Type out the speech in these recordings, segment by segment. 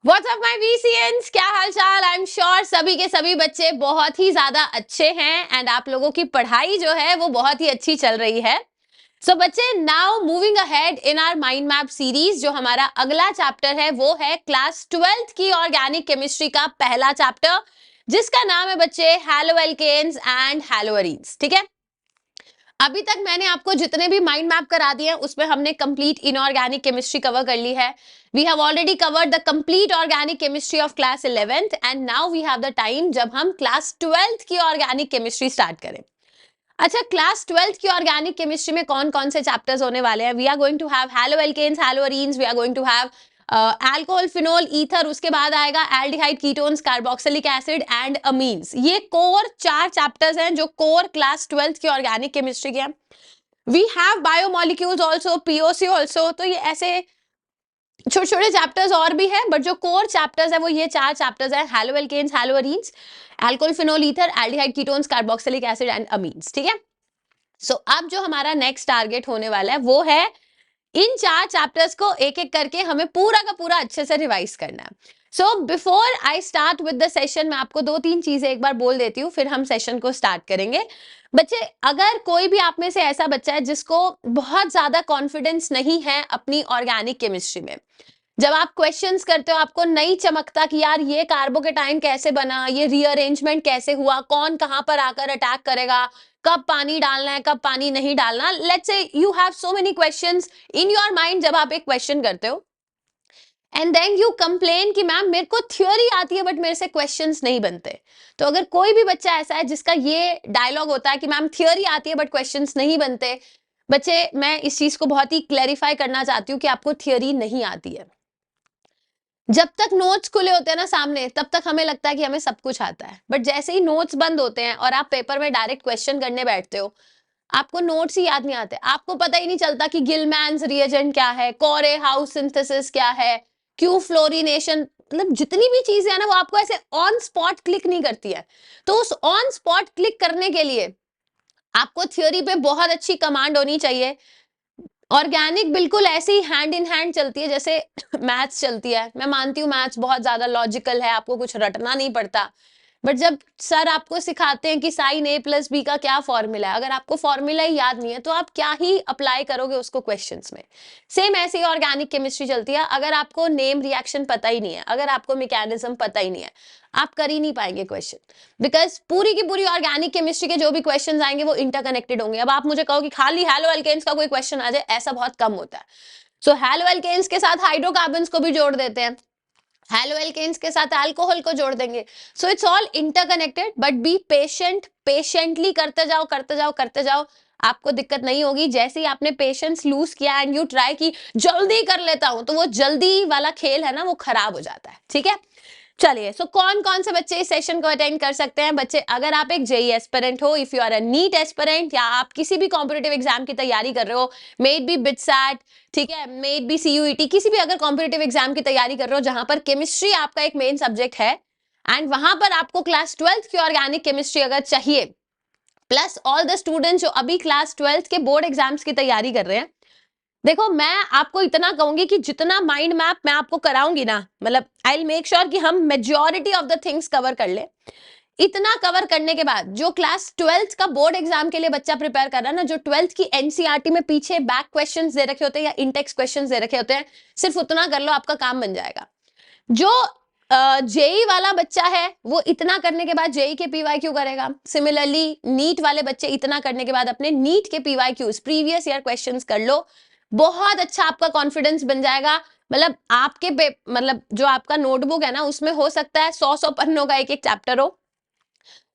What's up my वीसीएंस, क्या हाल चाल। आई am sure सभी के सभी बच्चे बहुत ही ज्यादा अच्छे हैं एंड आप लोगों की पढ़ाई जो है वो बहुत ही अच्छी चल रही है। सो बच्चे, now moving ahead in our mind map series, जो हमारा अगला चैप्टर है वो है क्लास 12th की ऑर्गेनिक केमिस्ट्री का पहला चैप्टर, जिसका नाम है बच्चे haloalkanes and haloarenes. ठीक है, अभी तक मैंने आपको जितने भी माइंड मैप करा दिए हैं उसमें हमने कंप्लीट इनऑर्गेनिक केमिस्ट्री कवर कर ली है। We have already covered the complete organic chemistry of class 11th and now we have the time जब हम क्लास 12th की ऑर्गेनिक केमिस्ट्री स्टार्ट करें। अच्छा, क्लास 12th की ऑर्गेनिक केमिस्ट्री में कौन कौन से चैप्टर्स होने वाले हैं? We are going to have haloalkanes, haloarenes, we are going to have alcohol, phenol, ether, उसके बाद आएगा aldehyde, ketones, carboxylic acid and amines. ये कोर 4 चैप्टर्स हैं जो कोर क्लास 12th की ऑर्गेनिक केमिस्ट्री के हैं। We have biomolecules also, POC also. तो ये ऐसे छोटे छोटे चैप्टर्स और भी है, बट जो कोर चैप्टर्स है वो ये 4 चैप्टर्स है: haloalkanes, haloarenes, alcohol, phenol, ether, aldehyde, ketones, carboxylic acid and amines. ठीक है, सो अब जो हमारा नेक्स्ट टारगेट होने वाला है वो है इन 4 चैप्टर्स को एक एक करके हमें पूरा का पूरा अच्छे से रिवाइज करना है। So before I start with the session, मैं आपको 2-3 चीजें एक बार बोल देती हूँ, फिर हम सेशन को स्टार्ट करेंगे। बच्चे, अगर कोई भी आप में से ऐसा बच्चा है जिसको बहुत ज्यादा कॉन्फिडेंस नहीं है अपनी ऑर्गेनिक केमिस्ट्री में, जब आप क्वेश्चंस करते हो आपको नहीं चमकता कि यार ये कार्बोकेटाइन कैसे बना, ये रीअरेंजमेंट कैसे हुआ, कौन कहां पर आकर अटैक करेगा, कब पानी डालना है, कब पानी नहीं डालना, let's say you have so many questions in your mind जब आप एक क्वेश्चन करते हो एंड देन यू कंप्लेन कि मैम मेरे को थ्योरी आती है बट मेरे से क्वेश्चंस नहीं बनते। तो अगर कोई भी बच्चा ऐसा है जिसका ये डायलॉग होता है कि मैम थ्योरी आती है बट क्वेश्चंस नहीं बनते, बच्चे मैं इस चीज को बहुत ही क्लैरिफाई करना चाहती हूँ कि आपको थ्योरी नहीं आती है। जब तक नोट्स खुले होते हैं ना सामने, तब तक हमें लगता है कि हमें सब कुछ आता है, बट जैसे ही नोट्स बंद होते हैं और आप पेपर में डायरेक्ट क्वेश्चन करने बैठते हो, आपको नोट्स ही याद नहीं आते, आपको पता ही नहीं चलता कि गिलमैन्स रिएजेंट क्या है, कोरे हाउस सिंथेसिस क्या है, क्यू फ्लोरिनेशन, मतलब जितनी भी चीजें हैं ना वो आपको ऐसे ऑन स्पॉट क्लिक नहीं करती है। तो उस ऑन स्पॉट क्लिक करने के लिए आपको थ्योरी पे बहुत अच्छी कमांड होनी चाहिए। ऑर्गेनिक बिल्कुल ऐसे ही हैंड इन हैंड चलती है जैसे मैथ्स चलती है। मैं मानती हूँ मैथ्स बहुत ज्यादा लॉजिकल है, आपको कुछ रटना नहीं पड़ता, बट जब सर आपको सिखाते हैं कि साइन ए प्लस बी का क्या फॉर्मूला है, अगर आपको फॉर्मूला ही याद नहीं है तो आप क्या ही अप्लाई करोगे उसको क्वेश्चंस में। सेम ऐसे ही ऑर्गेनिक केमिस्ट्री चलती है। अगर आपको नेम रिएक्शन पता ही नहीं है, अगर आपको मैकेनिज्म पता ही नहीं है, आप कर ही नहीं पाएंगे क्वेश्चन, बिकॉज पूरी की पूरी ऑर्गेनिक केमिस्ट्री के जो भी क्वेश्चन आएंगे वो इंटरकनेक्टेड होंगे। अब आप मुझे कहो कि खाली हैलो एल्केन्स का कोई क्वेश्चन आ जाए, ऐसा बहुत कम होता है। सो हैलो एल्केन्स के साथ हाइड्रोकार्बन्स को भी जोड़ देते हैं, हैलो एल्केन्स के साथ अल्कोहल को जोड़ देंगे। So it's all interconnected, but be patient, patiently करते जाओ करते जाओ करते जाओ, आपको दिक्कत नहीं होगी। जैसे ही आपने पेशेंस लूज किया एंड यू ट्राई की जल्दी कर लेता हूं, तो वो जल्दी वाला खेल है ना वो खराब हो जाता है। ठीक है, चलिए, सो कौन कौन से बच्चे इस सेशन को अटेंड कर सकते हैं? बच्चे, अगर आप एक जेई एस्पिरेंट हो, if you are a NEET aspirant, या आप किसी भी कॉम्पिटेटिव एग्जाम की तैयारी कर रहे हो, मे इट बी बिटसैट, ठीक है, मे इट बी सीयूईटी, किसी भी अगर कॉम्पिटेटिव एग्जाम की तैयारी कर रहे हो जहां पर केमिस्ट्री आपका एक मेन सब्जेक्ट है एंड वहां पर आपको क्लास 12th की ऑर्गेनिक केमिस्ट्री अगर चाहिए, प्लस ऑल द स्टूडेंट्स जो अभी क्लास 12th के बोर्ड एग्जाम्स की तैयारी कर रहे हैं, देखो मैं आपको इतना कहूंगी कि जितना माइंड मैप मैं आपको कराऊंगी ना, मतलब आई विल मेक श्योर कि हम majority of the things cover कर ले। इतना कवर करने के बाद जो क्लास 12th का बोर्ड एग्जाम के लिए बच्चा प्रिपेयर कर रहा है ना, जो 12th की एनसीईआरटी में पीछे बैक क्वेश्चंस दे रखे होते हैं या इंटेक्स क्वेश्चंस दे रखे होते हैं, सिर्फ उतना कर लो, आपका काम बन जाएगा। जो जेई वाला बच्चा है वो इतना करने के बाद जेई के पीवाईक्यू करेगा। सिमिलरली नीट वाले बच्चे इतना करने के बाद अपने नीट के पीवाईक्यूज, प्रीवियस ईयर क्वेश्चंस कर लो, बहुत अच्छा आपका कॉन्फिडेंस बन जाएगा। मतलब आपके मतलब जो आपका नोटबुक है ना उसमें हो सकता है 100 पन्नों का एक एक चैप्टर हो,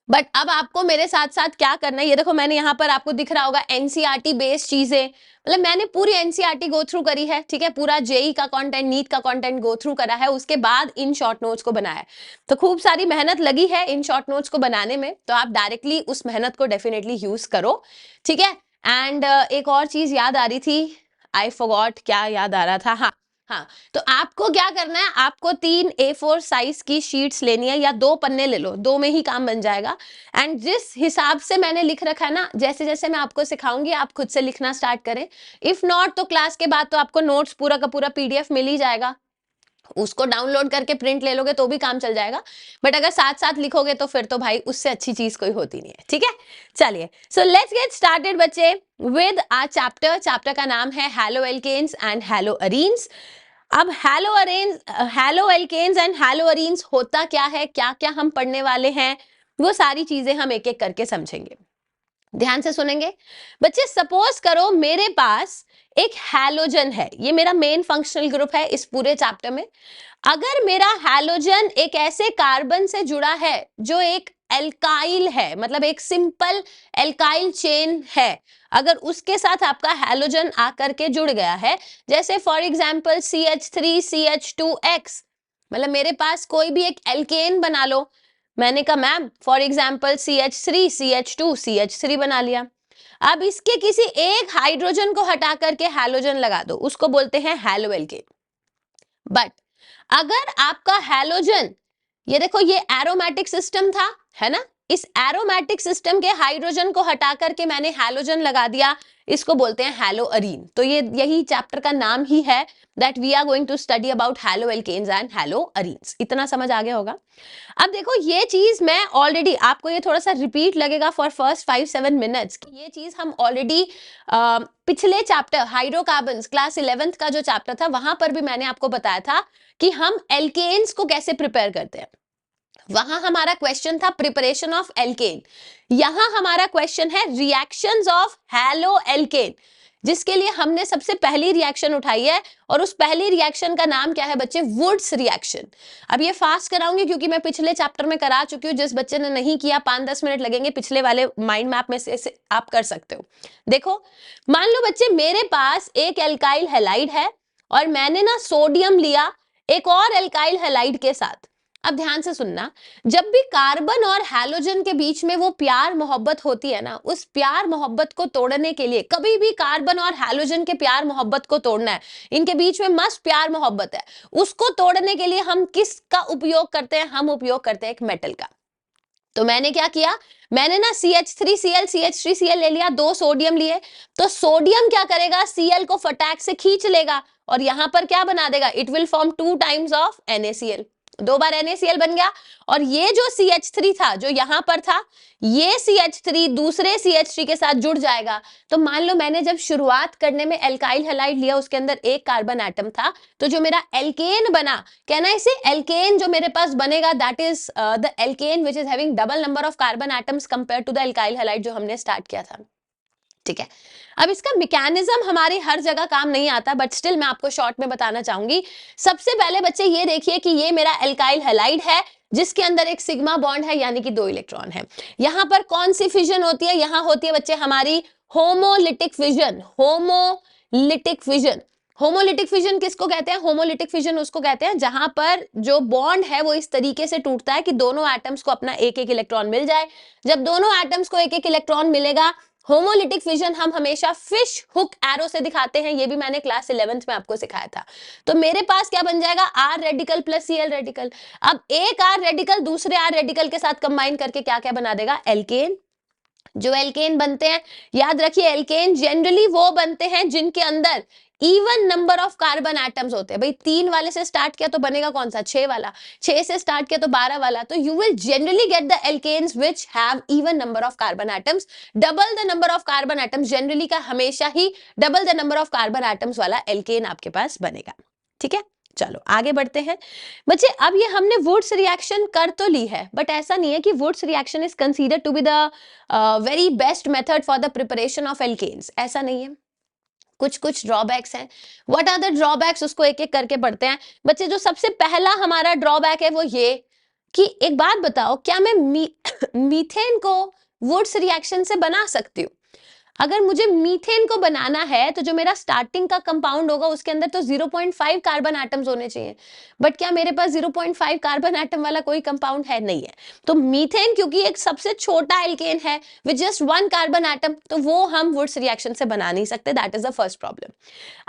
बट अब आपको मेरे साथ साथ क्या करना है, ये देखो मैंने यहाँ पर आपको दिख रहा होगा एनसीईआरटी बेस्ड चीजें, मतलब मैंने पूरी एनसीईआरटी गो थ्रू करी है। ठीक है, पूरा जेई का कंटेंट, नीट का कंटेंट गो थ्रू करा है, उसके बाद इन शॉर्ट नोट्स को बनाया है। तो खूब सारी मेहनत लगी है इन शॉर्ट नोट्स को बनाने में, तो आप डायरेक्टली उस मेहनत को डेफिनेटली यूज करो। ठीक है, एंड एक और चीज याद आ रही थी, आई फॉरगॉट क्या याद आ रहा था। हाँ हाँ, तो आपको क्या करना है, आपको 3 A4 साइज की शीट्स लेनी है, या 2 पन्ने ले लो, 2 में ही काम बन जाएगा। एंड जिस हिसाब से मैंने लिख रखा है ना, जैसे जैसे मैं आपको सिखाऊंगी आप खुद से लिखना स्टार्ट करें। इफ नॉट तो क्लास के बाद तो आपको नोट्स पूरा का पूरा पीडीएफ मिल ही जाएगा, उसको डाउनलोड करके प्रिंट ले लोगे तो भी काम चल जाएगा, बट अगर साथ साथ लिखोगे तो फिर तो भाई उससे अच्छी चीज कोई होती नहीं है, ठीक है। चलिए, सो लेट्स गेट स्टार्टेड बच्चे विद आ चैप्टर। चैप्टर का नाम है haloalkanes and haloarenes. अब haloalkanes and haloarenes होता क्या है, क्या क्या हम पढ़ने वाले हैं, वो सारी चीजें हम एक एक करके समझेंगे। ध्यान से सुनेंगे बच्चे। सपोज करो मेरे पास एक हैलोजन है, ये मेरा मेन फंक्शनल ग्रुप है इस पूरे चैप्टर में। अगर मेरा हैलोजन एक ऐसे कार्बन से जुड़ा है जो एक एल्काइल है, मतलब एक सिंपल एल्काइल चेन है, अगर उसके साथ आपका हैलोजन आकर के जुड़ गया है, जैसे फॉर एग्जांपल CH3CH2X, मतलब मेरे पास कोई भी एक एल्केन बना लो। मैंने कहा मैम फॉर एग्जांपल CH3CH2CH3 बना लिया। अब इसके किसी एक हाइड्रोजन को हटा करके हैलोजन लगा दो, उसको बोलते हैं हैलो एल्केन। बट अगर आपका हैलोजन, ये देखो ये एरोमेटिक सिस्टम था, है ना, इस एरोमेटिक सिस्टम के हाइड्रोजन को हटा करके मैंने हैलोजन लगा दिया, इसको बोलते हैं हैलो अरीन। तो ये यही चैप्टर का नाम ही है, that we are going to study about haloalkanes and haloarenes. इतना समझ आ गया होगा। अब देखो ये चीज मैं ऑलरेडी, आपको ये थोड़ा सा रिपीट लगेगा फॉर फर्स्ट 5-7 मिनट्स, ये चीज हम ऑलरेडी पिछले चैप्टर हाइड्रोकार्बन्स क्लास 11th का जो चैप्टर था वहां पर भी मैंने आपको बताया था कि हम एल्केन्स को कैसे प्रिपेयर करते हैं। वहां हमारा क्वेश्चन था प्रिपरेशन ऑफ एल्केन, यहां हमारा क्वेश्चन है रिएक्शंस ऑफ हैलो एल्केन, जिसके लिए हमने सबसे पहली रिएक्शन उठाई है, और उस पहली रिएक्शन का नाम क्या है बच्चे, वुड्स रिएक्शन। अब ये फास्ट कराऊंगी क्योंकि मैं पिछले चैप्टर में करा चुकी हूँ, जिस बच्चे ने नहीं किया 5-10 मिनट लगेंगे, पिछले वाले माइंड मैप में से आप कर सकते हो। देखो मान लो बच्चे मेरे पास एक एल्काइल हैलाइड है और मैंने ना सोडियम लिया एक और एल्काइल हैलाइड के साथ। अब ध्यान से सुनना, जब भी कार्बन और हैलोजन के बीच में वो प्यार मोहब्बत होती है ना, उस प्यार मोहब्बत को तोड़ने के लिए, कभी भी कार्बन और हैलोजन के प्यार मोहब्बत को तोड़ना है, इनके बीच में मस्त प्यार मोहब्बत है, उसको तोड़ने के लिए हम किसका उपयोग करते हैं, हम उपयोग करते हैं एक मेटल का। तो मैंने क्या किया, मैंने ना CH3Cl CH3Cl ले लिया, 2 सोडियम लिए, तो सोडियम क्या करेगा, Cl को फटाक से खींच लेगा और यहां पर क्या बना देगा, it will form 2 times of NaCl, 2 bar NaCl बन गया। और ये जो CH3 था जो यहां पर था, ये CH3 दूसरे CH3 के साथ जुड़ जाएगा। तो मान लो मैंने जब शुरुआत करने में एल्काइल हैलाइड लिया, उसके अंदर एक कार्बन एटम था, तो जो मेरा एल्केन बना, कहना इसे एल्केन जो मेरे पास बनेगा, that is the alkane which is having double number of carbon atoms compare to the alkyl halide जो हमने स्टार्ट किया था। ठीक है, अब इसका मैकेनिज्म हमारी हर जगह काम नहीं आता, बट स्टिल मैं आपको शॉर्ट में बताना चाहूंगी। सबसे पहले बच्चे ये देखिए कि ये मेरा एल्काइल हैलाइड है जिसके अंदर एक सिग्मा बॉन्ड है, यानी कि 2 इलेक्ट्रॉन है। यहां पर कौन सी फिजन होती है, यहां होती है बच्चे हमारी homolytic fission. Homolytic fission, homolytic fission किसको कहते हैं, होमोलिटिक फिजन उसको कहते हैं जहां पर जो बॉन्ड है वो इस तरीके से टूटता है कि दोनों एटम्स को अपना एक एक इलेक्ट्रॉन मिल जाए। जब दोनों एटम्स को एक एक इलेक्ट्रॉन मिलेगा, होमोलिटिक फिजन हम हमेशा फिश हुक एरो से दिखाते हैं, ये भी मैंने क्लास 11th में आपको सिखाया था। तो मेरे पास क्या बन जाएगा, R radical plus Cl radical. अब एक R रेडिकल दूसरे R रेडिकल के साथ कंबाइन करके क्या क्या बना देगा, एल्केन। जो एल्केन बनते हैं, याद रखिए एल्केन जनरली वो बनते हैं जिनके अंदर even number of carbon atoms होते हैं। भाई 3 वाले से स्टार्ट किया तो बनेगा कौन सा, 6 वाला, 6 से स्टार्ट किया तो 12 वाला। तो you will generally get the alkanes which have even number of carbon atoms. Double the number of carbon atoms generally का हमेशा ही double the number of carbon atoms वाला एल्केन आपके पास बनेगा। ठीक है, चलो आगे बढ़ते हैं बच्चे। अब ये हमने वुड्स रिएक्शन कर तो ली है, बट ऐसा नहीं है कि Wurtz reaction is considered to be the very best method for the preparation of alkanes, ऐसा नहीं है। कुछ कुछ ड्रॉबैक्स हैं। व्हाट आर द ड्रॉबैक्स, उसको एक एक करके पढ़ते हैं बच्चे। जो सबसे पहला हमारा ड्रॉबैक है वो ये कि एक बात बताओ, क्या मैं मीथेन को वुड्स रिएक्शन से बना सकती हूँ? अगर मुझे मीथेन को बनाना है तो जो मेरा स्टार्टिंग का कंपाउंड होगा उसके अंदर तो 0.5 कार्बन एटम्स होने चाहिए, बट क्या मेरे पास 0.5 कार्बन एटम वाला कोई कंपाउंड है? नहीं है। तो मीथेन क्योंकि एक सबसे छोटा एल्केन है विद जस्ट 1 कार्बन एटम, तो वो हम वुड्स रिएक्शन से बना नहीं सकते। That is the first problem.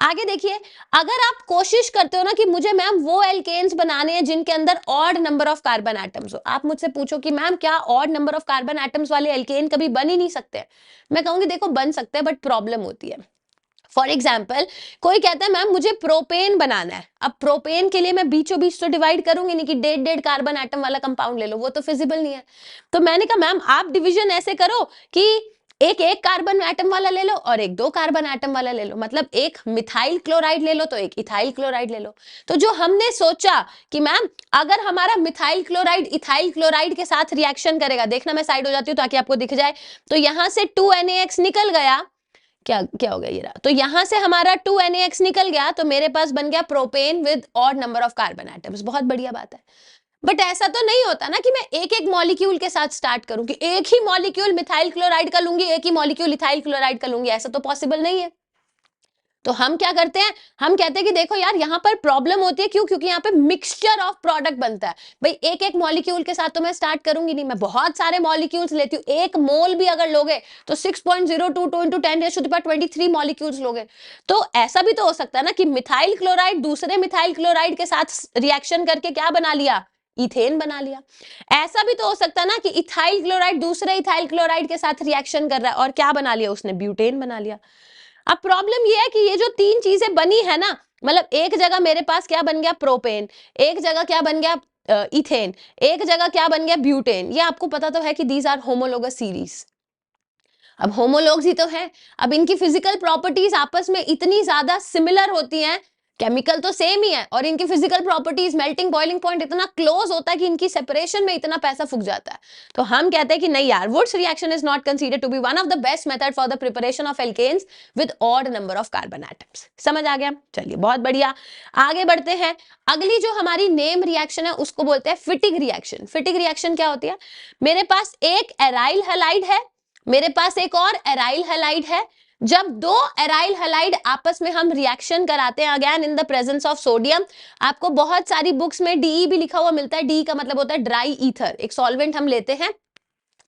आगे देखिए, अगर आप कोशिश करते हो ना कि मुझे मैम वो एल्केन्स बनाने हैं जिनके अंदर odd number of carbon atoms हो, आप मुझसे पूछो कि मैम क्या odd number of carbon atoms वाले एल्केन कभी बन ही नहीं सकते? मैं कहूंगी देखो बन सकते हैं, बट प्रॉब्लम होती है। फॉर एग्जाम्पल कोई कहता है मैम मुझे प्रोपेन बनाना है, अब प्रोपेन के लिए मैं बीचों बीच तो डिवाइड करूंगी नहीं कि 1.5 कार्बन एटम वाला कंपाउंड ले लो, वो तो फिजिबल नहीं है। तो मैंने कहा मैम आप डिवीजन ऐसे करो कि एक एक कार्बन एटम वाला ले लो और एक 2 कार्बन एटम वाला ले लो, मतलब एक मिथाइल क्लोराइड ले लो तो एक इथाइल क्लोराइड ले लो। तो जो हमने सोचा कि मैम अगर हमारा मिथाइल क्लोराइड इथाइल क्लोराइड के साथ रिएक्शन करेगा, देखना मैं साइड हो जाती हूँ ताकि आपको दिख जाए, तो यहां से 2NaX निकल गया, क्या क्या हो गया ये रहा, तो यहां से हमारा 2NaX निकल गया, तो मेरे पास बन गया propane with odd number of carbon atoms. बहुत बढ़िया बात है। बट ऐसा तो नहीं होता ना कि मैं एक एक मॉलिक्यूल के साथ स्टार्ट करूं कि एक ही मॉलिक्यूल मिथाइल क्लोराइड का लूंगी, एक ही मॉलिक्यूल इथाइल क्लोराइड का लूंगी, ऐसा तो पॉसिबल नहीं है। तो हम क्या करते हैं, हम कहते हैं कि देखो यार यहाँ पर प्रॉब्लम होती है, क्यों? क्योंकि यहाँ पे मिक्सचर ऑफ प्रोडक्ट बनता है। भाई एक एक मॉलिक्यूल के साथ तो मैं स्टार्ट करूंगी नहीं, मैं बहुत सारे मॉलिक्यूल्स लेती हूँ। एक मोल भी अगर लोगे तो 6.02 into 10⁻23 मॉलिक्यूल्स लोगे। तो ऐसा भी तो हो सकता है ना कि मिथाइल क्लोराइड दूसरे मिथाइल क्लोराइड के साथ रिएक्शन करके क्या बना लिया, इथेन बना लिया। ऐसा भी तो हो सकता है ना कि इथाइल क्लोराइड दूसरे इथाइल क्लोराइड के साथ रिएक्शन कर रहा है और क्या बना लिया उसने, ब्यूटेन बना लिया। अब प्रॉब्लम ये है कि ये जो तीन चीजें बनी है ना, मतलब एक जगह मेरे पास क्या बन गया, प्रोपेन, एक जगह क्या बन गया इथेन, एक जगह क्या बन गया, ब्यूटेन। ये आपको पता तो है कि दीज आर होमोलोगस सीरीज। अब होमोलॉग्स ही तो है, अब इनकी फिजिकल प्रॉपर्टीज आपस में इतनी ज्यादा सिमिलर होती हैं, केमिकल तो सेम ही है और इनकी physical properties melting boiling point इतना क्लोज होता है कि इनकी सेपरेशन में इतना पैसा फूक जाता है। तो हम कहते हैं कि नहीं यार, Wurtz reaction is not considered to be one of the best method for the preparation of alkanes with odd number of carbon atoms. समझ आ गया? चलिए बहुत बढ़िया, आगे बढ़ते हैं। अगली जो हमारी नेम रिएक्शन है उसको बोलते हैं फिटिग रिएक्शन। फिटिग रिएक्शन क्या होती है, मेरे पास एक एराइल हैलाइड है, मेरे पास एक और एराइल हैलाइड है। जब दो एराइल हैलाइड आपस में हम रिएक्शन कराते हैं again in the presence of sodium, आपको बहुत सारी बुक्स में डीई भी लिखा हुआ मिलता है। डी का मतलब होता है ड्राई ईथर, एक सॉल्वेंट हम लेते हैं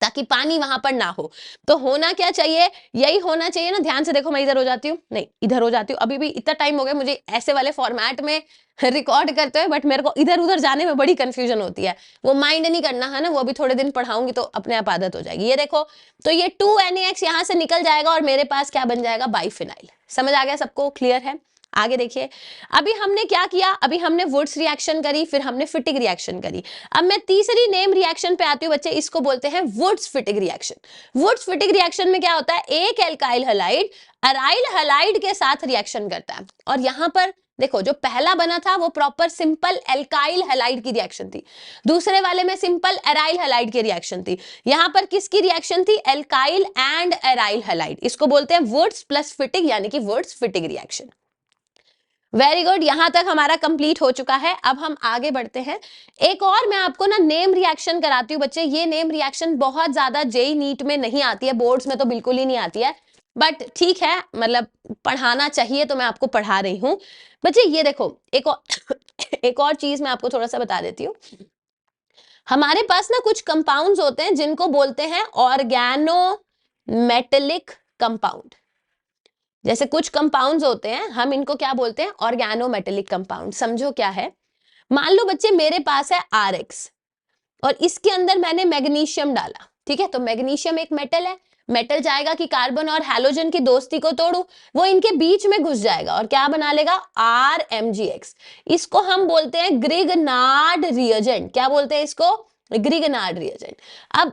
ताकि पानी वहां पर ना हो। तो होना क्या चाहिए, यही होना चाहिए ना। ध्यान से देखो, मैं इधर हो जाती हूँ, नहीं इधर हो जाती हूँ। अभी भी इतना टाइम हो गया मुझे ऐसे वाले फॉर्मेट में रिकॉर्ड करते हुए, बट मेरे को इधर उधर जाने में बड़ी कंफ्यूजन होती है। वो माइंड नहीं करना है ना, वो अभी थोड़े दिन पढ़ाऊंगी तो अपने आप आदत हो जाएगी। ये देखो, तो ये 2NaX यहां से निकल जाएगा और मेरे पास क्या बन जाएगा, बाइफिनाइल। समझ आ गया सबको? क्लियर है? आगे देखिए, अभी हमने क्या किया, अभी हमने वुड्स रिएक्शन करी, फिर हमने फिटिग रिएक्शन करी। अब मैं तीसरी नेम रिएक्शन पे आती हूँ बच्चे, इसको बोलते हैं वुड्स फिटिग रिएक्शन। वुड्स फिटिग रिएक्शन में क्या होता है, एक एल्काइल हैलाइड अराइल हैलाइड के साथ रिएक्शन करता है। और यहां पर देखो, जो पहला बना था वो प्रॉपर सिंपल एल्काइल हैलाइड की रिएक्शन थी, दूसरे वाले में सिंपल एराइल हैलाइड की रिएक्शन थी। यहां पर किसकी रिएक्शन थी, एल्काइल एंड एराइल हैलाइड। इसको बोलते हैं वुड्स प्लस फिटिग, यानी कि वुड्स फिटिग रिएक्शन। वेरी गुड, यहां तक हमारा कंप्लीट हो चुका है। अब हम आगे बढ़ते हैं। एक और मैं आपको ना नेम रिएक्शन कराती हूँ बच्चे। ये नेम रिएक्शन बहुत ज्यादा जेई नीट में नहीं आती है, बोर्ड्स में तो बिल्कुल ही नहीं आती है, बट ठीक है, मतलब पढ़ाना चाहिए तो मैं आपको पढ़ा रही हूँ बच्चे। ये देखो, एक और चीज मैं आपको थोड़ा सा बता देती हूँ। हमारे पास ना कुछ कंपाउंड्स होते हैं जिनको बोलते हैं ऑर्गेनो मेटेलिक कंपाउंड। जैसे कुछ कंपाउंड्स होते हैं, हम इनको क्या बोलते हैं, ऑर्गेनोमेटेलिक कंपाउंड। समझो क्या है, मान लो बच्चे मेरे पास है RX और इसके अंदर मैंने मैग्नीशियम डाला, ठीक है। तो मैग्नीशियम एक मेटल है, मेटल जाएगा कि कार्बन और हैलोजन की दोस्ती को तोड़ू, वो इनके बीच में घुस जाएगा और क्या बना लेगा, RMgX। इसको हम बोलते हैं ग्रिगनार्ड रिएजेंट। क्या बोलते हैं इसको, ग्रिगनार्ड रिएजेंट। अब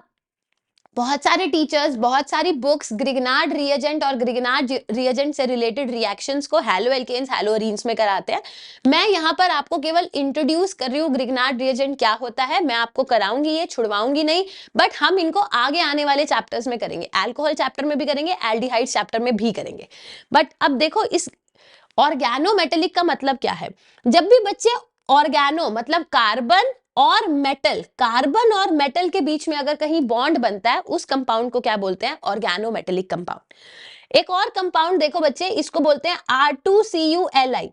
बहुत सारे टीचर्स, बहुत सारी बुक्स ग्रिगनार्ड रिएजेंट और ग्रिगनार्ड रिएजेंट से रिलेटेड रिएक्शंस को हैलो एल्केन्स हैलो एरीन्स में कराते हैं। मैं यहाँ पर आपको केवल इंट्रोड्यूस कर रही हूँ ग्रिगनार्ड रिएजेंट क्या होता है। मैं आपको कराऊंगी, ये छुड़वाऊंगी नहीं, बट हम इनको आगे आने वाले चैप्टर्स में करेंगे। अल्कोहल चैप्टर में भी करेंगे, एल्डिहाइड चैप्टर में भी करेंगे। बट अब देखो, इस ऑर्गेनोमेटेलिक का मतलब क्या है। जब भी बच्चे ऑर्गेनो मतलब कार्बन और मेटल, कार्बन और मेटल के बीच में अगर कहीं बॉन्ड बनता है, उस कंपाउंड को क्या बोलते हैं, ऑर्गेनोमेटेलिक कंपाउंड। एक और कंपाउंड देखो बच्चे, इसको बोलते हैं R2CuLi।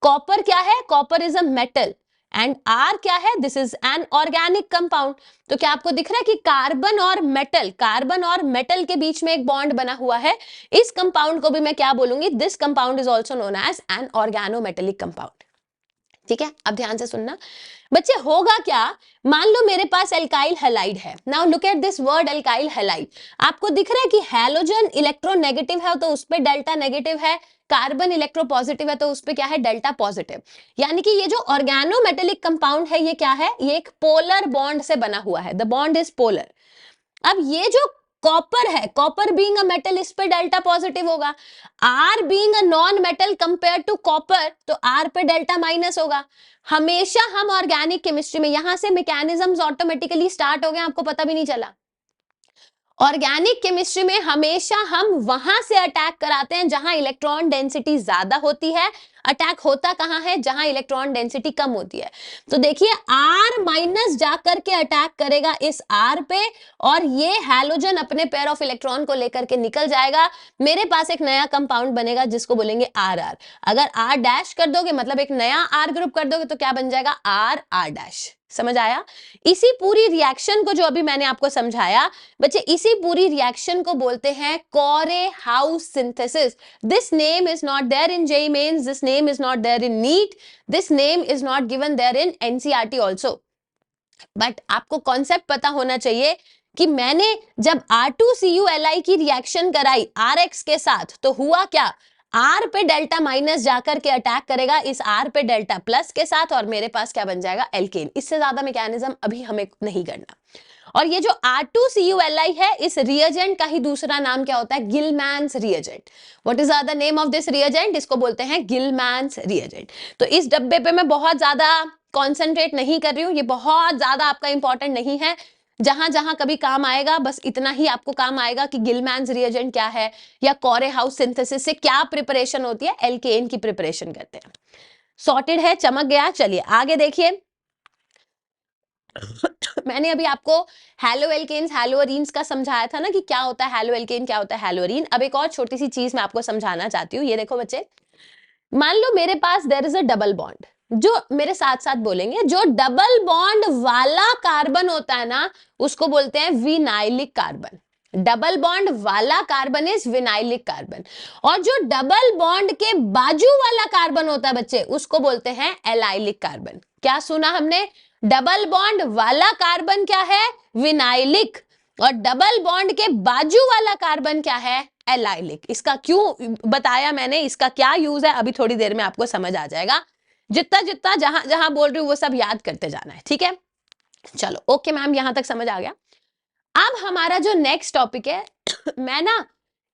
कॉपर क्या है, copper is a metal, and R क्या है, this is an organic compound. तो क्या आपको दिख रहा है कि कार्बन और मेटल, कार्बन और मेटल के बीच में एक बॉन्ड बना हुआ है। इस कंपाउंड को भी मैं क्या बोलूंगी, this compound is also known as an organometallic compound. ठीक है, अब ध्यान से सुनना बच्चे। होगा क्या, मान लो मेरे पास एल्काइल हैलाइड है। Now look at this word alkyl halide. आपको दिख रहा है कि हैलोजन इलेक्ट्रोनेगेटिव है तो उस पे डेल्टा नेगेटिव है, कार्बन इलेक्ट्रोपॉजिटिव है तो उस पे क्या है, डेल्टा पॉजिटिव। यानी कि ये जो ऑर्गेनोमेटेलिक कंपाउंड है ये क्या है, ये एक पोलर बॉन्ड से बना हुआ है, द बॉन्ड इज पोलर। अब ये जो कॉपर है, कॉपर बीइंग अ मेटल, इस पे डेल्टा पॉजिटिव होगा। R being a non metal compare to copper, तो आर पे डेल्टा माइनस होगा। हमेशा हम ऑर्गेनिक केमिस्ट्री में, यहां से मैकेनिज्म्स ऑटोमेटिकली स्टार्ट हो गए, आपको पता भी नहीं चला। ऑर्गेनिक केमिस्ट्री में हमेशा हम वहां से अटैक कराते हैं जहां इलेक्ट्रॉन डेंसिटी ज्यादा होती है। अटैक होता कहां है, जहां इलेक्ट्रॉन डेंसिटी कम होती है। तो देखिए R माइनस जाकर के अटैक करेगा इस R पे, और ये हैलोजन अपने पेयर ऑफ इलेक्ट्रॉन को लेकर के निकल जाएगा। मेरे पास एक नया कंपाउंड बनेगा जिसको बोलेंगे RR। अगर R डैश कर दोगे मतलब एक नया R ग्रुप कर दोगे तो क्या बन जाएगा, RR डैश। समझ आया? इसी पूरी रिएक्शन को जो अभी मैंने आपको समझाया बच्चे, इसी पूरी रिएक्शन को बोलते हैं Corey House synthesis. This name is not there in JEE Mains, this name is not there in NEET, this name is not given there in NCERT also. But आपको कॉन्सेप्ट पता होना चाहिए कि मैंने जब R2CuLi की रिएक्शन कराई RX के साथ तो हुआ क्या, R पे डेल्टा माइनस जाकर के अटैक करेगा इस R पे डेल्टा प्लस के साथ, और मेरे पास क्या बन जाएगा, एल्केन। इससे ज्यादा मैकेनिज्म अभी हमें नहीं करना। और ये जो R2CuLi है, इस रिएजेंट का ही दूसरा नाम क्या होता है, Gilman's reagent. What is the name of this reagent, इसको बोलते हैं गिलमैन्स रिएजेंट। तो इस डब्बे पे मैं बहुत ज्यादा कॉन्सेंट्रेट नहीं कर रही हूँ, ये बहुत ज्यादा आपका इंपॉर्टेंट नहीं है। जहां जहां कभी काम आएगा बस इतना ही आपको काम आएगा कि गिलमैन्स रिएजेंट क्या है, या कोरे हाउस सिंथेसिस से क्या प्रिपरेशन होती है, एल्केन की प्रिपरेशन करते हैं। सॉर्टेड है, चमक गया। चलिए आगे देखिए। मैंने अभी आपको हैलो एल्केन्स हैलो अरीन्स का समझाया था ना कि क्या होता है हैलो एल्केन, क्या होता है हैलो अरीन। अब एक और छोटी सी चीज मैं आपको समझाना चाहती हूँ। ये देखो बच्चे, मान लो मेरे पास there is a double bond, जो मेरे साथ साथ बोलेंगे, जो डबल बॉन्ड वाला कार्बन होता है ना उसको बोलते हैं विनाइलिक कार्बन। डबल बॉन्ड वाला कार्बन इज विनाइलिक कार्बन, और जो डबल बॉन्ड के बाजू वाला कार्बन होता है बच्चे उसको बोलते हैं एलाइलिक कार्बन। क्या सुना हमने, डबल बॉन्ड वाला कार्बन क्या है, विनाइलिक, और डबल बॉन्ड के बाजू वाला कार्बन क्या है, एलाइलिक। इसका क्यों बताया मैंने, इसका क्या यूज है, अभी थोड़ी देर में आपको समझ आ जाएगा। जितना जितना जहां जहां बोल रही हूँ वो सब याद करते जाना है, ठीक है। चलो ओके मैम, यहां तक समझ आ गया। अब हमारा जो नेक्स्ट टॉपिक है मैं ना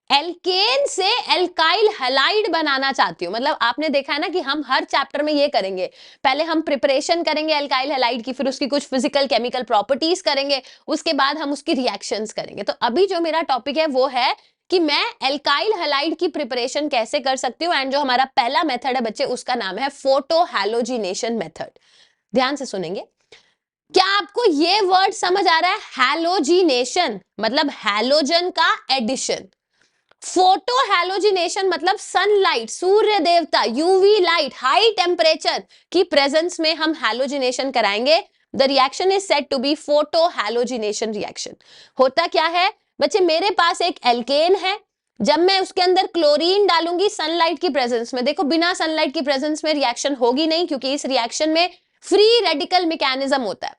एल्केन से एल्काइल हैलाइड बनाना चाहती हूँ। मतलब आपने देखा है ना कि हम हर चैप्टर में ये करेंगे, पहले हम प्रिपरेशन करेंगे एल्काइल हैलाइड की, फिर उसकी कुछ फिजिकल केमिकल प्रॉपर्टीज करेंगे, उसके बाद हम उसकी रिएक्शंस करेंगे। तो अभी जो मेरा टॉपिक है वो है कि मैं एल्काइल हैलाइड की प्रिपरेशन कैसे कर सकती हूँ। एंड जो हमारा पहला मेथड है बच्चे उसका नाम है फोटो हैलोजिनेशन मेथड। ध्यान से सुनेंगे। क्या आपको ये वर्ड समझ आ रहा है, हैलोजिनेशन मतलब हैलोजन का एडिशन, फोटो हैलोजिनेशन मतलब सनलाइट, सूर्य देवता, यूवी लाइट, हाई टेम्परेचर की प्रेजेंस में हम हैलोजिनेशन कराएंगे। The reaction is said to be photo halogenation reaction. होता क्या है बच्चे, मेरे पास एक एल्केन है, जब मैं उसके अंदर क्लोरीन डालूंगी सनलाइट की प्रेजेंस में, देखो बिना सनलाइट की प्रेजेंस में रिएक्शन होगी नहीं, क्योंकि इस रिएक्शन में फ्री रेडिकल मैकेनिज्म होता है,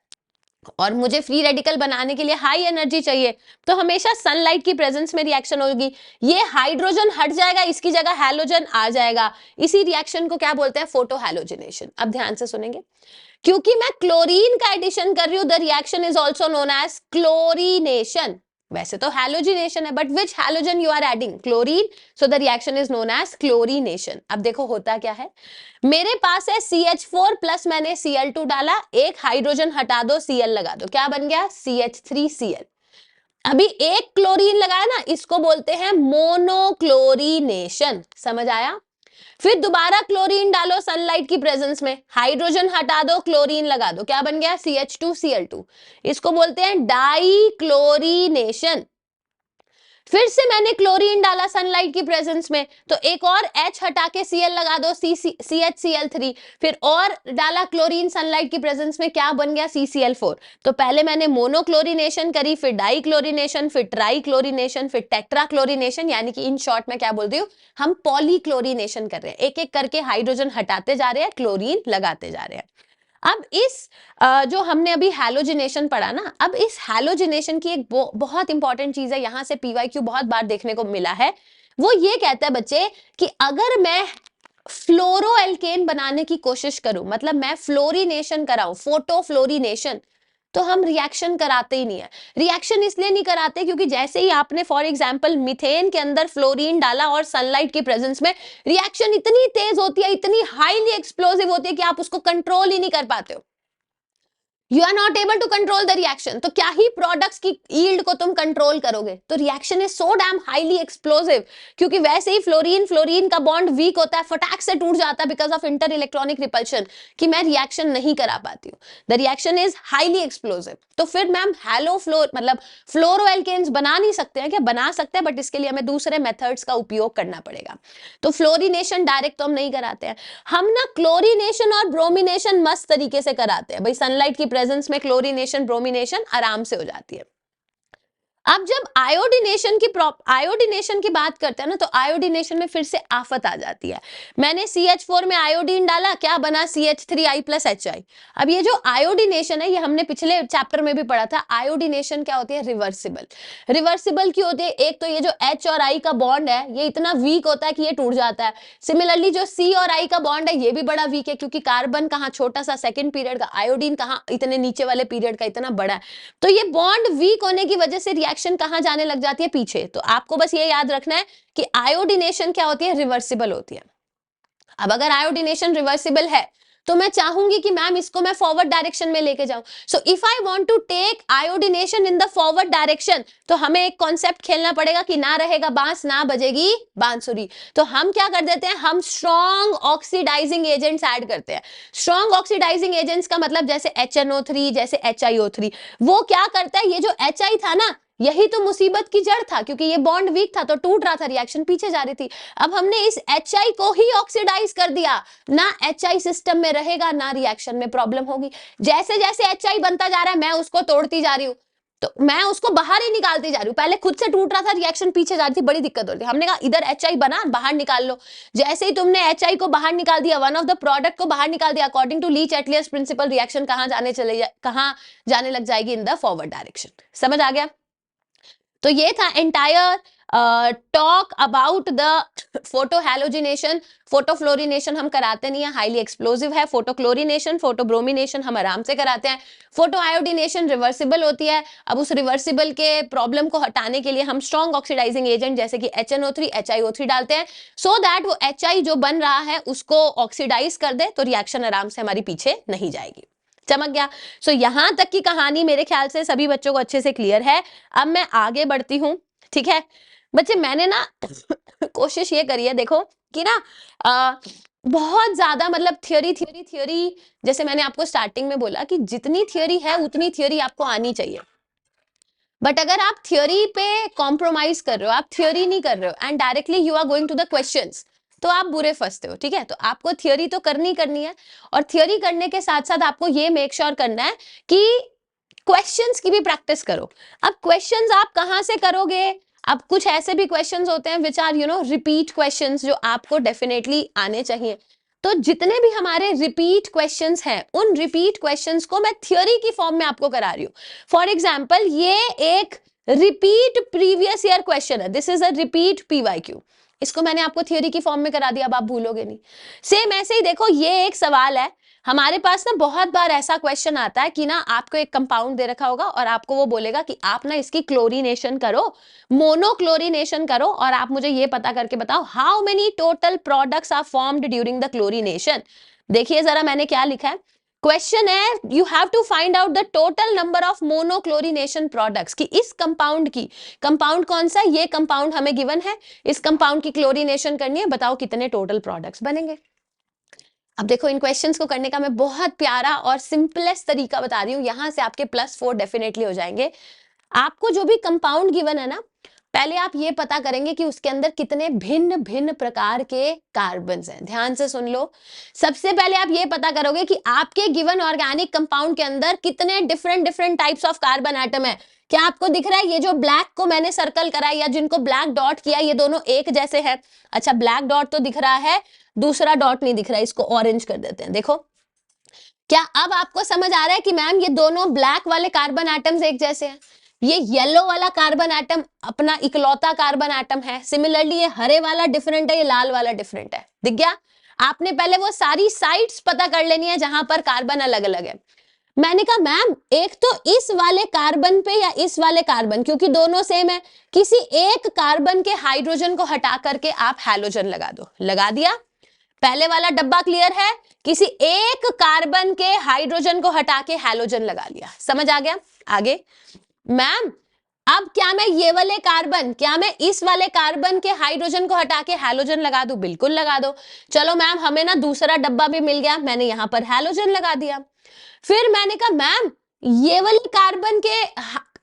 और मुझे फ्री रेडिकल बनाने के लिए हाई एनर्जी चाहिए, तो हमेशा सनलाइट की प्रेजेंस में रिएक्शन होगी। ये हाइड्रोजन हट जाएगा, इसकी जगह हैलोजन आ जाएगा। इसी रिएक्शन को क्या बोलते हैं, फोटो हैलोजिनेशन। अब ध्यान से सुनेंगे, क्योंकि मैं क्लोरीन का एडिशन कर रही हूं, the reaction is also known as chlorination. वैसे तो हैलोजिनेशन है, but which halogen you are adding, chlorine, so the reaction is known as chlorination. अब देखो होता क्या है, मेरे पास है CH4 प्लस मैंने Cl2 डाला, एक हाइड्रोजन हटा दो, Cl लगा दो, क्या बन गया, CH3Cl। अभी एक क्लोरीन लगाया ना, इसको बोलते हैं मोनोक्लोरीनेशन। समझ आया? फिर दोबारा क्लोरीन डालो सनलाइट की प्रेजेंस में, हाइड्रोजन हटा दो, क्लोरीन लगा दो, क्या बन गया, CH2Cl2। इसको बोलते हैं डाई क्लोरीनेशन। फिर से मैंने क्लोरीन डाला सनलाइट की प्रेजेंस में, तो एक और H हटा के Cl लगा दो, CHCl3, फिर और डाला क्लोरीन सनलाइट की प्रेजेंस में, क्या बन गया, CCl4। तो पहले मैंने मोनोक्लोरिनेशन करी, फिर डाइक्लोरिनेशन, फिर ट्राइक्लोरिनेशन, फिर टेट्राक्लोरिनेशन, यानी कि इन शॉर्ट में क्या बोल रही हूँ, हम पॉलीक्लोरिनेशन कर रहे हैं, एक एक करके हाइड्रोजन हटाते जा रहे हैं, क्लोरीन लगाते जा रहे हैं। अब इस जो हमने अभी हैलोजिनेशन पढ़ा ना, अब इस हैलोजिनेशन की एक बहुत इंपॉर्टेंट चीज है, यहां से पीवाईक्यू बहुत बार देखने को मिला है। वो ये कहता है बच्चे कि अगर मैं फ्लोरोएल्केन बनाने की कोशिश करूं, मतलब मैं फ्लोरिनेशन कराऊं, फोटो फ्लोरिनेशन, तो हम रिएक्शन कराते ही नहीं है। रिएक्शन इसलिए नहीं कराते क्योंकि जैसे ही आपने फॉर एग्जांपल मीथेन के अंदर फ्लोरीन डाला और सनलाइट की प्रेजेंस में, रिएक्शन इतनी तेज होती है, इतनी हाईली एक्सप्लोसिव होती है कि आप उसको कंट्रोल ही नहीं कर पाते हो। You are not able to control the reaction. तो क्या ही प्रोडक्ट्स की यील्ड को तुम कंट्रोल करोगे। तो reaction is so damn highly explosive, क्योंकि वैसे ही फ्लोरीन फ्लोरीन का बॉन्ड वीक होता है, फटाक से टूट जाता है because of inter electronic repulsion, कि मैं रिएक्शन नहीं करा पाती हूँ। The reaction is highly explosive. तो फिर मैम हैलो फ्लोर मतलब फ्लोरोएल्केन्स बना नहीं सकते हैं क्या? बना सकते हैं, बट इसके लिए हमें दूसरे मेथड्स का उपयोग करना पड़ेगा। तो फ्लोरिनेशन डायरेक्ट तो हम नहीं कराते हैं, हम ना क्लोरिनेशन और ब्रोमिनेशन मस्त तरीके से कराते हैं भाई। सनलाइट की प्रेजेंस में क्लोरिनेशन ब्रोमिनेशन आराम से हो जाती है। अब जब आयोडीनेशन की बात करते हैं ना, तो आयोडीनेशन में फिर से आफत आ जाती है। मैंने CH4 में आयोडीन डाला, क्या बना, CH3I+HI। अब ये जो आयोडीनेशन है, ये हमने पिछले चैप्टर में भी पढ़ा था। आयोडीनेशन क्या होती है, रिवर्सिबल। रिवर्सिबल क्यों होती है? एक तो ये जो H और I का बॉन्ड है, ये इतना वीक होता है कि ये टूट जाता है। सिमिलरली जो C और I का बॉन्ड है, ये भी बड़ा वीक है, क्योंकि कार्बन कहाँ छोटा सा सेकेंड पीरियड का, आयोडीन कहाँ इतने नीचे वाले पीरियड का इतना बड़ा है। तो ये बॉन्ड वीक होने की वजह से रिएक्शन कहां जाने लग जाती है, पीछे। तो आपको बस ये याद रखना है कि आयोडीनेशन क्या होती है, रिवर्सिबल होती है। अब अगर आयोडीनेशन रिवर्सिबल है, तो मैं चाहूंगी कि मैम इसको मैं फॉरवर्ड डायरेक्शन में लेके जाऊं। So if I want to take iodination in the forward direction, तो हमें एक कॉन्सेप्ट खेलना पड़ेगा कि ना रहेगा बांस ना बजेगी बांसुरी। तो हम क्या कर देते हैं, हम स्ट्रॉन्ग ऑक्सीडाइजिंग एजेंट्स ऐड करते हैं। स्ट्रॉन्ग ऑक्सीडाइजिंग एजेंट्स का मतलब जैसे HNO3, जैसे HiO3। वो क्या करता है, ये जो HI था ना, यही तो मुसीबत की जड़ था, क्योंकि ये बॉन्ड वीक था तो टूट रहा था, रिएक्शन पीछे जा रही थी। अब हमने इस HI को ही ऑक्सीडाइज कर दिया, ना HI सिस्टम में रहेगा ना रिएक्शन में प्रॉब्लम होगी। जैसे जैसे HI बनता जा रहा है, मैं उसको तोड़ती जा रही हूँ, तो मैं उसको बाहर ही निकालती जा रही हूँ। पहले खुद से टूट रहा था, रिएक्शन पीछे जा रही थी, बड़ी दिक्कत हो रही थी। हमने कहा इधर HI बना, बाहर निकाल लो। जैसे ही तुमने HI को बाहर निकाल दिया, वन ऑफ द प्रोडक्ट को बाहर निकाल दिया, according to Le Chatelier's principle, reaction कहां जाने लग जाएगी, इन द फॉरवर्ड डायरेक्शन। समझ आ गया? तो ये था entire talk about the photohalogenation. Photofluorination हम कराते नहीं है, हाईली एक्सप्लोसिव है। फोटोक्लोरिनेशन, फोटोब्रोमिनेशन हम आराम से कराते हैं। फोटो आयोडीनेशन रिवर्सिबल होती है। अब उस रिवर्सिबल के प्रॉब्लम को हटाने के लिए हम स्ट्रॉन्ग ऑक्सीडाइजिंग एजेंट जैसे कि HNO3, HiO3 डालते हैं, सो दैट वो HI जो बन रहा है उसको ऑक्सीडाइज कर दे, तो रिएक्शन आराम से हमारी पीछे नहीं जाएगी। चमक गया? सो यहां तक की कहानी मेरे ख्याल से सभी बच्चों को अच्छे से क्लियर है। अब मैं आगे बढ़ती हूं, ठीक है बच्चे। मैंने ना कोशिश ये करी है, देखो कि ना बहुत ज्यादा मतलब थियोरी, जैसे मैंने आपको स्टार्टिंग में बोला कि जितनी थियोरी है उतनी थियोरी आपको आनी चाहिए। बट अगर आप थियोरी पे कॉम्प्रोमाइज कर रहे हो, आप थियोरी नहीं कर रहे हो and directly you are going to the questions, तो आप बुरे फंसते हो, ठीक है। तो आपको थियोरी तो करनी है, और थियोरी करने के साथ साथ आपको ये मेक श्योर करना है कि क्वेश्चंस की भी प्रैक्टिस करो। अब क्वेश्चंस आप कहां से करोगे? अब कुछ ऐसे भी क्वेश्चंस होते हैं विच आर रिपीट क्वेश्चंस, जो आपको डेफिनेटली आने चाहिए। तो जितने भी हमारे रिपीट क्वेश्चंस हैं, उन रिपीट क्वेश्चंस को मैं थियोरी की फॉर्म में आपको करा रही हूँ। फॉर एग्जाम्पल, ये एक रिपीट प्रीवियस ईयर क्वेश्चन है, this is a repeat PYQ। इसको मैंने आपको थियोरी की फॉर्म में करा दिया, अब आप भूलोगे नहीं। सेम ऐसे ही देखो, ये एक सवाल है हमारे पास ना, बहुत बार ऐसा क्वेश्चन आता है कि ना आपको एक कंपाउंड दे रखा होगा और आपको वो बोलेगा कि आप ना इसकी क्लोरीनेशन करो, मोनोक्लोरिनेशन करो, और आप मुझे ये पता करके बताओ how many total products are formed during the chlorination. देखिए जरा मैंने क्या लिखा है, क्वेश्चन है you have to find out the total number of monochlorination products, कि इस कंपाउंड की, कंपाउंड कौन सा है, ये कंपाउंड हमें गिवन है, इस कंपाउंड की क्लोरीनेशन करनी है, बताओ कितने टोटल प्रोडक्ट्स बनेंगे। अब देखो, इन क्वेश्चंस को करने का मैं बहुत प्यारा और सिंपलेस्ट तरीका बता रही हूँ, यहां से आपके +4 डेफिनेटली हो जाएंगे। आपको जो भी कंपाउंड गिवन है ना, पहले आप ये पता करेंगे कि उसके अंदर कितने भिन्न भिन्न प्रकार के कार्बन्स हैं। ध्यान से सुन लो। सबसे पहले आप ये पता करोगे कि आपके गिवन ऑर्गेनिक कंपाउंड के अंदर कितने different different types of carbon atom है। क्या आपको दिख रहा है ये जो ब्लैक को मैंने सर्कल करा या जिनको ब्लैक डॉट किया, ये दोनों एक जैसे हैं? अच्छा, ब्लैक डॉट तो दिख रहा है, दूसरा डॉट नहीं दिख रहा है, इसको ऑरेंज कर देते हैं। देखो, क्या अब आपको समझ आ रहा है कि मैम ये दोनों ब्लैक वाले कार्बन एटम्स एक जैसे हैं? ये येलो वाला कार्बन एटम अपना इकलौता कार्बन एटम है। सिमिलरली ये हरे वाला डिफरेंट है, ये लाल वाला डिफरेंट है। दिख गया? आपने पहले वो सारी साइट्स पता कर लेनी है जहां पर कार्बन अलग अलग है। मैंने कहा मैम एक तो इस वाले कार्बन पे या इस वाले कार्बन, क्योंकि दोनों सेम है, किसी एक कार्बन के हाइड्रोजन को हटा करके आप हैलोजन लगा दो। लगा दिया? पहले वाला डब्बा क्लियर है? किसी एक कार्बन के हाइड्रोजन को हटा के हैलोजन लगा लिया। समझ आ गया? आगे मैम अब क्या मैं ये वाले कार्बन, क्या मैं इस वाले कार्बन के हाइड्रोजन को हटा के हैलोजन लगा दूं? बिल्कुल लगा दो। चलो मैम हमें ना दूसरा डब्बा भी मिल गया, मैंने यहां पर हैलोजन लगा दिया। फिर मैंने कहा मैम ये वाले कार्बन के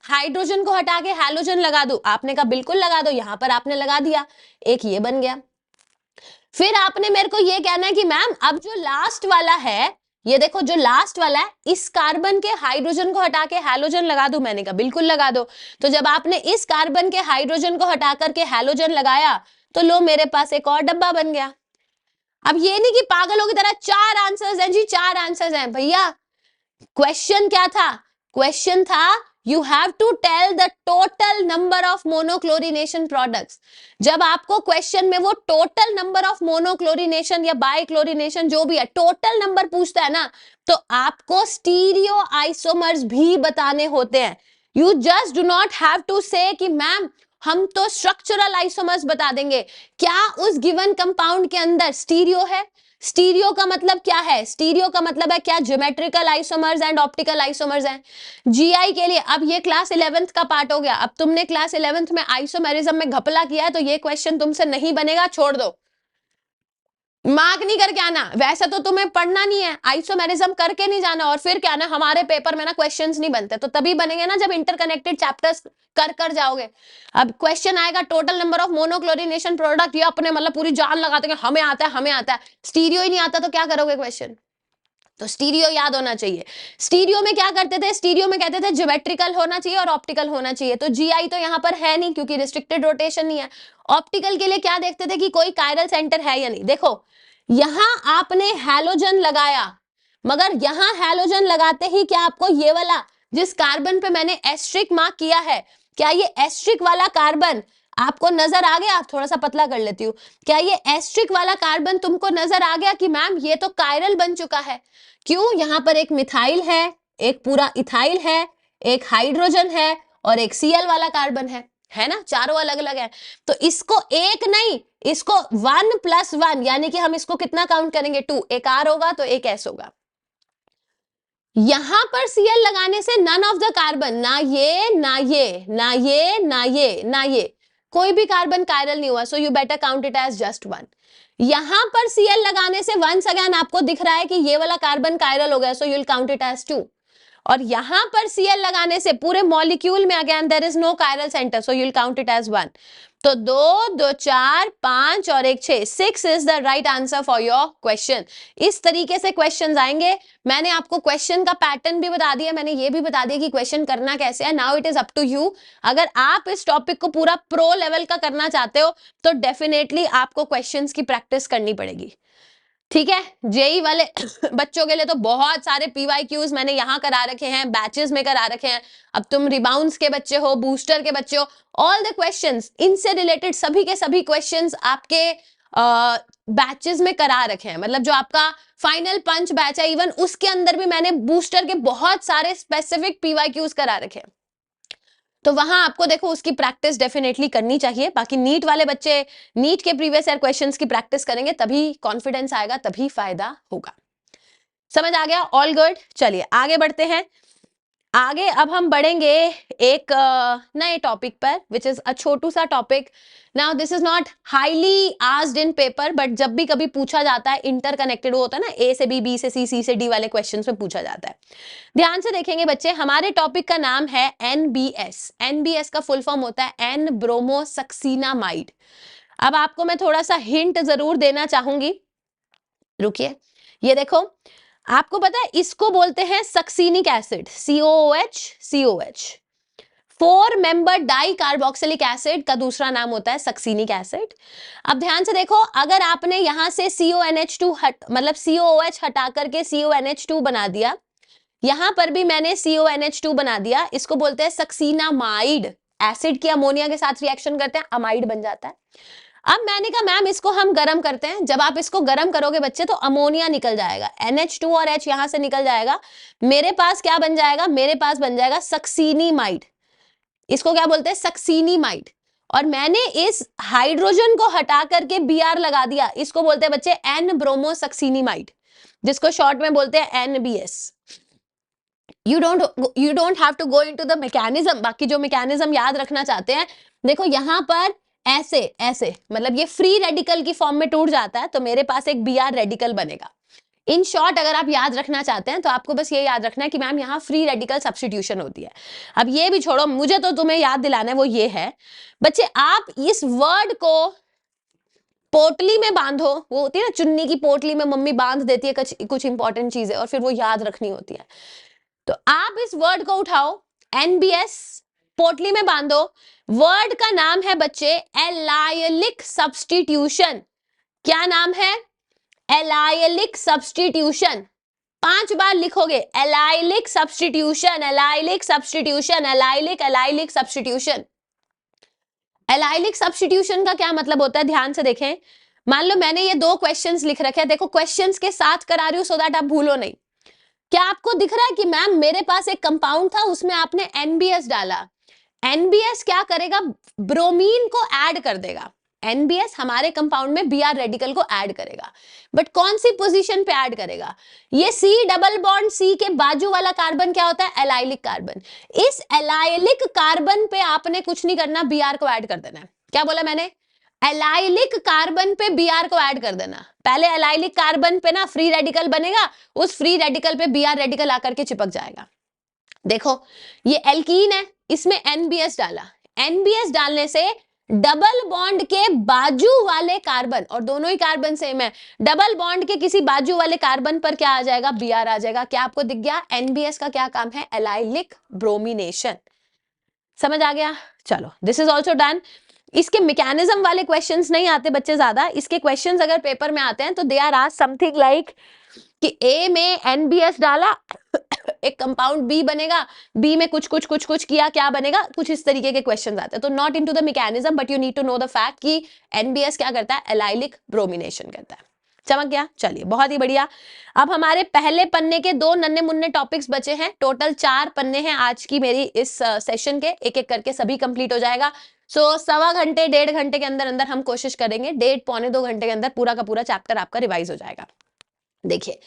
हाइड्रोजन को हटा के हैलोजन लगा दूं? आपने कहा बिल्कुल लगा दो। यहां पर आपने लगा दिया, एक ये बन गया। फिर आपने मेरे को ये कहना है कि मैम अब जो लास्ट वाला है, ये देखो जो लास्ट वाला है, इस कार्बन के हाइड्रोजन को हटा के हैलोजन लगा दूं? मैंने कहा बिल्कुल लगा दो। तो जब आपने इस कार्बन के हाइड्रोजन को हटा करके हैलोजन लगाया तो लो मेरे पास एक और डब्बा बन गया। अब ये नहीं कि पागलों की तरह 4 आंसर्स हैं जी, 4 आंसर्स हैं। भैया क्वेश्चन क्या था? क्वेश्चन था you have to tell the total number of monochlorination products. जब आपको क्वेश्चन में वो टोटल नंबर ऑफ मोनोक्लोरिनेशन या बाइक्लोरिनेशन जो भी है टोटल नंबर पूछता है ना, तो आपको स्टीरियो आइसोमर्स भी बताने होते हैं। You just do not have to say कि मैम हम तो स्ट्रक्चरल आइसोमर्स बता देंगे। क्या उस गिवन कंपाउंड के अंदर स्टीरियो है? स्टीरियो का मतलब क्या है? स्टीरियो का मतलब है क्या geometrical isomers and optical isomers हैं। जीआई के लिए अब ये क्लास 11th का पार्ट हो गया। अब तुमने क्लास 11th में आइसोमेरिज्म में घपला किया है तो ये क्वेश्चन तुमसे नहीं बनेगा, छोड़ दो, मार्क नहीं करके आना। वैसे तो तुम्हें पढ़ना नहीं है, आइसोमेरिज्म करके नहीं जाना। और फिर क्या ना हमारे पेपर में ना क्वेश्चंस नहीं बनते, तो तभी बनेंगे ना जब इंटरकनेक्टेड चैप्टर्स कर जाओगे। अब क्वेश्चन आएगा total number of monochlorination product, ये अपने मतलब पूरी जान लगाते हैं हमें आता है हमें आता है। स्टीरियो ही नहीं आता तो क्या करोगे क्वेश्चन? तो स्टीरियो याद होना चाहिए। स्टीरियो में क्या करते थे? स्टीरियो में कहते थे ज्योमेट्रिकल होना चाहिए और ऑप्टिकल होना चाहिए। तो जीआई तो यहाँ पर है नहीं क्योंकि रिस्ट्रिक्टेड रोटेशन नहीं है। ऑप्टिकल के लिए क्या देखते थे कि कोई कायरल सेंटर है या नहीं। देखो यहां आपने हैलोजन लगाया, मगर यहां हैलोजन लगाते ही क्या आपको ये वाला जिस कार्बन पे मैंने एस्ट्रिक मार्क किया है, क्या ये एस्ट्रिक वाला कार्बन आपको नजर आ गया? थोड़ा सा पतला कर लेती हूँ। क्या ये एस्ट्रिक वाला कार्बन तुमको नजर आ गया कि मैम ये तो कायरल बन चुका है? क्यों? यहां पर एक मिथाइल है, एक पूरा इथाइल है, एक हाइड्रोजन है और एक Cl वाला कार्बन है ना, चारों अलग अलग है। तो इसको एक नहीं, इसको 1 + 1 यानी कि हम इसको कितना काउंट करेंगे? 2। एक R होगा तो एक S होगा। यहां पर Cl लगाने से नन ऑफ द कार्बन, ना ये ना ये ना ये ना ये ना ये, कोई भी कार्बन कायरल नहीं हुआ। So you better count it as just 1। यहां पर Cl लगाने से वंस अगेन आपको दिख रहा है कि ये वाला कार्बन कायरल हो गया, so you will count it as 2। और यहां पर Cl लगाने से पूरे मॉलिक्यूल में again there is no chiral centre, so you will count it as 1। तो 2, 2, 4, 5 और 1, 6, 6 is the right answer for your question. इस तरीके से क्वेश्चंस आएंगे। मैंने आपको क्वेश्चन का पैटर्न भी बता दिया, मैंने ये भी बता दिया कि क्वेश्चन करना कैसे है। Now it is up to you. अगर आप इस टॉपिक को पूरा प्रो लेवल का करना चाहते हो तो डेफिनेटली आपको क्वेश्चंस की प्रैक्टिस करनी पड़ेगी। ठीक है, जेई वाले बच्चों के लिए तो बहुत सारे पीवाईक्यूज मैंने यहाँ करा रखे हैं, बैचेस में करा रखे हैं। अब तुम रिबाउंड्स के बच्चे हो, बूस्टर के बच्चे हो, ऑल द क्वेश्चंस इनसे रिलेटेड सभी के सभी क्वेश्चंस आपके बैचेस में करा रखे हैं। मतलब जो आपका फाइनल पंच बैच है, इवन उसके अंदर भी मैंने बूस्टर के बहुत सारे स्पेसिफिक पीवाईक्यूज करा रखे हैं। तो वहां आपको देखो उसकी प्रैक्टिस डेफिनेटली करनी चाहिए। बाकी नीट वाले बच्चे नीट के प्रीवियस ईयर क्वेश्चंस की प्रैक्टिस करेंगे, तभी कॉन्फिडेंस आएगा, तभी फायदा होगा। समझ आ गया? All good. चलिए आगे बढ़ते हैं। आगे अब हम बढ़ेंगे एक नए टॉपिक पर, विच इज अ छोटू सा topic. Now this is not highly asked in paper, but जब भी कभी पूछा जाता है, इंटरकनेक्टेड वो होता है ना, ए से बी से सी से डी वाले क्वेश्चंस में पूछा जाता है. ध्यान से देखेंगे बच्चे, हमारे टॉपिक का नाम है एनबीएस. एनबीएस का फुल फॉर्म होता है एन ब्रोमोसक्सीनामाइड. अब आपको मैं थोड़ा सा हिंट जरूर देना चाहूंगी, रुकिए. ये देखो, आपको पता है इसको बोलते हैं succinic acid, COOH COH. 4 member di carboxylic acid का दूसरा नाम होता है सक्सीनिक एसिड. अब ध्यान से देखो, अगर आपने यहां से CONH2 मतलब COOH हटा करके CONH2 बना दिया, यहां पर भी मैंने CONH2 बना दिया, इसको बोलते हैं सक्सीनामाइड. एसिड की अमोनिया के साथ रिएक्शन करते हैं, अमाइड बन जाता है. अब मैंने कहा मैम इसको हम गर्म करते हैं. जब आप इसको गर्म करोगे बच्चे तो अमोनिया निकल जाएगा, NH2 और H यहां से निकल जाएगा. मेरे पास क्या बन जाएगा, मेरे पास बन जाएगा सक्सीनीमाइड. इसको क्या बोलते हैं, सक्सीनीमाइड. और मैंने इस हाइड्रोजन को हटा करके Br लगा दिया, इसको बोलते हैं बच्चे N ब्रोमोसक्सीनीमाइड, जिसको शॉर्ट में बोलते हैं NBS. You don't have to go into the mechanism. बाकी जो मैकेनिज्म याद रखना चाहते हैं, देखो यहां पर ऐसे ऐसे, मतलब ये फ्री रेडिकल की फॉर्म में टूट जाता है, तो मेरे पास एक Br रेडिकल बनेगा. इन शॉर्ट अगर आप याद रखना चाहते हैं तो आपको बस ये याद रखना है कि मैम यहाँ फ्री रेडिकल सब्स्टिट्यूशन होती है. अब ये भी छोड़ो, मुझे तो तुम्हें याद दिलाना है, वो ये है बच्चे, आप इस वर्ड को पोटली में बांधो. वो होती है ना चुन्नी की पोटली में मम्मी बांध देती है कुछ इंपॉर्टेंट चीजें, और फिर वो याद रखनी होती है. तो आप इस वर्ड को उठाओ, NBS पोटली में बांधो. वर्ड का नाम है बच्चे एलाइलिक सब्स्टिट्यूशन. क्या नाम है, एलाइलिक सब्स्टिट्यूशन. 5 बार लिखोगे, allylic substitution, allylic substitution, allylic allylic substitution. Allylic substitution का क्या मतलब होता है, ध्यान से देखें. मान लो मैंने ये 2 क्वेश्चंस लिख रखे हैं, देखो क्वेश्चंस के साथ करा रही हूं सो दैट आप भूलो नहीं. क्या आपको दिख रहा है कि मैम मेरे पास एक कंपाउंड था, उसमें आपने NBS डाला. NBS क्या करेगा, ब्रोमीन को ऐड कर देगा. NBS हमारे कंपाउंड में Br रेडिकल को ऐड करेगा, बट कौन सी पोजीशन पे ऐड करेगा, ये C डबल बॉन्ड C के बाजू वाला कार्बन क्या होता है, एलाइलिक कार्बन. इस एलाइलिक कार्बन पे आपने कुछ नहीं करना, Br को ऐड कर देना है. क्या बोला मैंने, एलाइलिक कार्बन पे Br को ऐड कर देना. पहले एलाइलिक कार्बन पे ना फ्री रेडिकल बनेगा, उस फ्री रेडिकल पे Br रेडिकल आकर के चिपक जाएगा. देखो ये एल्कीन है, इसमें NBS डाला. NBS डालने से डबल बॉन्ड के बाजू वाले कार्बन, और दोनों ही कार्बन सेम है, डबल बॉन्ड के किसी बाजू वाले कार्बन पर क्या आ जाएगा, Br आ जाएगा. क्या आपको दिख गया, NBS का क्या काम है, एलाइलिक ब्रोमिनेशन. समझ आ गया. चलो दिस इज ऑल्सो डन. इसके मैकेनिज्म वाले क्वेश्चंस नहीं आते बच्चे ज्यादा. इसके क्वेश्चंस अगर पेपर में आते हैं तो they are asked something like कि A में NBS डाला, एक कंपाउंड B बनेगा, B में कुछ कुछ कुछ कुछ किया, क्या बनेगा, कुछ इस तरीके के क्वेश्चंस आते हैं. तो not into the mechanism, but you need to know the fact कि NBS क्या करता है, एलाइलिक ब्रोमिनेशन करता है. चमक गया. चलिए बहुत ही बढ़िया. अब हमारे पहले पन्ने के 2 नन्हे मुन्ने टॉपिक्स बचे हैं. टोटल 4 पन्ने हैं आज की मेरी इस सेशन के, एक एक करके सभी कंप्लीट हो जाएगा. सो 1.25 घंटे 1.5 घंटे के अंदर अंदर हम कोशिश करेंगे, 1.5 पौने 2 घंटे के अंदर पूरा का पूरा चैप्टर आपका रिवाइज हो जाएगा. देखिए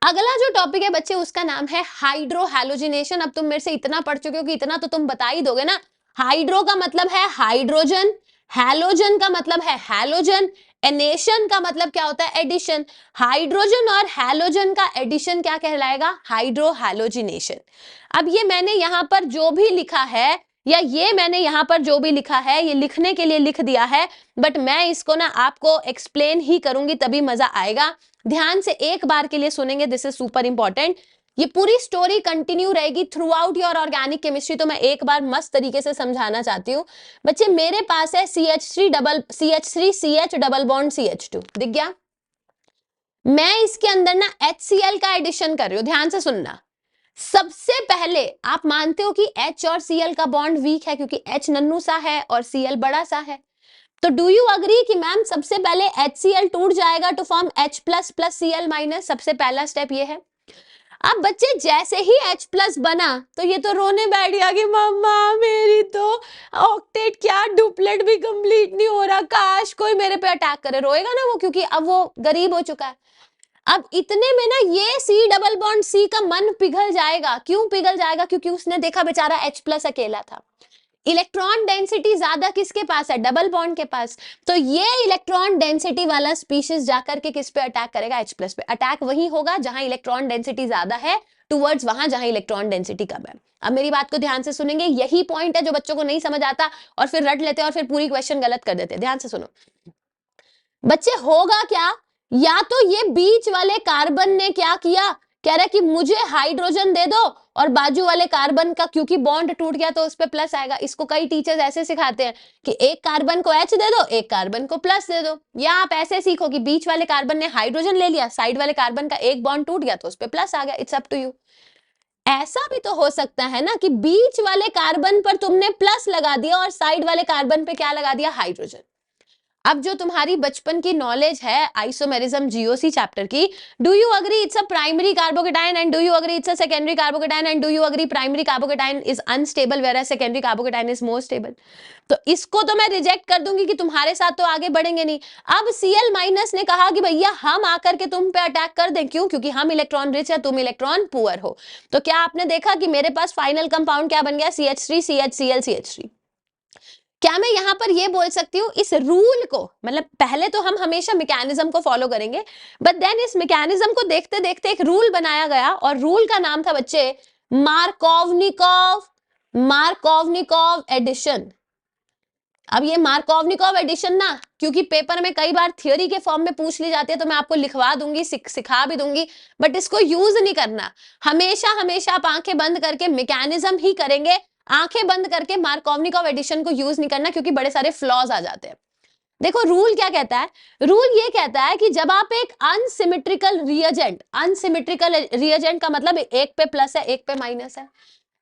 अगला जो टॉपिक है बच्चे, उसका नाम है हाइड्रो हैलोजिनेशन. अब तुम मेरे से इतना पढ़ चुके हो कि इतना तो तुम बता ही दोगे ना. हाइड्रो का मतलब है हाइड्रोजन, हैलोजन का मतलब है हैलोजन, एनेशन का मतलब क्या होता है, एडिशन. हाइड्रोजन और हैलोजन का एडिशन क्या कहलाएगा, हाइड्रो हैलोजिनेशन. अब ये मैंने यहां पर जो भी लिखा है, या ये मैंने यहां पर जो भी लिखा है, ये लिखने के लिए लिख दिया है, बट मैं इसको ना आपको एक्सप्लेन ही करूंगी, तभी मजा आएगा. ध्यान से एक बार के लिए सुनेंगे, दिस इज सुपर इंपॉर्टेंट. ये पूरी स्टोरी कंटिन्यू रहेगी through out your organic chemistry. तो मैं एक बार मस्त तरीके से समझाना चाहती हूँ बच्चे. मेरे पास है CH3 डबल बॉन्ड CH2, दिख गया. मैं इसके अंदर ना HCl का एडिशन कर रही हूँ. ध्यान से सुनना. सबसे पहले आप मानते हो कि H और Cl का बॉन्ड वीक है, क्योंकि H नन्नू सा है और Cl बड़ा सा है. तो डू यू अग्री कि मैम सबसे पहले HCl टूट जाएगा to form H plus plus Cl minus. सबसे पहला स्टेप ये है. अब बच्चे जैसे ही H प्लस बना तो ये तो रोने बैठ गया कि मम्मा मेरी तो ऑक्टेट क्या डुप्लेट भी कंप्लीट नहीं हो रहा, काश कोई मेरे पे अटैक करे. रोएगा ना वो, क्योंकि अब वो गरीब हो चुका है. अब इतने में ना ये सी डबल बॉन्ड सी का मन पिघल जाएगा। क्यों पिघल जाएगा? क्योंकि उसने देखा बेचारा H प्लस अकेला था। इलेक्ट्रॉन डेंसिटी ज्यादा किसके पास है? डबल बॉन्ड के पास। तो ये इलेक्ट्रॉन डेंसिटी वाला स्पीशीज जाकर के किस पे अटैक करेगा? H प्लस पे। अटैक वही होगा जहां इलेक्ट्रॉन डेंसिटी ज्यादा है, टुवर्ड्स वहां जहां इलेक्ट्रॉन डेंसिटी कम है। अब मेरी बात को ध्यान से सुनेंगे, यही पॉइंट है जो बच्चों को नहीं समझ आता और फिर रट लेते हैं और फिर पूरी क्वेश्चन गलत कर देते हैं। ध्यान से सुनो बच्चे, होगा क्या? या तो ये बीच वाले कार्बन ने क्या किया, कह रहा है कि मुझे हाइड्रोजन दे दो और बाजू वाले कार्बन का क्योंकि बॉन्ड टूट गया तो उस पे प्लस आएगा। इसको कई टीचर्स ऐसे सिखाते हैं कि एक कार्बन को H दे दो, एक कार्बन को प्लस दे दो। या आप ऐसे सीखो कि बीच वाले कार्बन ने हाइड्रोजन ले लिया, साइड वाले कार्बन का एक बॉन्ड टूट गया तो उस पे प्लस आ गया। It's up to you. ऐसा भी तो हो सकता है ना कि बीच वाले कार्बन पर तुमने प्लस लगा दिया और साइड वाले कार्बन पे क्या लगा दिया? हाइड्रोजन। अब जो तुम्हारी बचपन की नॉलेज है आइसोमेरिज्म जीओसी चैप्टर की, do you agree it's a primary carbocation and do you agree it's a secondary carbocation and do you agree primary carbocation is unstable where secondary carbocation is more stable? तो इसको तो मैं reject कर दूंगी कि तुम्हारे साथ तो आगे बढ़ेंगे नहीं। अब Cl माइनस ने कहा कि भैया हम आकर के तुम पे अटैक कर दें। क्यों? क्योंकि हम इलेक्ट्रॉन रिच है, तुम इलेक्ट्रॉन पुअर हो। तो क्या आपने देखा कि मेरे पास फाइनल कंपाउंड क्या बन गया? CH3 CHCl CH3। क्या मैं यहां पर ये बोल सकती हूँ इस रूल को, मतलब पहले तो हम हमेशा मैकेनिज्म को फॉलो करेंगे, बट देन इस मैकेनिज्म को देखते देखते एक रूल बनाया गया और रूल का नाम था बच्चे मार्कोवनिकॉव मार्कोवनिकॉव एडिशन। अब ये मार्कोवनिकॉव एडिशन ना, क्योंकि पेपर में कई बार थियोरी के फॉर्म में पूछ ली जाती है तो मैं आपको लिखवा दूंगी, सिखा भी दूंगी, बट इसको यूज नहीं करना। हमेशा हमेशा आप आंखें बंद करके मैकेनिज्म ही करेंगे। आंखें बंद करके मार्कोवनिकॉव एडिशन को यूज नहीं करना क्योंकि बड़े सारे फ्लॉज आ जाते हैं। देखो रूल क्या कहता है? रूल ये कहता है कि जब आप एक अनसिमेट्रिकल रिएजेंट का मतलब एक पे प्लस है एक पे माइनस है,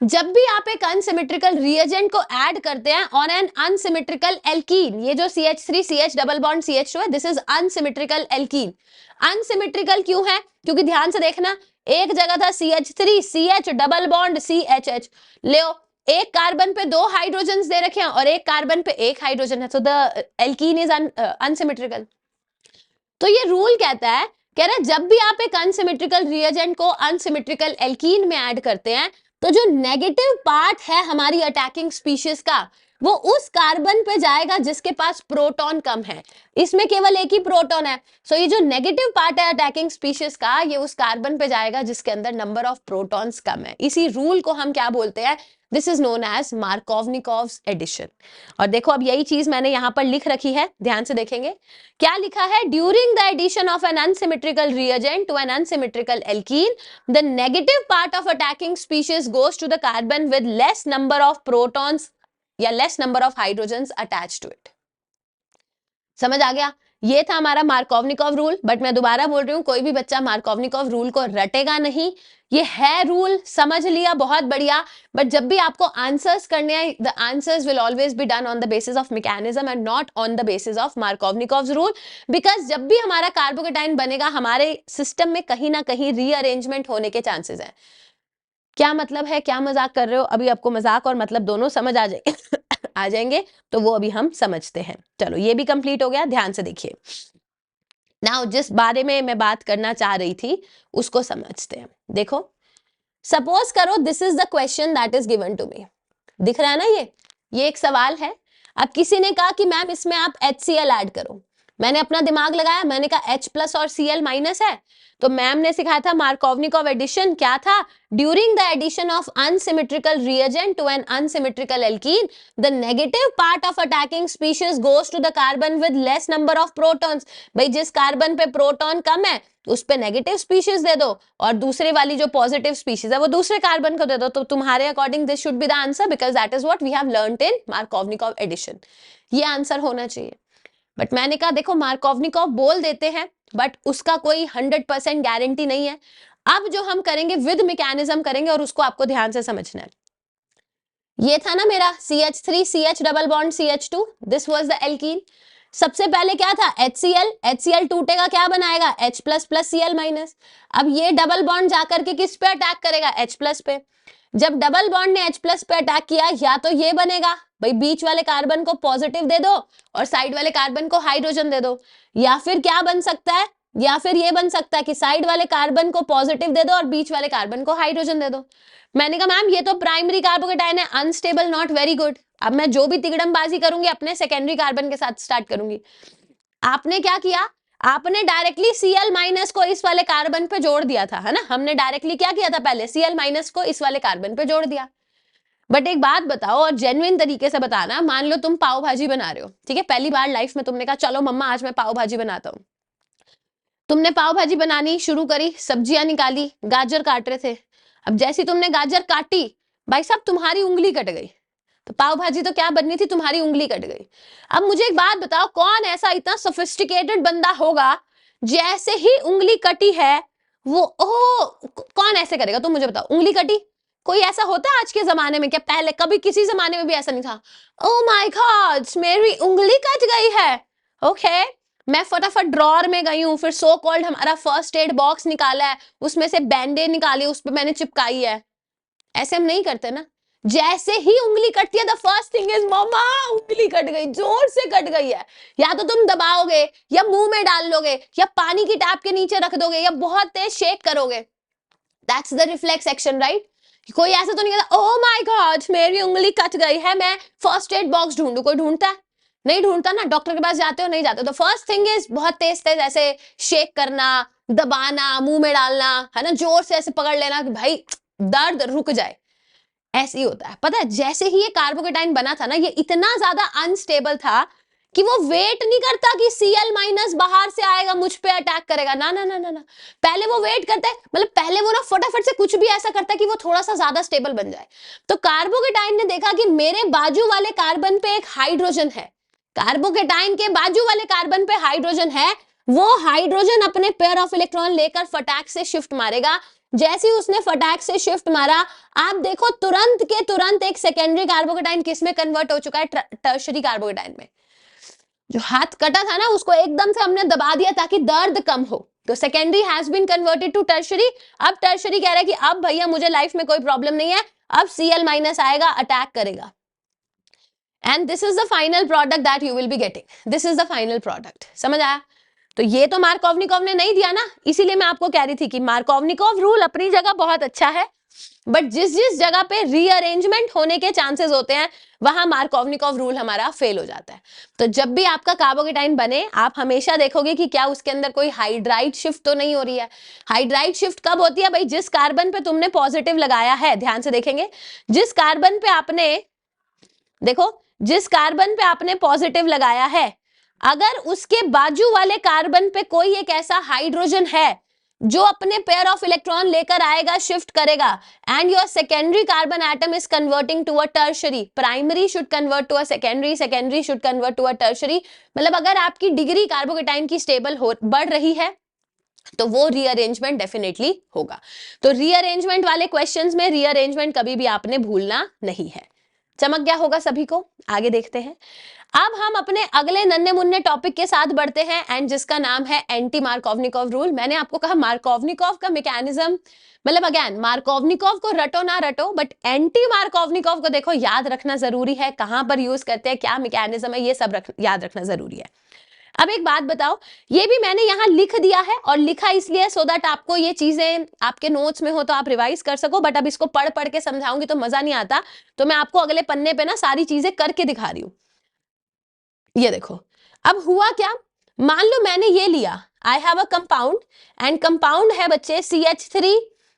जब भी आप एक अनसिमेट्रिकल रिएजेंट को ऐड करते हैं ऑन एन अनसिमेट्रिकल एल्कीन, ये जो CH3 CH double bond CH2 है, this is unsymmetrical alkene. Unsymmetrical क्यों है? क्योंकि ध्यान से देखना, एक जगह था CH3 CH double bond CHH, ले एक कार्बन पे दो हाइड्रोजन दे रखे हैं और एक कार्बन पे एक हाइड्रोजन है, so the alkene is unsymmetrical. तो ये रूल कहता है, कह रहा है जब भी आप एक अनसिमेट्रिकल रिएजेंट को अनसिमेट्रिकल एल्कीन में ऐड करते हैं तो जो नेगेटिव पार्ट है हमारी अटैकिंग स्पीशीज का वो उस कार्बन पे जाएगा जिसके पास प्रोटॉन कम है। इसमें केवल एक ही प्रोटॉन है, सो ये जो नेगेटिव पार्ट है अटैकिंग स्पीशीज का ये उस कार्बन पे जाएगा जिसके अंदर नंबर ऑफ प्रोटॉन्स कम है। इसी रूल को हम क्या बोलते हैं? This is known as Markovnikov's addition. और देखो अब यही चीज मैंने यहां पर लिख रखी है, ध्यान से देखेंगे क्या लिखा है। During the addition of an unsymmetrical reagent to an unsymmetrical alkene, the negative part of attacking species goes to the carbon with less number of protons या less number of hydrogens attached to it. समझ आ गया? ये था हमारा मार्कोवनिकॉव rule. But मैं दोबारा बोल रही हूँ, कोई भी बच्चा मार्कोवनिकॉव रूल को रटेगा नहीं। ये है रूल, समझ लिया, बहुत बढ़िया। बट जब भी आपको आंसर्स करने हैं, the answers will always be done on the basis of mechanism and not on the basis of Markovnikov rule. Because जब भी हमारा कार्बोकेटाइन बनेगा हमारे सिस्टम में कहीं ना कहीं रीअरेंजमेंट होने के चांसेस हैं। क्या मतलब है, क्या मजाक कर रहे हो? अभी आपको मजाक और मतलब दोनों समझ आ जाएंगे आ जाएंगे, तो वो अभी हम समझते हैं। चलो ये भी कंप्लीट हो गया, ध्यान से देखिए। नाउ जिस बारे में मैं बात करना चाह रही थी उसको समझते हैं। देखो सपोज करो this is the question that is given to me. दिख रहा है ना, ये एक सवाल है। अब किसी ने कहा कि मैम इसमें आप HCl ऐड करो। मैंने अपना दिमाग लगाया, मैंने कहा H प्लस और Cl माइनस है, तो मैम ने सिखाया था मार्कोवनिकॉव एडिशन। क्या था? During the addition of unsymmetrical reagent to an unsymmetrical alkene, the negative part of attacking species goes to the carbon with less number of protons. भाई जिस कार्बन पे प्रोटॉन कम है उस पे नेगेटिव स्पीशीज दे दो और दूसरे वाली जो पॉजिटिव स्पीशीज है वो दूसरे कार्बन को दे दो। तो तुम्हारे अकॉर्डिंग this should be the answer because that is what we have learned in Markovnikov addition. ये आंसर होना चाहिए। बट मैंने कहा देखो मार्कोवनिकॉव बोल देते हैं बट उसका कोई 100% गारंटी नहीं है। अब जो हम करेंगे विद मैकेनिज्म करेंगे और उसको आपको ध्यान से समझना है। ये था ना मेरा CH3 CH double bond CH2, this was the alkene. सबसे पहले क्या था? HCl टूटेगा, क्या बनाएगा? H plus plus Cl minus. अब ये डबल बॉन्ड जाकर के किस पे अटैक करेगा? H प्लस पे। जब डबल बॉन्ड ने H प्लस पे अटैक किया या तो ये बनेगा, भाई बीच वाले कार्बन को पॉजिटिव दे दो और साइड वाले कार्बन को हाइड्रोजन दे दो, या फिर क्या बन सकता है? या फिर ये बन सकता है कि साइड वाले कार्बन को पॉजिटिव दे दो और बीच वाले कार्बन को हाइड्रोजन दे दो। मैंने कहा मैम ये तो प्राइमरी कार्बोकेटाइन है, अनस्टेबल, नॉट वेरी गुड। अब मैं जो भी तिगड़मबाजी करूंगी अपने सेकेंडरी कार्बन के साथ स्टार्ट करूंगी। आपने क्या किया, आपने डायरेक्टली Cl- को इस वाले कार्बन पे जोड़ दिया था, है ना। हमने डायरेक्टली क्या किया था, पहले Cl- को इस वाले कार्बन पे जोड़ दिया। बट एक बात बताओ और जेन्युइन तरीके से बताना, मान लो तुम पाव भाजी बना रहे हो, ठीक है, पहली बार लाइफ में तुमने कहा चलो मम्मा आज मैं पाव भाजी बनाता हूँ। तुमने पाव भाजी बनानी शुरू करी, सब्जियां निकाली, गाजर काट रहे थे। अब जैसी तुमने गाजर काटी, भाई साहब तुम्हारी उंगली कट गई, तो पाव भाजी तो क्या बननी थी, तुम्हारी उंगली कट गई। अब मुझे एक बात बताओ, कौन ऐसा इतना सोफिस्टिकेटेड बंदा होगा, जैसे ही उंगली कटी है वो ओ कौन ऐसे करेगा, तुम मुझे बताओ, उंगली कटी, कोई ऐसा होता है आज के जमाने में क्या, पहले कभी किसी जमाने में भी ऐसा नहीं था। ओ माय गॉड मेरी उंगली कट गई है, ओके मैं फटाफट ड्रॉर में गई हूँ, फिर सो कॉल्ड हमारा फर्स्ट एड बॉक्स निकाला है, उसमें से बैंडेड निकाली, उस पर मैंने चिपकाई है। ऐसे हम नहीं करते ना। जैसे ही उंगली कटती है द फर्स्ट थिंग इज मम्मा उंगली कट गई, जोर से कट गई है, या तो तुम दबाओगे या मुंह में डाल लोगे या पानी की टैप के नीचे रख दोगे या बहुत तेज शेक करोगे। That's the reflex action, right. कोई ऐसा तो नहीं कहता ओह माय गॉड मेरी उंगली कट गई है, मैं फर्स्ट एड बॉक्स ढूंढू, कोई ढूंढता है, नहीं ढूंढता ना। डॉक्टर के पास जाते हो नहीं जाते हो, तो फर्स्ट थिंग इज बहुत तेज तेज ऐसे शेक करना, दबाना, मुंह में डालना, है ना, जोर से ऐसे पकड़ लेना कि भाई दर्द रुक जाए। ऐसे ही होता है, पता है जैसे ही ये कार्बोकेटाइन बना था ना, ये इतना ज्यादा अनस्टेबल था कि वो वेट नहीं करता कि Cl- बाहर से आएगा मुझ पे अटैक करेगा, ना ना ना ना ना। पहले वो वेट करता है, मतलब पहले वो ना फटाफट से कुछ भी ऐसा करता है कि वो थोड़ा सा ज्यादा स्टेबल बन जाए। तो कार्बोकेटाइन ने देखा कि मेरे बाजू वाले कार्बन पे एक हाइड्रोजन है, कार्बोकेटाइन के बाजू वाले कार्बन पे हाइड्रोजन है, वो हाइड्रोजन अपने पेयर ऑफ इलेक्ट्रॉन लेकर फटाक से शिफ्ट मारेगा। जैसे ही उसने फटाक से शिफ्ट मारा, आप देखो तुरंत के तुरंत एक सेकेंडरी कार्बोकेटाइन किस में कन्वर्ट हो चुका है, टर्शरी कार्बोकेटाइन में। जो हाथ कटा था ना उसको एकदम से हमने दबा दिया ताकि दर्द कम हो, तो secondary has been converted to tertiary. अब टर्शरी कह रहा है कि अब भैया मुझे लाइफ में कोई प्रॉब्लम नहीं है, अब Cl- आएगा, अटैक करेगा। And this is the final product that you will be getting, this is the final product, समझ आया। तो ये तो मार्कोवनिकॉव ने नहीं दिया ना, इसीलिए मैं आपको कह रही थी कि मार्कोवनिकॉव रूल अपनी जगह बहुत अच्छा है, बट जिस जिस जगह पे रीअरेंजमेंट होने के चांसेस होते हैं वहां मार्कोवनिकॉव रूल हमारा फेल हो जाता है। तो जब भी आपका कार्बोकेटाइन बने, आप हमेशा देखोगे कि क्या उसके अंदर कोई हाइड्राइड शिफ्ट तो नहीं हो रही है। हाइड्राइड शिफ्ट कब होती है भाई, जिस कार्बन पे तुमने पॉजिटिव लगाया है, ध्यान से देखेंगे, जिस कार्बन पे आपने, देखो जिस कार्बन पे आपने पॉजिटिव लगाया है, अगर उसके बाजू वाले कार्बन पे कोई एक ऐसा हाइड्रोजन है जो अपने पेयर ऑफ इलेक्ट्रॉन लेकर आएगा, शिफ्ट करेगा, and your secondary carbon atom is converting to a tertiary, primary should convert to a secondary, secondary should convert to a tertiary. मतलब अगर आपकी डिग्री कार्बोकेटाइन की स्टेबल हो बढ़ रही है तो वो रीअरेंजमेंट डेफिनेटली होगा। तो रीअरेंजमेंट वाले क्वेश्चंस में रीअरेंजमेंट कभी भी आपने भूलना नहीं है। चमक गया होगा सभी को। आगे देखते हैं, अब हम अपने अगले नन्हे मुन्ने टॉपिक के साथ बढ़ते हैं, एंड जिसका नाम है एंटी मार्कोवनिकॉव रूल। मैंने आपको कहा मार्कोवनिकॉव का मैकेनिज्म, मतलब अगेन मार्कोवनिकॉव को रटो ना रटो, बट एंटी मार्कोवनिकॉव को देखो याद रखना जरूरी है, कहां पर यूज करते हैं, क्या मैकेनिज्म है, ये सब याद रखना जरूरी है। अब एक बात बताओ, ये भी मैंने यहां लिख दिया है, और लिखा इसलिए सो दैट आपको ये चीजें आपके नोट्स में हो तो आप रिवाइज कर सको, बट अब इसको पढ़ पढ़ के समझाऊंगी तो मजा नहीं आता, तो मैं आपको अगले पन्ने पे ना सारी चीजें करके दिखा रही हूं। ये देखो, अब हुआ क्या, मान लो मैंने ये लिया, I have a compound, and compound है बच्चे CH3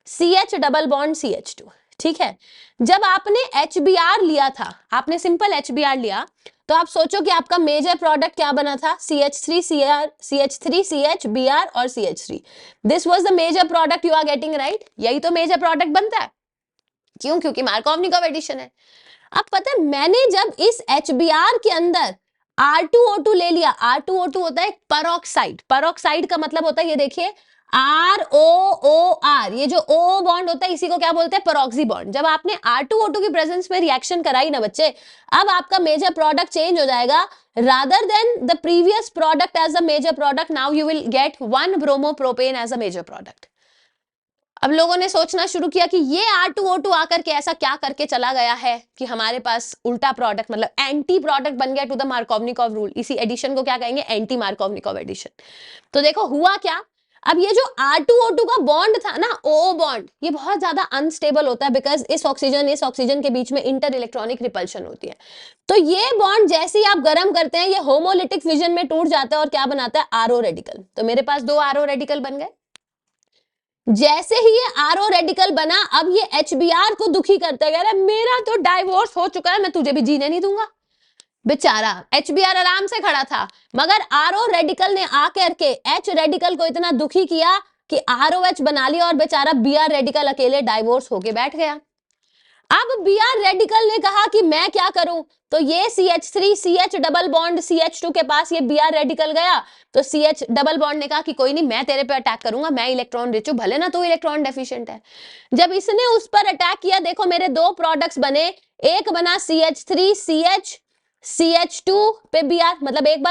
CH double bond CH2, ठीक है। जब आपने HBr लिया था, आपने सिंपल HBr लिया, तो आप सोचो कि आपका मेजर प्रोडक्ट क्या बना था, CH3Cr CH3CH Br और CH3। This was the major product you are getting, right. यही तो मेजर प्रोडक्ट बनता है, क्यों, क्योंकि मार्कोवनिकॉव एडिशन है। अब पता है मैंने जब इस HBr के अंदर R2O2 ले लिया, R2O2 होता है परोक्साइड, परोक्साइड का मतलब होता है ये देखिए ROOR, ये जो O बॉन्ड होता है इसी को क्या बोलते हैं, परोक्सी बॉन्ड। जब आपने R2O2 की प्रेजेंस में रिएक्शन कराई ना बच्चे, अब आपका मेजर प्रोडक्ट चेंज हो जाएगा, rather than the previous product as a major product, now you will get 1 bromopropane as a major product. अब लोगों ने सोचना शुरू किया कि ये R2O2 आकर के ऐसा क्या करके चला गया है कि हमारे पास उल्टा प्रोडक्ट मतलब एंटी प्रोडक्ट बन गया टू द मार्कोवनिकॉव रूल। इसी एडिशन को क्या कहेंगे? Anti Markovnikov addition. तो देखो हुआ क्या, अब ये जो R2O2 का बॉन्ड था ना, O बॉन्ड, ये बहुत ज्यादा अनस्टेबल होता है बिकॉज इस ऑक्सीजन के बीच में इंटर इलेक्ट्रॉनिक रिपल्शन होती है। तो ये बॉन्ड जैसे ही आप गर्म करते हैं ये होमोलिटिक फिजन में टूट जाता है और क्या बनाता है? RO radical. तो मेरे पास 2 RO रेडिकल बन गए। जैसे ही ये RO रेडिकल बना, अब ये HBr को दुखी करता है, कह रहा है मेरा तो डाइवोर्स हो चुका है, मैं तुझे भी जीने नहीं दूंगा। बेचारा HBr आराम से खड़ा था, मगर RO रेडिकल ने आकर के H रेडिकल को इतना दुखी किया कि ROH बना लिया और बेचारा Br रेडिकल अकेले डाइवोर्स होके बैठ गया। अब Br रेडिकल ने कहा कि मैं क्या करूं, तो ये CH3 CH double bond CH2 के पास ये Br रेडिकल गया, तो CH डबल बॉन्ड ने कहा कि कोई नहीं, मैं तेरे पे अटैक करूंगा, मैं इलेक्ट्रॉन रिच हूं, भले ना तू इलेक्ट्रॉन डेफिशिएंट है। जब इसने उस पर अटैक किया, देखो मेरे 2 प्रोडक्ट्स बने, एक बना CH3 CH CH2 पे Br, मतलब एक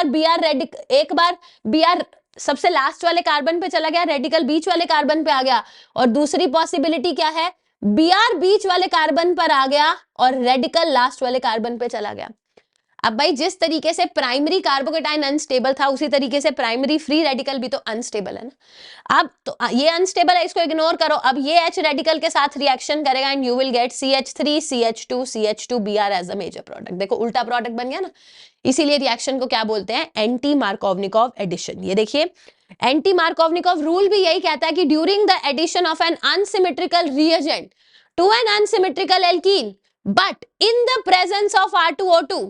बार Br सबसे लास्ट वाले कार्बन पे चला गया, रेडिकल बीच वाले कार्बन पे आ गया, और दूसरी पॉसिबिलिटी क्या है? Br बीच वाले कार्बन पर आ गया और रेडिकल लास्ट वाले कार्बन पे चला गया। अब भाई जिस तरीके से प्राइमरी कार्बोकेटाइन अनस्टेबल था, उसी तरीके से प्राइमरी फ्री रेडिकल भी तो अनस्टेबल है ना। अब तो ये अनस्टेबल है, इसको इग्नोर करो। अब ये H रेडिकल के साथ रिएक्शन करेगा and you will get CH3 CH2 CH2 Br as a major product. देखो उल्टा प्रोडक्ट बन गया ना, इसीलिए रिएक्शन को क्या बोलते हैं? Anti Markovnikov addition. ये देखिए एंटी मार्कोवनिकॉव रूल भी यही कहता है कि during the addition of an unsymmetrical reagent to an unsymmetrical alkene but in the presence of R2O2,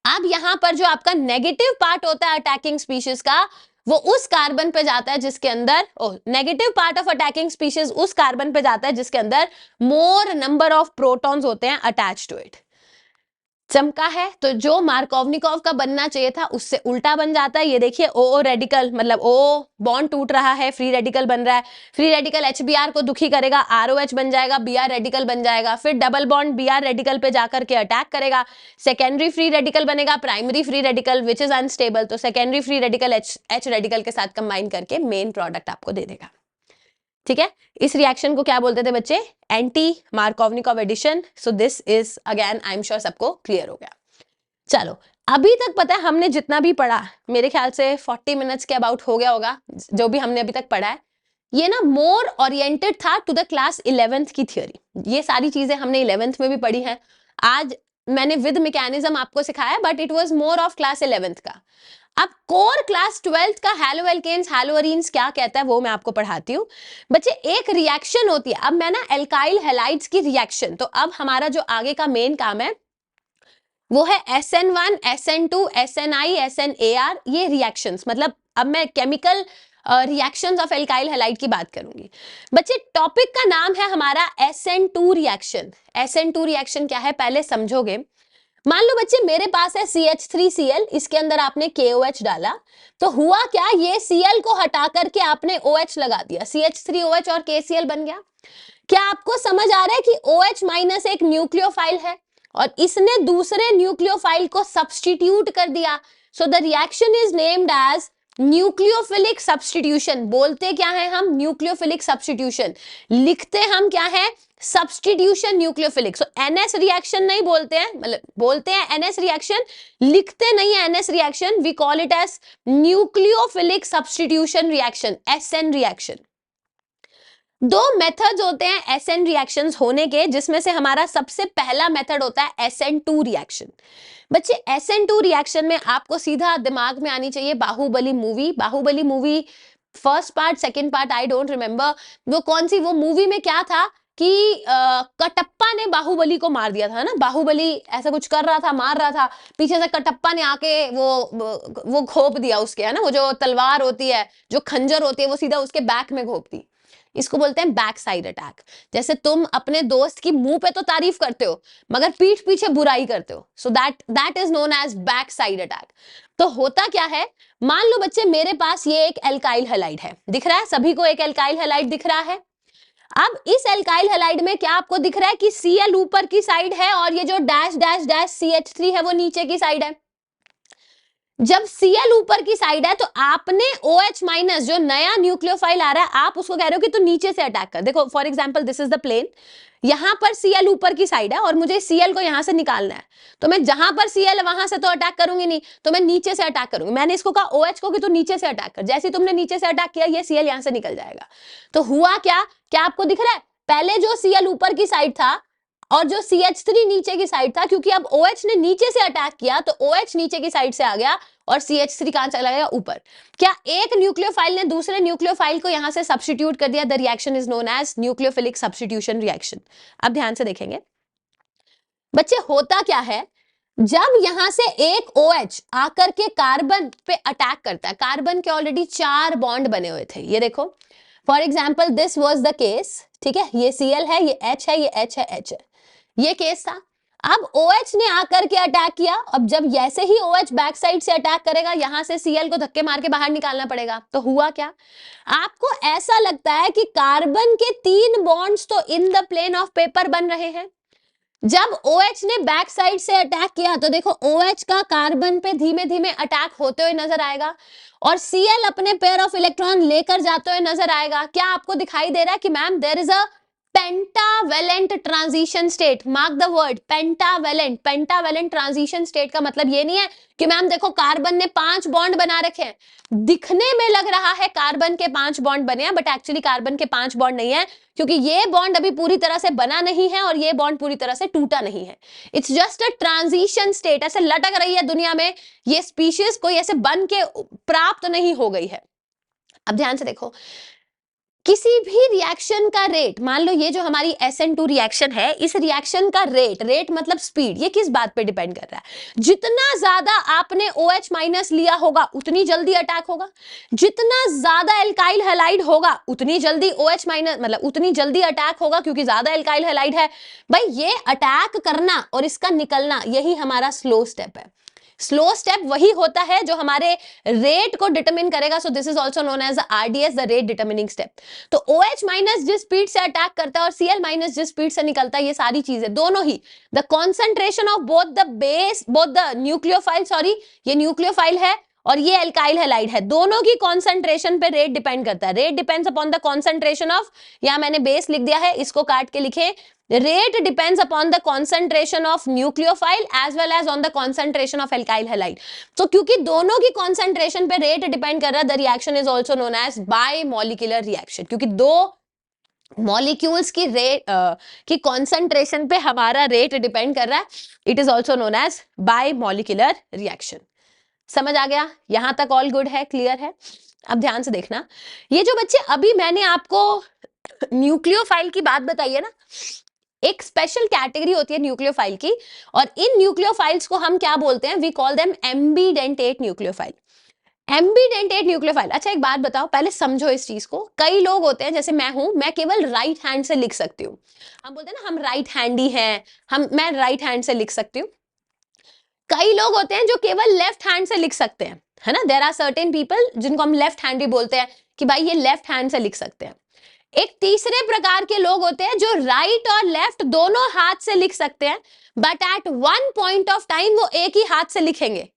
अब यहां पर जो आपका नेगेटिव पार्ट होता है अटैकिंग स्पीशीज का, वो उस कार्बन पे जाता है जिसके अंदर negative part of attacking species उस कार्बन पे जाता है जिसके अंदर मोर नंबर ऑफ प्रोटॉन्स होते हैं अटैच टू इट। चमका है, तो जो मार्कोवनिकॉव का बनना चाहिए था उससे उल्टा बन जाता है। ये देखिए ओ रेडिकल मतलब O बॉन्ड टूट रहा है, फ्री रेडिकल बन रहा है, फ्री रेडिकल HBr को दुखी करेगा, ROH बन जाएगा, Br रेडिकल बन जाएगा, फिर डबल बॉन्ड Br रेडिकल पे जाकर के अटैक करेगा, सेकेंडरी फ्री रेडिकल बनेगा, primary free radical which is unstable, तो secondary free radical H radical के साथ कंबाइन करके मेन प्रोडक्ट आपको दे देगा। ठीक है, इस रिएक्शन को क्या बोलते थे बच्चे? Anti Markovnikov addition. So this is again I am sure सबको क्लियर हो गया। चलो अभी तक पता है हमने जितना भी पढ़ा, मेरे ख्याल से 40 मिनट्स के अबाउट हो गया होगा जो भी हमने अभी तक पढ़ा है, ये ना मोर ओरिएंटेड था टू द क्लास 11th की थ्योरी। ये सारी चीजें हमने 11th में भी पढ़ी हैं, आज मैंने विद मैकेनिज्म आपको सिखाया, but it was more of class 11th का। अब कोर क्लास 12th का हैलो एल्केन्स हैलो एरीन्स क्या कहता है वो मैं आपको पढ़ाती हूँ बच्चे। एक रिएक्शन होती है, अब मैं ना एल्काइल हैलाइड्स की रिएक्शन, तो अब हमारा जो आगे का मेन काम है वो है SN1 SN2 SNI SNAR, ये रिएक्शंस, मतलब अब मैं chemical reactions of alkyl halide की बात करूंगी बच्चे। टॉपिक का नाम है हमारा SN2 रिएक्शन। SN2 रिएक्शन क्या है पहले समझोगे। मान लो बच्चे मेरे पास है CH3Cl, इसके अंदर आपने KOH डाला, तो हुआ क्या, ये Cl को हटा करके आपने OH लगा दिया, CH3OH और KCl बन गया। क्या आपको समझ आ रहा है कि OH माइनस एक न्यूक्लियोफाइल है और इसने दूसरे न्यूक्लियोफाइल को सब्स्टिट्यूट कर दिया, so the reaction is named as nucleophilic substitution. बोलते क्या है हम? Nucleophilic substitution. लिखते हम क्या है? Substitution nucleophilic. So NS reaction नहीं बोलते हैं, मतलब बोलते हैं NS रिएक्शन, लिखते नहीं है NS reaction, we call it as nucleophilic substitution reaction, SN reaction. दो मेथड्स होते हैं SN रिएक्शंस होने के, जिसमें से हमारा सबसे पहला मेथड होता है SN2 रिएक्शन। बच्चे SN2 रिएक्शन में आपको सीधा दिमाग में आनी चाहिए Baahubali movie. Baahubali movie first part second part I don't remember, वो कौन सी, वो मूवी में क्या था कि कटप्पा ने बाहुबली को मार दिया था ना, बाहुबली ऐसा कुछ कर रहा था, मार रहा था, पीछे से कटप्पा ने आके वो घोप दिया उसके, है ना, वो जो तलवार होती है, जो खंजर होती है, वो सीधा उसके बैक में घोप दी। इसको बोलते हैं बैक साइड अटैक। जैसे तुम अपने दोस्त की मुंह पे तो तारीफ करते हो मगर पीठ पीछे बुराई करते हो, so that is known as back side attack. तो होता क्या है, मान लो बच्चे मेरे पास ये एक एल्काइल हैलाइड है, दिख रहा है सभी को, एक एल्काइल हैलाइड दिख रहा है। अब इस एल्काइल हैलाइड में क्या आपको दिख रहा है कि Cl ऊपर की साइड है और ये जो डैश डैश डैश CH3 है वो नीचे की साइड है। जब Cl ऊपर की साइड है तो आपने OH माइनस जो नया न्यूक्लियोफाइल आ रहा है आप उसको कह रहे हो कि तू नीचे से अटैक कर। देखो for example this is the plane, यहां पर Cl ऊपर की साइड है और मुझे Cl को यहां से निकालना है, तो मैं जहां पर Cl वहां से तो अटैक करूंगी नहीं, तो मैं नीचे से अटैक करूंगी। मैंने इसको कहा OH को कि तू नीचे से अटैक कर, जैसे ही तुमने नीचे से अटैक किया ये Cl यहां से निकल जाएगा। तो हुआ क्या, क्या आपको दिख रहा है, पहले जो Cl ऊपर की साइड था और जो CH3 नीचे की साइड था, क्योंकि अब OH ने नीचे से अटैक किया तो OH नीचे की साइड से आ गया और CH3 कहां चला गया, ऊपर। क्या एक न्यूक्लियोफाइल ने दूसरे न्यूक्लियोफाइल को यहां से सब्स्टिट्यूट कर दिया? The reaction is known as nucleophilic substitution reaction. अब ध्यान से देखेंगे बच्चे, होता क्या है, जब यहां से एक OH आकर के कार्बन पे अटैक करता है, कार्बन के ऑलरेडी 4 बॉन्ड बने हुए थे, ये देखो for example this was the case, ठीक है, ये Cl है, ये H है, ये H है, H है, ये केस था। अब OH ने आकर के अटैक किया, अब जब जैसे ही OH बैक साइड से अटैक करेगा यहां से Cl को धक्के मार के बाहर निकालना पड़ेगा। तो हुआ क्या, आपको ऐसा लगता है कि कार्बन के 3 बॉन्ड्स तो in the plane of paper बन रहे हैं। जब OH ने बैक साइड से अटैक किया तो देखो OH का कार्बन पे धीमे धीमे अटैक होते हुए नजर आएगा और Cl अपने पेयर ऑफ इलेक्ट्रॉन लेकर जाते हुए नजर आएगा। क्या आपको दिखाई दे रहा है कि ma'am there is a pentavalent transition state? Mark the word pentavalent. Pentavalent transition state का मतलब ये नहीं है कि मैम देखो कार्बन ने 5 बॉन्ड बना रखे हैं, दिखने में लग रहा है कार्बन के 5 बॉन्ड बने हैं, बट एक्चुअली कार्बन के 5 बॉन्ड नहीं है, क्योंकि ये बॉन्ड अभी पूरी तरह से बना नहीं है और ये बॉन्ड पूरी तरह से टूटा नहीं है। It's just a transition state, ऐसे लटक रही है दुनिया में, ये स्पीशीज कोई ऐसे बन के प्राप्त नहीं हो गई है। अब ध्यान से देखो, किसी भी रिएक्शन का रेट, मान लो ये जो हमारी SN2 रिएक्शन है, इस रिएक्शन का रेट, रेट मतलब स्पीड, ये किस बात पे डिपेंड कर रहा है? जितना ज्यादा आपने OH माइनस लिया होगा उतनी जल्दी अटैक होगा, जितना ज्यादा एल्काइल हैलाइड होगा उतनी जल्दी OH माइनस मतलब उतनी जल्दी अटैक होगा, क्योंकि ज्यादा एल्काइल हैलाइड है। भाई ये अटैक करना और इसका निकलना, यही हमारा स्लो स्टेप है। स्लो स्टेप वही होता है जो हमारे रेट को डिटरमिन करेगा। So this is also known as RDS, the rate determining step. तो OH माइनस जिस स्पीड से अटैक करता है और Cl माइनस जिस स्पीड से निकलता है, ये सारी चीजें दोनों ही the concentration of both the nucleophile, sorry ये न्यूक्लियोफाइल है और ये एल्काइल हैलाइड है, दोनों की कॉन्सेंट्रेशन पे रेट डिपेंड करता है। Rate depends upon the concentration of, यहां मैंने बेस लिख दिया है, इसको काट के लिखे, rate depends upon the concentration of nucleophile as well as on the concentration of alkyl halide. So क्योंकि दोनों की concentration पे rate depend कर रहा है, the reaction is also known as bimolecular reaction, क्योंकि दो मॉलिक्यूल्स की रेट की कॉन्सेंट्रेशन पे हमारा रेट डिपेंड कर रहा है। It is also known as bimolecular reaction. समझ आ गया? यहां तक ऑल गुड है, क्लियर है? अब ध्यान से देखना, ये जो बच्चे अभी मैंने आपको न्यूक्लियोफाइल की बात बताई है ना, एक स्पेशल कैटेगरी होती है न्यूक्लियोफाइल की, और इन न्यूक्लियोफाइल्स को हम क्या बोलते हैं? We call them ambidentate nucleophile. Ambidentate nucleophile. अच्छा एक बात बताओ, पहले समझो इस चीज को। कई लोग होते हैं, जैसे मैं हूं, मैं केवल राइट हैंड से लिख सकती हूँ। हम बोलते हैं ना हम राइट हैंडी हैं, मैं राइट हैंड से लिख सकती हूँ। कई लोग होते हैं जो केवल लेफ्ट हैंड से लिख सकते हैं, है ना। देयर आर सर्टेन पीपल जिनको हम लेफ्ट हैंडी बोलते हैं कि भाई ये लेफ्ट हैंड से लिख सकते हैं। एक तीसरे प्रकार के लोग होते हैं जो राइट और लेफ्ट दोनों हाथ से लिख सकते हैं, but at one point of time वो एक ही हाथ से लिखेंगे।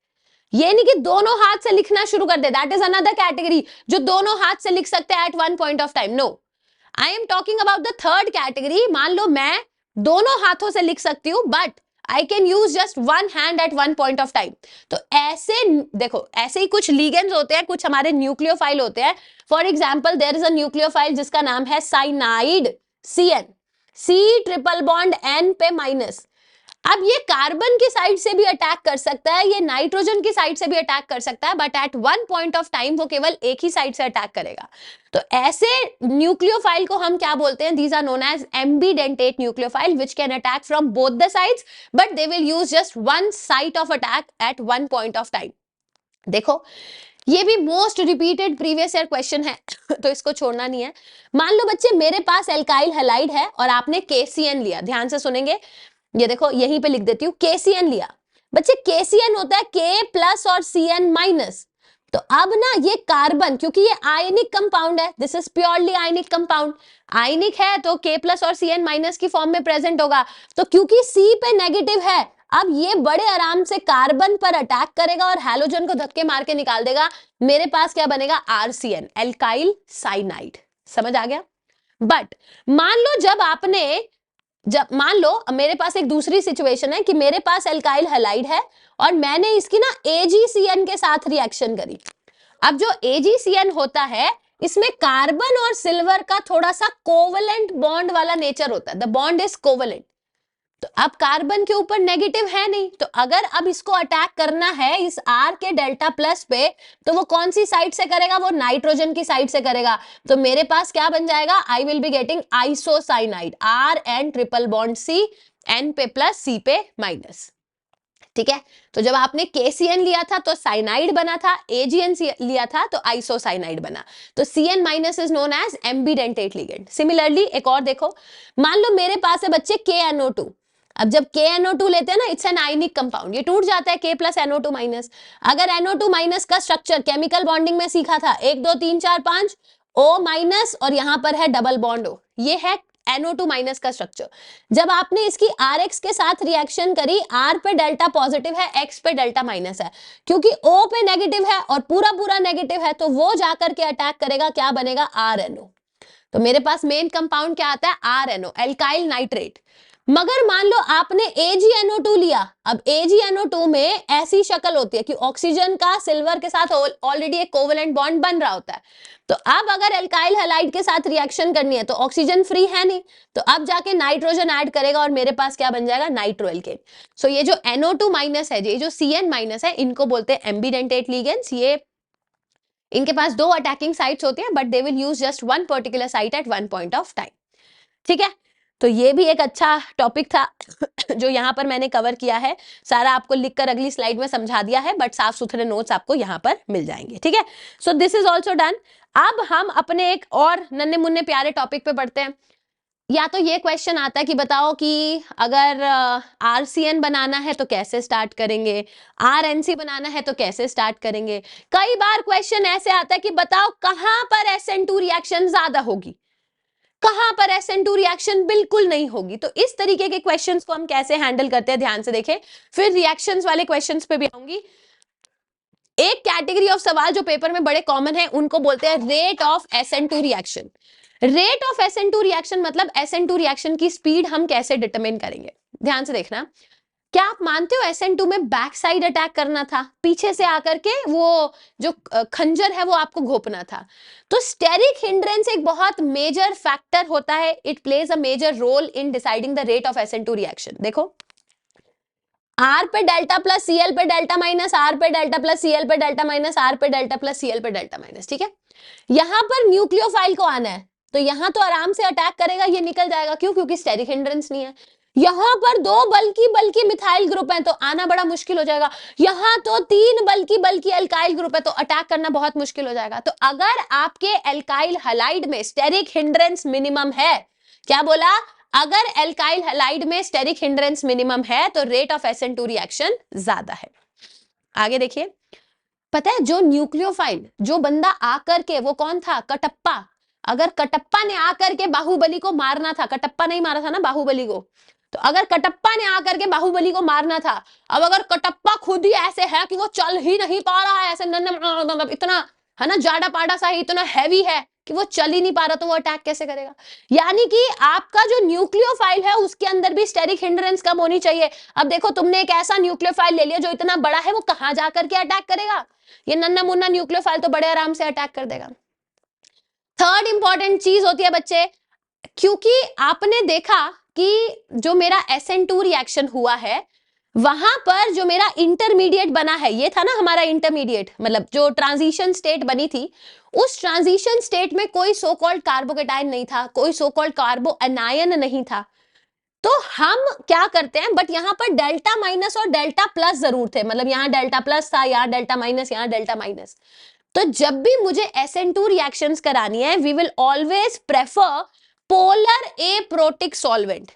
ये नहीं कि दोनों हाथ से लिखना शुरू कर दे, दैट इज अनदर कैटेगरी, जो दोनों हाथ से लिख सकते हैं at one point of time. No, I am talking about the third category. मान लो मैं दोनों हाथों से लिख सकती हूं, but I can use just one hand at one point of time. तो ऐसे देखो, ऐसे ही कुछ लिगेंड्स होते हैं, कुछ हमारे न्यूक्लियोफाइल होते हैं। For example there is a nucleophile जिसका नाम है cyanide, CN, C triple bond N पे माइनस। अब ये कार्बन की साइड से भी अटैक कर सकता है, ये नाइट्रोजन की साइड से भी अटैक कर सकता है, but at one point of time वो केवल एक ही साइड से अटैक करेगा। तो ऐसे न्यूक्लियोफाइल को हम क्या बोलते हैं? These are known as ambidentate nucleophile which can attack from both the sides, but they will use just one side of attack at one point of time. देखो ये भी most repeated previous year question है तो इसको छोड़ना नहीं है। मान लो बच्चे मेरे पास एल्काइल हैलाइड है और आपने KCN लिया, ध्यान से सुनेंगे, ये देखो यहीं पे लिख देती हूँ, KCN लिया। बच्चे KCN होता है K प्लस और CN माइनस। तो अब ना ये कार्बन, क्योंकि ये आयनिक कंपाउंड है, this is purely ionic compound, ionic है तो K प्लस और Cn माइनस की फॉर्म में प्रेजेंट होगा। तो क्योंकि C पे नेगेटिव है, अब ये बड़े आराम से कार्बन पर अटैक करेगा और हैलोजन को धक्के मार के निकाल देगा। मेरे पास क्या बनेगा, RCN, एल्काइल साइनाइड। समझ आ गया? बट मान लो मान लो मेरे पास एक दूसरी सिचुएशन है कि मेरे पास एल्काइल हैलाइड है और मैंने इसकी ना AgCN के साथ रिएक्शन करी। अब जो AgCN होता है, इसमें कार्बन और सिल्वर का थोड़ा सा कोवलेंट बॉन्ड वाला नेचर होता है, द बॉन्ड इज कोवलेंट। तो अब कार्बन के ऊपर नेगेटिव है नहीं, तो अगर अब इसको अटैक करना है इस R के डेल्टा प्लस पे, तो वो कौन सी साइड से करेगा, वो नाइट्रोजन की साइड से करेगा। तो मेरे पास क्या बन जाएगा, आई will be getting isocyanide, R N triple bond C, N पे प्लस C पे माइनस। ठीक है, तो जब आपने KCN लिया था तो साइनाइड बना था, AgN लिया था तो आइसोसाइनाइड बना। तो Cn minus is known as ambidentate ligand. Similarly एक और देखो, मान लो मेरे पास है बच्चे KNO2। अब जब KNO2 लेते हैं ना, इट्स एन आयनिक कंपाउंड, ये टूट जाता है K प्लस NO2 माइनस। अगर NO2 माइनस का स्ट्रक्चर केमिकल बॉन्डिंग में सीखा था, 1 2 3 4 5 O माइनस और यहां पर है डबल बॉन्ड O, ये है NO2 माइनस का स्ट्रक्चर। जब आपने इसकी RX के साथ रिएक्शन करी, R पे डेल्टा पॉजिटिव है, X पे डेल्टा माइनस है, क्योंकि O पे नेगेटिव है और पूरा पूरा नेगेटिव है, तो वो जाकर के अटैक करेगा, क्या बनेगा, RNO। तो मेरे पास मेन कंपाउंड क्या आता है, RNO, एल्काइल नाइट्रेट। मगर मान लो आपने AgNO2 लिया, अब AgNO2 में ऐसी शक्ल होती है कि ऑक्सीजन का सिल्वर के साथ ऑलरेडी एक कोवेलेंट बॉन्ड बन रहा होता है। तो अब अगर एल्काइल हैलाइड के साथ रिएक्शन करनी है तो ऑक्सीजन फ्री है नहीं, तो अब जाके नाइट्रोजन ऐड करेगा और मेरे पास क्या बन जाएगा, नाइट्रोएल्केन। सो ये जो NO2 माइनस है, ये जो Cn माइनस है, इनको बोलते हैं एम्बीडेंटेट लिगेंड्स। ये इनके पास 2 अटैकिंग साइट्स होती है, but they will use just one particular site at one point of time. ठीक है, तो ये भी एक अच्छा टॉपिक था जो यहाँ पर मैंने कवर किया है। सारा आपको लिखकर अगली स्लाइड में समझा दिया है, बट साफ सुथरे नोट्स आपको यहाँ पर मिल जाएंगे। ठीक है, सो दिस इज ऑल्सो डन। अब हम अपने एक और नन्हे मुन्ने प्यारे टॉपिक पे बढ़ते हैं। या तो ये क्वेश्चन आता है कि बताओ कि अगर RCN बनाना है तो कैसे स्टार्ट करेंगे, RNC बनाना है तो कैसे स्टार्ट करेंगे। कई बार क्वेश्चन ऐसे आता है कि बताओ कहां पर SN2 रिएक्शन ज्यादा होगी, कहां पर SN2 रिएक्शन बिल्कुल नहीं होगी। तो इस तरीके के क्वेश्चंस को हम कैसे हैंडल करते हैं, ध्यान से देखें। फिर रिएक्शंस वाले क्वेश्चंस पे भी आऊंगी। एक कैटेगरी ऑफ सवाल जो पेपर में बड़े कॉमन है, उनको बोलते हैं rate of SN2 reaction. Rate of SN2 reaction मतलब SN2 रिएक्शन की स्पीड हम कैसे डिटरमिन करेंगे। ध्यान से देखना, क्या आप मानते हो SN2 में बैक साइड अटैक करना था, पीछे से आकर के वो जो खंजर है वो आपको घोपना था। तो स्टेरिक हिंड्रेंस एक बहुत मेजर फैक्टर होता है, it plays a major role in deciding the rate of SN2 reaction. देखो, R पे डेल्टा प्लस Cl पे डेल्टा माइनस, R पे डेल्टा प्लस Cl पे डेल्टा माइनस, R पे डेल्टा प्लस Cl पे डेल्टा माइनस। ठीक है, यहां पर न्यूक्लियोफाइल को आना है, तो यहां तो आराम से अटैक करेगा, ये निकल जाएगा। क्यों? क्योंकि स्टेरिक हिंड्रेंस नहीं है। यहां पर 2 बल्कि मिथाइल ग्रुप है, तो आना बड़ा मुश्किल हो जाएगा। यहां तो 3 बल्कि एल्काइल ग्रुप है, तो अटैक करना बहुत मुश्किल हो जाएगा। तो अगर आपके एल्काइल हैलाइड में स्टेरिक हिंड्रेंस मिनिमम है, क्या बोला, अगर एल्काइल हैलाइड में स्टेरिक हिंड्रेंस मिनिमम है तो रेट ऑफ SN2 रिएक्शन ज्यादा है। आगे देखिए, पता है जो न्यूक्लियोफाइल, जो बंदा आकर के, वो कौन था, कटप्पा। अगर कटप्पा ने आकर के बाहुबली को मारना था, कटप्पा नहीं मारा था ना बाहुबली को, तो अगर कटप्पा ने आकर के बाहुबली को मारना था, अब अगर कटप्पा खुद ही ऐसे है कि वो चल ही नहीं पा रहा है, ऐसे इतना है ना, जाड़ा पाड़ा सा है, इतना हैवी है कि वो चल ही नहीं पा रहा, तो वो अटैक कैसे करेगा। यानी कि आपका जो न्यूक्लियोफाइल है उसके अंदर भी स्टेरिक हिंड्रेंस कम होनी चाहिए। अब देखो, तुमने एक ऐसा न्यूक्लियोफाइल ले लिया जो इतना बड़ा है, वो कहां जाकर के अटैक करेगा, ये नन्ना मुन्ना न्यूक्लियोफाइल तो बड़े आराम से अटैक कर देगा। थर्ड इंपॉर्टेंट चीज होती है बच्चे, क्योंकि आपने देखा कि जो मेरा SN2 रिएक्शन हुआ है, वहां पर जो मेरा इंटरमीडिएट बना है, ये था ना हमारा इंटरमीडिएट, मतलब जो ट्रांजिशन स्टेट बनी थी, उस ट्रांजिशन स्टेट में कोई सो कॉल्ड कार्बोकेटाइन नहीं था, कोई सो कॉल्ड कार्बो एनायन नहीं था। तो हम क्या करते हैं, बट यहां पर डेल्टा माइनस और डेल्टा प्लस जरूर थे, मतलब यहां डेल्टा प्लस था, यहां डेल्टा माइनस, यहां डेल्टा माइनस। तो जब भी मुझे SN2 रिएक्शंस करानी है, we will always prefer polar aprotic solvent.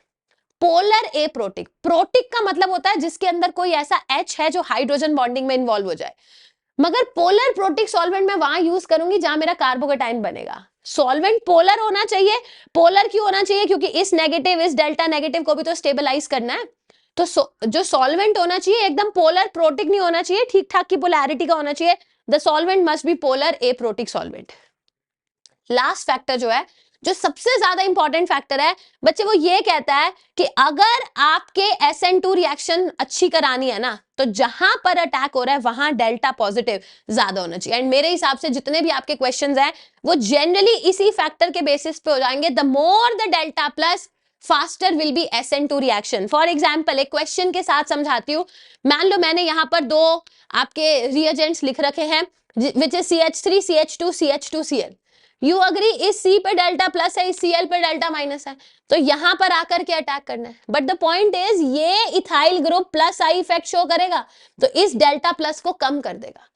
Polar aprotic, protic का मतलब होता है जिसके अंदर कोई ऐसा H है जो हाइड्रोजन बॉन्डिंग में इन्वॉल्व हो जाए। मगर पोलर प्रोटिक सॉल्वेंट मैं वहां यूज करूंगी जहां मेरा कार्बोकेटाइन बनेगा। सॉल्वेंट पोलर होना चाहिए। पोलर क्यों होना चाहिए? क्योंकि इस नेगेटिव, इस डेल्टा नेगेटिव को भी तो स्टेबलाइज करना है। तो जो सॉल्वेंट होना चाहिए एकदम पोलर प्रोटिक नहीं होना चाहिए, ठीक ठाक की पोलैरिटी का होना चाहिए। The solvent must be polar A protic solvent. Last factor जो है, जो सबसे ज्यादा इंपॉर्टेंट फैक्टर है बच्चे, वो ये कहता है कि अगर आपके SN2 रिएक्शन अच्छी करानी है ना, तो जहां पर अटैक हो रहा है वहां डेल्टा पॉजिटिव ज्यादा होना चाहिए। एंड मेरे हिसाब से जितने भी आपके क्वेश्चंस हैं वो जनरली इसी फैक्टर के बेसिस पे हो जाएंगे। The more the delta plus, faster will be SN2 reaction. For example एक क्वेश्चन के साथ समझाती हूँ। मान लो मैंने यहाँ पर दो आपके रिएजेंट्स लिख रखे हैं, which is CH3 CH2 CH2 Cl। You agree, इस C पे डेल्टा प्लस है, इस Cl पे डेल्टा माइनस है, तो यहां पर आकर के अटैक करना है। बट द पॉइंट इज ये ethyl group plus I effect show करेगा, तो इस डेल्टा प्लस को कम कर देगा।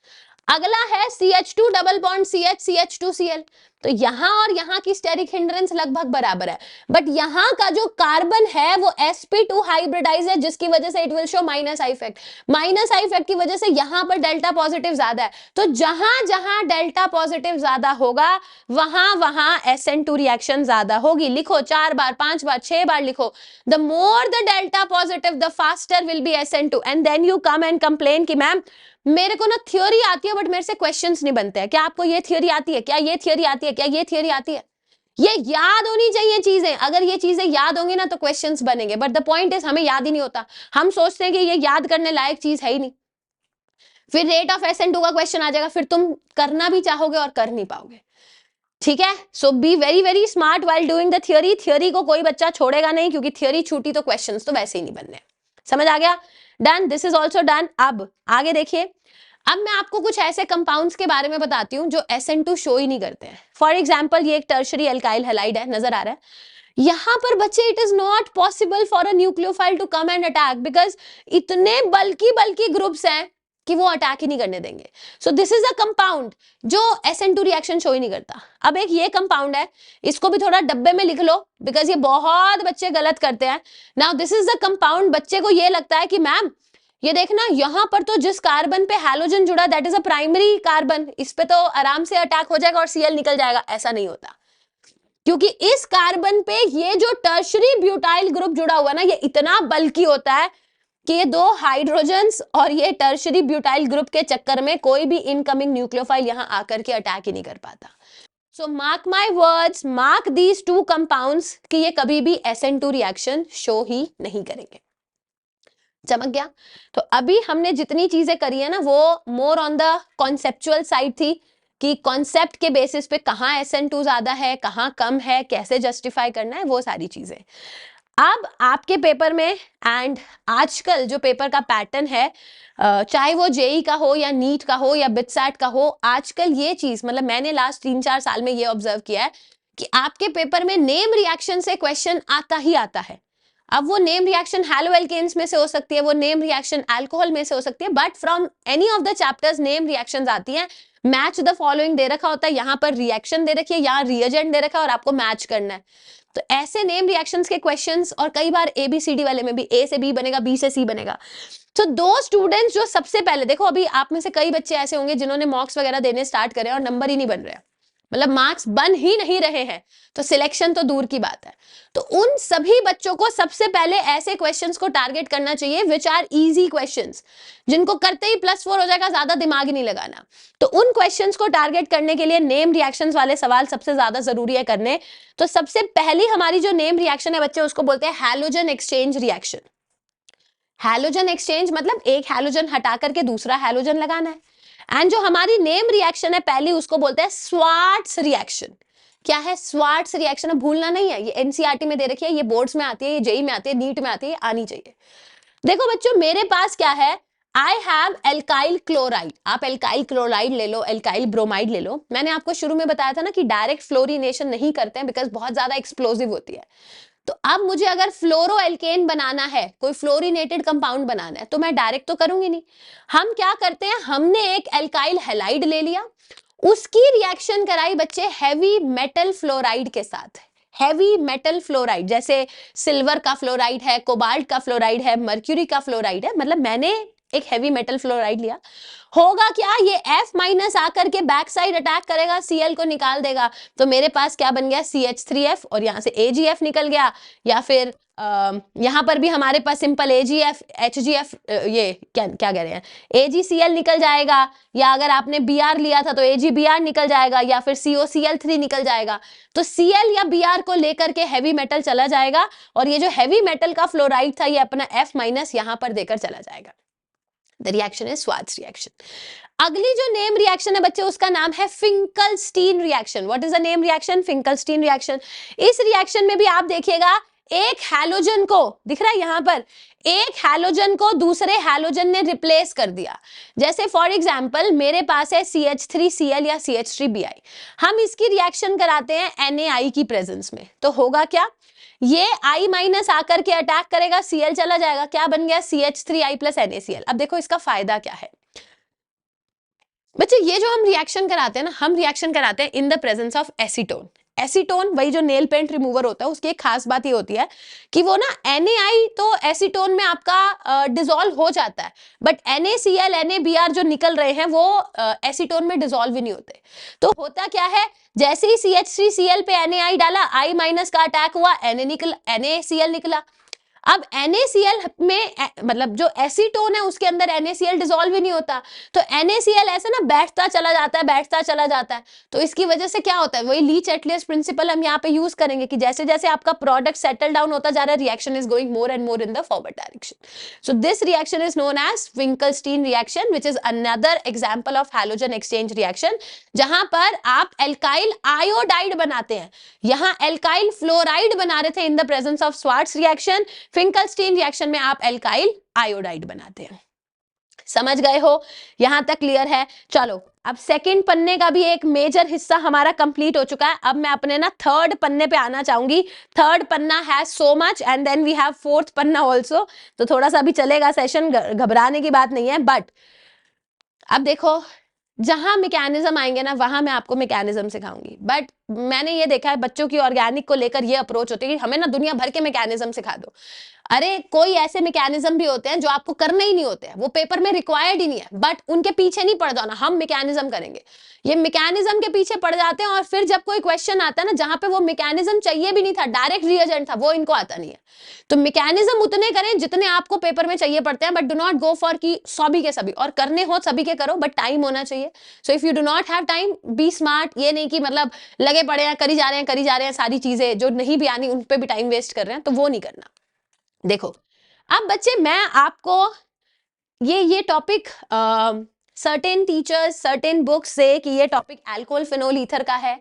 अगला है CH2 double bond CH CH2Cl, तो यहां और यहां की स्टेरिक हिंड्रेंस लगभग बराबर है, बट यहां का जो कार्बन है वो sp2 हाइब्रिडाइज है, जिसकी वजह से it will show minus I effect. Minus I effect की वजह से यहां पर डेल्टा पॉजिटिव ज्यादा है, तो जहां जहां डेल्टा पॉजिटिव ज्यादा होगा वहां वहां SN2 रिएक्शन ज्यादा होगी। लिखो 4 बार 5 बार 6 बार लिखो। The more the delta positive the faster will be SN2। And then you come and complain कि मैम मेरे को ना थ्योरी आती है बट मेरे से क्वेश्चंस नहीं बनते हैं। क्या आपको ये थ्योरी आती है? क्या ये थ्योरी आती है? क्या ये थ्योरी आती है? ये याद होनी चाहिए चीजें। अगर ये चीजें याद होंगी ना तो क्वेश्चंस बनेंगे, बट द पॉइंट इज हमें याद ही नहीं होता। हम सोचते हैं कि ये याद करने लायक चीज है ही नहीं। फिर रेट ऑफ SN2 का क्वेश्चन आ जाएगा, फिर तुम करना भी चाहोगे और कर नहीं पाओगे। ठीक है, so be very very smart while doing the theory. Theory को कोई बच्चा छोड़ेगा नहीं, क्योंकि थ्योरी छूटी तो क्वेश्चंस तो वैसे ही नहीं बनने। समझ आ गया? Done, this is also done. अब आगे देखिए, अब मैं आपको कुछ ऐसे कंपाउंड्स के बारे में बताती हूँ जो SN2 शो ही नहीं करते हैं। फॉर एग्जाम्पल ये एक टर्शरी एल्काइल हैलाइड है, नजर आ रहा है यहां पर बच्चे। It is not possible for a nucleophile to come and attack, because इतने बल्कि ग्रुप्स हैं कि वो अटैक ही नहीं करने देंगे। सो दिस इज अ कंपाउंड जो SN2 रिएक्शन शो ही नहीं करता। अब एक ये कंपाउंड है, इसको भी थोड़ा डब्बे में लिख लो, बिकॉज ये बहुत बच्चे गलत करते हैं। Now this is the compound, बच्चे को ये लगता है कि मैम ये देखना यहां पर तो जिस कार्बन पे हैलोजन जुड़ा that is a primary carbon, इस पे तो आराम से अटैक हो जाएगा और Cl निकल जाएगा। ऐसा नहीं होता, क्योंकि इस कार्बन पे ये जो टर्शरी ब्यूटाइल ग्रुप जुड़ा हुआ ना, ये इतना बल्कि होता है कि ये दो हाइड्रोजन्स और ये टर्शरी ब्यूटाइल ग्रुप के चक्कर में कोई भी इनकमिंग न्यूक्लियोफाइल यहां आकर के अटैक ही नहीं कर पाता। So mark my words, mark these two compounds कि ये कभी भी SN2 रिएक्शन शो ही नहीं करेंगे। चमक गया? तो अभी हमने जितनी चीजें करी है ना वो more on the conceptual side थी, कि कॉन्सेप्ट के बेसिस पे कहाँ SN2 ज्यादा है, कहाँ कम है, कैसे जस्टिफाई करना है, वो सारी चीजें। अब आपके पेपर में, एंड आजकल जो पेपर का पैटर्न है, चाहे वो JEE का हो या नीट का हो या बिटसैट का हो, आजकल ये चीज मतलब मैंने लास्ट 3-4 साल में ये ऑब्जर्व किया है कि आपके पेपर में नेम रिएक्शन से क्वेश्चन आता ही आता है। अब वो नेम रिएक्शन हैलो एल्केन्स में से हो सकती है, वो नेम रिएक्शन अल्कोहल में से हो सकती है, but from any of the chapters name reactions आती हैं। मैच द फॉलोइंग दे रखा होता है, यहाँ पर रिएक्शन दे रखी है, यहाँ रिएजेंट दे रखा है और आपको मैच करना है। तो ऐसे नेम रिएक्शंस के क्वेश्चंस, और कई बार ABCD वाले में भी A से B बनेगा, B से C बनेगा। तो दो स्टूडेंट्स जो सबसे पहले, देखो अभी आप में से कई बच्चे ऐसे होंगे जिन्होंने मॉक्स वगैरह देने स्टार्ट करे और नंबर ही नहीं बन रहे, मतलब मार्क्स बन ही नहीं रहे हैं, तो सिलेक्शन तो दूर की बात है। तो उन सभी बच्चों को सबसे पहले ऐसे क्वेश्चंस को टारगेट करना चाहिए विच आर इजी क्वेश्चंस, जिनको करते ही +4 हो जाएगा, ज्यादा दिमाग ही नहीं लगाना। तो उन क्वेश्चंस को टारगेट करने के लिए नेम रिएक्शंस वाले सवाल सबसे ज्यादा जरूरी है करने। तो सबसे पहली हमारी जो नेम रिएक्शन है बच्चे, उसको बोलते हैं halogen exchange reaction. Halogen exchange मतलब एक हैलोजन हटा करके दूसरा हैलोजन लगाना है। एंड जो हमारी नेम रिएक्शन है पहली, उसको बोलते हैं स्वार्ट्स रिएक्शन। क्या है स्वार्ट्स रिएक्शन? भूलना नहीं है, ये NCERT में दे रखी है, ये बोर्ड्स में आती है, ये JEE में आती है, नीट में आती है, आनी चाहिए। देखो बच्चों, मेरे पास क्या है, आई हैव एल्काइल क्लोराइड। आप एल्काइल क्लोराइड ले लो, एल्काइल ब्रोमाइड ले लो। मैंने आपको शुरू में बताया था ना कि डायरेक्ट फ्लोरिनेशन नहीं करते हैं बिकॉज बहुत ज्यादा एक्सप्लोजिव होती है। तो अब मुझे अगर फ्लोरोएल्केन बनाना है, कोई फ्लोरिनेटेड कंपाउंड बनाना है, तो मैं डायरेक्ट तो करूंगी नहीं। हम क्या करते हैं, हमने एक एल्काइल हैलाइड ले लिया, उसकी रिएक्शन कराई बच्चे हैवी मेटल फ्लोराइड के साथ। हैवी मेटल फ्लोराइड जैसे सिल्वर का फ्लोराइड है, कोबाल्ट का फ्लोराइड है, मर्क्यूरी का फ्लोराइड है। मतलब मैंने एक हैवी मेटल फ्लोराइड लिया, होगा क्या, ये F माइनस आकर के बैक साइड अटैक करेगा, Cl को निकाल देगा, तो मेरे पास क्या बन गया CH3F और यहाँ से AgF निकल गया, या फिर यहाँ पर भी हमारे पास सिंपल AgF HgF ये क्या क्या कह रहे हैं AgCl निकल जाएगा, या अगर आपने Br लिया था तो AgBr निकल जाएगा, या फिर COCl3 निकल जाएगा। तो Cl या Br को लेकर के हैवी मेटल चला जाएगा और ये जो हैवी मेटल का फ्लोराइड था ये अपना F माइनस यहाँ पर देकर चला जाएगा। The reaction is Swarts reaction. अगली जो नेम रिएक्शन है बच्चे उसका नाम है Finkelstein reaction. What is the name reaction? Finkelstein reaction. इस रिएक्शन में भी आप देखिएगा एक हैलोजन को, दिख रहा है यहां पर, एक हैलोजन को दूसरे हैलोजन ने रिप्लेस कर दिया। जैसे फॉर एग्जांपल मेरे पास है CH3Cl या CH3Bi, हम इसकी रिएक्शन कराते हैं NaI की प्रेजेंस में, तो होगा क्या, ये I माइनस आकर के अटैक करेगा, Cl चला जाएगा, क्या बन गया CH3I प्लस NaCl। अब देखो इसका फायदा क्या है बच्चे, ये जो हम रिएक्शन कराते हैं ना, हम रिएक्शन कराते हैं इन the presence of acetone. Acetone वही जो नेल पेंट रिमूवर होता है, उसकी एक खास बात ये होती है कि वो ना NaI तो एसीटोन में आपका डिसॉल्व हो जाता है, बट NaCl NaBr जो निकल रहे हैं वो एसीटोन में डिसॉल्व ही नहीं होते। तो होता क्या है, जैसे ही CH3Cl पे NaI डाला, I माइनस का अटैक हुआ, NaCl निकला। अब NaCl में मतलब जो एसीटोन है उसके अंदर NaCl डिसॉल्व ही नहीं होता, तो NaCl ऐसे ना बैठता चला जाता है, बैठता चला जाता है। तो इसकी वजह से क्या होता है, वही ली-चैटलियस प्रिंसिपल हम यहाँ पे यूज करेंगे कि जैसे जैसे आपका प्रोडक्ट सेटल डाउन होता जा रहा है, reaction is going more and more in the forward direction. So this reaction is known as Finkelstein reaction, which is another example of halogen exchange reaction, जहां पर आप एल्काइल आयोडाइड बनाते हैं, यहाँ एल्काइल फ्लोराइड बना रहे थे इन the presence of Swarts reaction, Finkelstein reaction में आप एल्काइल आयोडाइड बनाते हैं। समझ गए हो? यहां तक क्लियर है? चलो अब सेकंड पन्ने का भी एक मेजर हिस्सा हमारा कंप्लीट हो चुका है। अब मैं अपने ना थर्ड पन्ने पे आना चाहूंगी। थर्ड पन्ना has so much and then we have fourth पन्ना ऑल्सो, तो थोड़ा सा भी चलेगा सेशन, घबराने की बात नहीं है। बट अब देखो जहां मैकेनिज्म आएंगे ना वहां मैं आपको मैकेनिज्म सिखाऊंगी, बट मैंने ये देखा है बच्चों की ऑर्गेनिक को लेकर ये अप्रोच होती है कि हमें ना दुनिया भर के मैकेनिज्म सिखा दो। अरे कोई ऐसे मैकेनिज्म भी होते हैं जो आपको करने ही नहीं होते हैं, वो पेपर में रिक्वायर्ड ही नहीं है, बट उनके पीछे नहीं पड़ जाना, हम मैकेनिज्म करेंगे। ये मैकेनिज्म के पीछे पड़ जाते हैं और फिर जब कोई क्वेश्चन आता है ना जहां पे वो मैकेनिज्म चाहिए भी नहीं था, डायरेक्ट रिएजेंट था, वो इनको आता नहीं है। तो मैकेनिज्म उतने करें जितने आपको पेपर में चाहिए पड़ते हैं, but do not go for कि सभी के सभी, और करने हो सभी के करो, बट टाइम होना चाहिए। So if you do not have time, be smart. ये नहीं कि मतलब लगे पड़े हैं, करी जा रहे हैं सारी चीजें जो नहीं भी आनी उन पे भी टाइम वेस्ट कर रहे हैं, तो वो नहीं करना। देखो अब बच्चे मैं आपको ये topic certain teachers certain books से कि ये टॉपिक अल्कोहल फिनोल ईथर का है,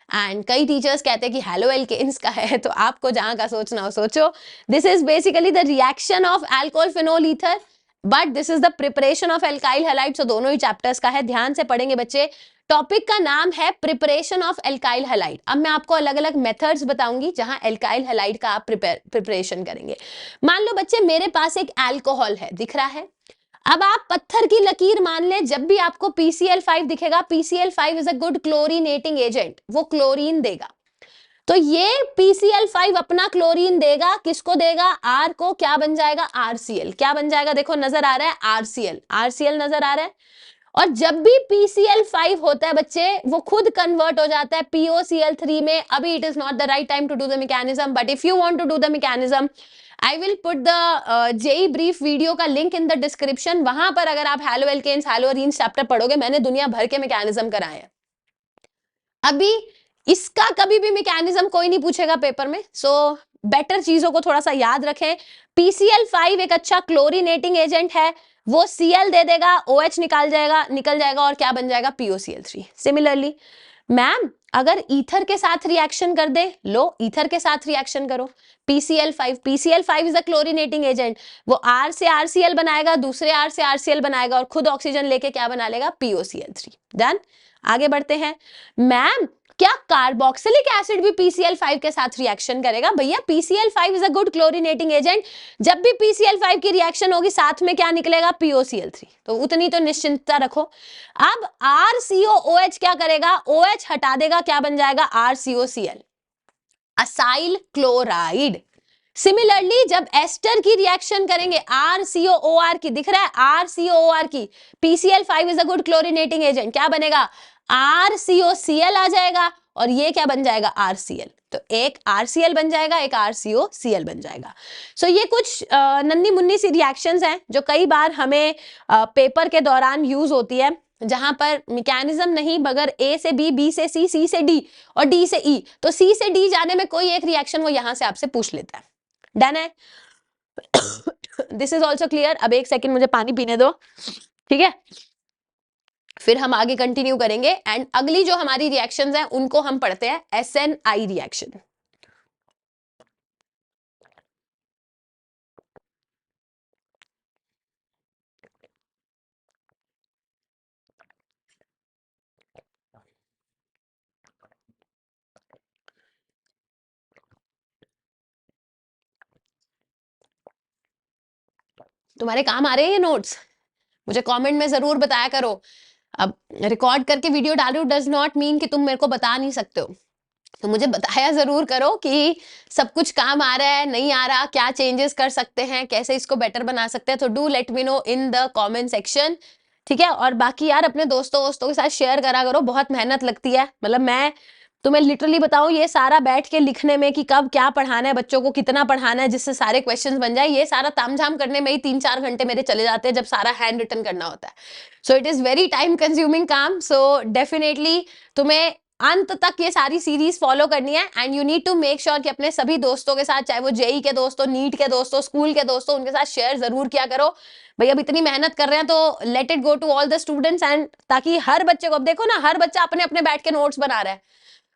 एंड कई टीचर्स कहते हैं कि हेलो एल्केन्स का है, तो आपको जहां का सोचना हो सोचो। This is basically the reaction of alcohol phenol ether, but this is the preparation of alkyl halide. So दोनों ही चैप्टर्स का है, ध्यान से पढ़ेंगे बच्चे। टॉपिक का नाम है प्रिपरेशन ऑफ एल्काइल हैलाइड। अब मैं आपको अलग अलग मेथड्स बताऊंगी जहां एल्काइल हैलाइड का आप प्रिपरेशन करेंगे। मान लो बच्चे मेरे पास एक अल्कोहल है, दिख रहा है। अब आप पत्थर की लकीर मान ले, जब भी आपको PCl5 दिखेगा, PCl5 is a good chlorinating agent, वो क्लोरीन देगा। तो ये PCl5 अपना क्लोरीन देगा, किसको देगा? R को। क्या बन जाएगा? RCl। क्या बन जाएगा? देखो नजर आ रहा है RCl, RCl नजर आ रहा है। और जब भी PCl5 होता है बच्चे, वो खुद कन्वर्ट हो जाता है POCl3 में। अभी it is not the right time to do the mechanism, but if you want to do the mechanism, I will put the JEE brief video का लिंक इन द डिस्क्रिप्शन। वहां पर अगर आप haloalkanes haloarenes chapter पढ़ोगे, मैंने दुनिया भर के मैकेनिज्म कराए हैं। अभी इसका कभी भी मैकेनिज्म कोई नहीं पूछेगा पेपर में, सो बेटर चीजों को थोड़ा सा याद रखें। PCl5 एक अच्छा क्लोरीनेटिंग एजेंट है, वो Cl दे देगा, OH निकल जाएगा और क्या बन जाएगा? POCl3। सिमिलरली मैम अगर ईथर के साथ रिएक्शन कर दे, लो ईथर के साथ रिएक्शन करो, PCl5 इज अ क्लोरीनेटिंग एजेंट, वो R से RCl बनाएगा, दूसरे R से RCl बनाएगा और खुद ऑक्सीजन लेके क्या बना लेगा? POCl3। डन। आगे बढ़ते हैं। मैम क्या कार्बोक्सिलिक एसिड भी PCl5 के साथ रिएक्शन करेगा? भैया PCl5 is a good chlorinating agent, जब भी PCl5 की रिएक्शन होगी साथ में क्या निकलेगा? POCl3। तो उतनी तो निश्चिंतता रखो। अब RCOOH क्या करेगा? OH हटा देगा, क्या बन जाएगा? RCOCl, acyl chloride. सिमिलरली जब एस्टर की रिएक्शन करेंगे, RCOOR की, दिख रहा है RCOOR की, PCl5 is a good chlorinating agent, क्या बनेगा RCOCl आ जाएगा, और ये क्या बन जाएगा RCl, तो एक RCl बन जाएगा, एक RCOCl बन जाएगा। सो ये कुछ नन्ही मुन्नी सी रिएक्शंस हैं जो कई बार हमें पेपर के दौरान यूज होती है, जहां पर मैकेनिज्म नहीं मगर A से B, B से C, C से D और D से E, तो C से D जाने में कोई एक रिएक्शन वो यहां से आपसे पूछ लेता है। डन है? This is also clear. अब एक सेकेंड मुझे पानी पीने दो, ठीक है, फिर हम आगे कंटिन्यू करेंगे। एंड अगली जो हमारी रिएक्शंस हैं उनको हम पढ़ते हैं SNI रिएक्शन। तुम्हारे काम आ रहे हैं ये नोट्स? मुझे कमेंट में जरूर बताया करो। अब रिकॉर्ड करके वीडियो डालू डज नॉट मीन कि तुम मेरे को बता नहीं सकते हो, तो मुझे बताया जरूर करो कि सब कुछ काम आ रहा है, नहीं आ रहा, क्या चेंजेस कर सकते हैं, कैसे इसको बेटर बना सकते हैं, तो do let me know in the comment section, ठीक है। और बाकी यार अपने दोस्तों के साथ शेयर करा करो, बहुत मेहनत लगती है, मतलब मैं तुम्हें लिटरली बताऊं ये सारा बैठ के लिखने में कि कब क्या पढ़ाना है बच्चों को, कितना पढ़ाना है जिससे सारे क्वेश्चंस बन जाए, ये सारा तामझाम करने में ही 3-4 घंटे मेरे चले जाते हैं जब सारा हैंड रिटन करना होता है। So it is very time consuming काम। सो डेफिनेटली तुम्हें अंत तक ये सारी सीरीज फॉलो करनी है and you need to make sure कि अपने सभी दोस्तों के साथ, चाहे वो जेई के दोस्तों, नीट के दोस्तों, स्कूल के दोस्तों, उनके साथ शेयर जरूर किया करो। भाई अब इतनी मेहनत कर रहे हैं तो let it go to all the students, and ताकि हर बच्चे को, अब देखो ना हर बच्चा अपने अपने बैठ के नोट्स बना रहा है,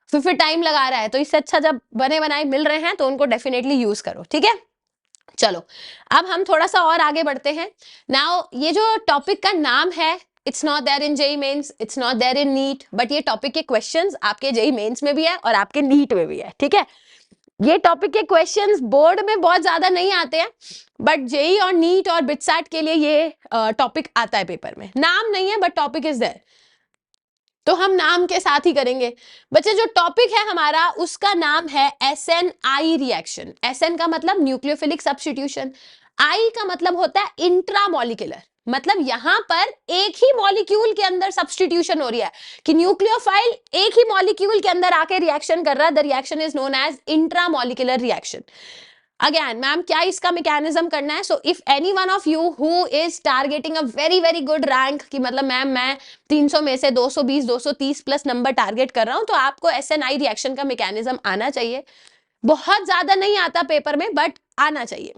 फिर टाइम लगा रहा है, तो इससे अच्छा जब बने बनाए मिल रहे हैं तो उनको डेफिनेटली यूज करो, ठीक है। चलो अब हम थोड़ा सा और आगे बढ़ते हैं। नाउ ये जो टॉपिक का नाम है, it's not there in JEE Mains, it's not there in NEET, but ये टॉपिक के क्वेश्चंस आपके जेई मेंस में भी है और आपके नीट में भी है, ठीक है। ये टॉपिक के क्वेश्चंस बोर्ड में बहुत ज्यादा नहीं आते हैं, बट जेई और नीट और बिटसैट के लिए ये टॉपिक आता है पेपर में। नाम नहीं है बट टॉपिक इज देयर, तो हम नाम के साथ ही करेंगे बच्चे। जो टॉपिक है हमारा उसका नाम है SNI रिएक्शन। SN का मतलब न्यूक्लियोफिलिक सब्स्टिट्यूशन, I का मतलब होता है इंट्रामोलिकुलर, मतलब यहां पर एक ही मॉलिक्यूल के अंदर सब्स्टिट्यूशन हो रही है कि न्यूक्लियोफाइल एक ही मॉलिक्यूल के अंदर आके रिएक्शन कर रहा है। The reaction is known as intramolecular reaction. Again ma'am क्या इसका मैकेनिज्म करना है? So if any one of you who is targeting a very very good rank, कि मतलब मैम मैं 300 में से 220 230 प्लस नंबर टारगेट कर रहा हूं, तो आपको SNI रिएक्शन का मैकेनिज्म आना चाहिए। बहुत ज्यादा नहीं आता पेपर में बट आना चाहिए।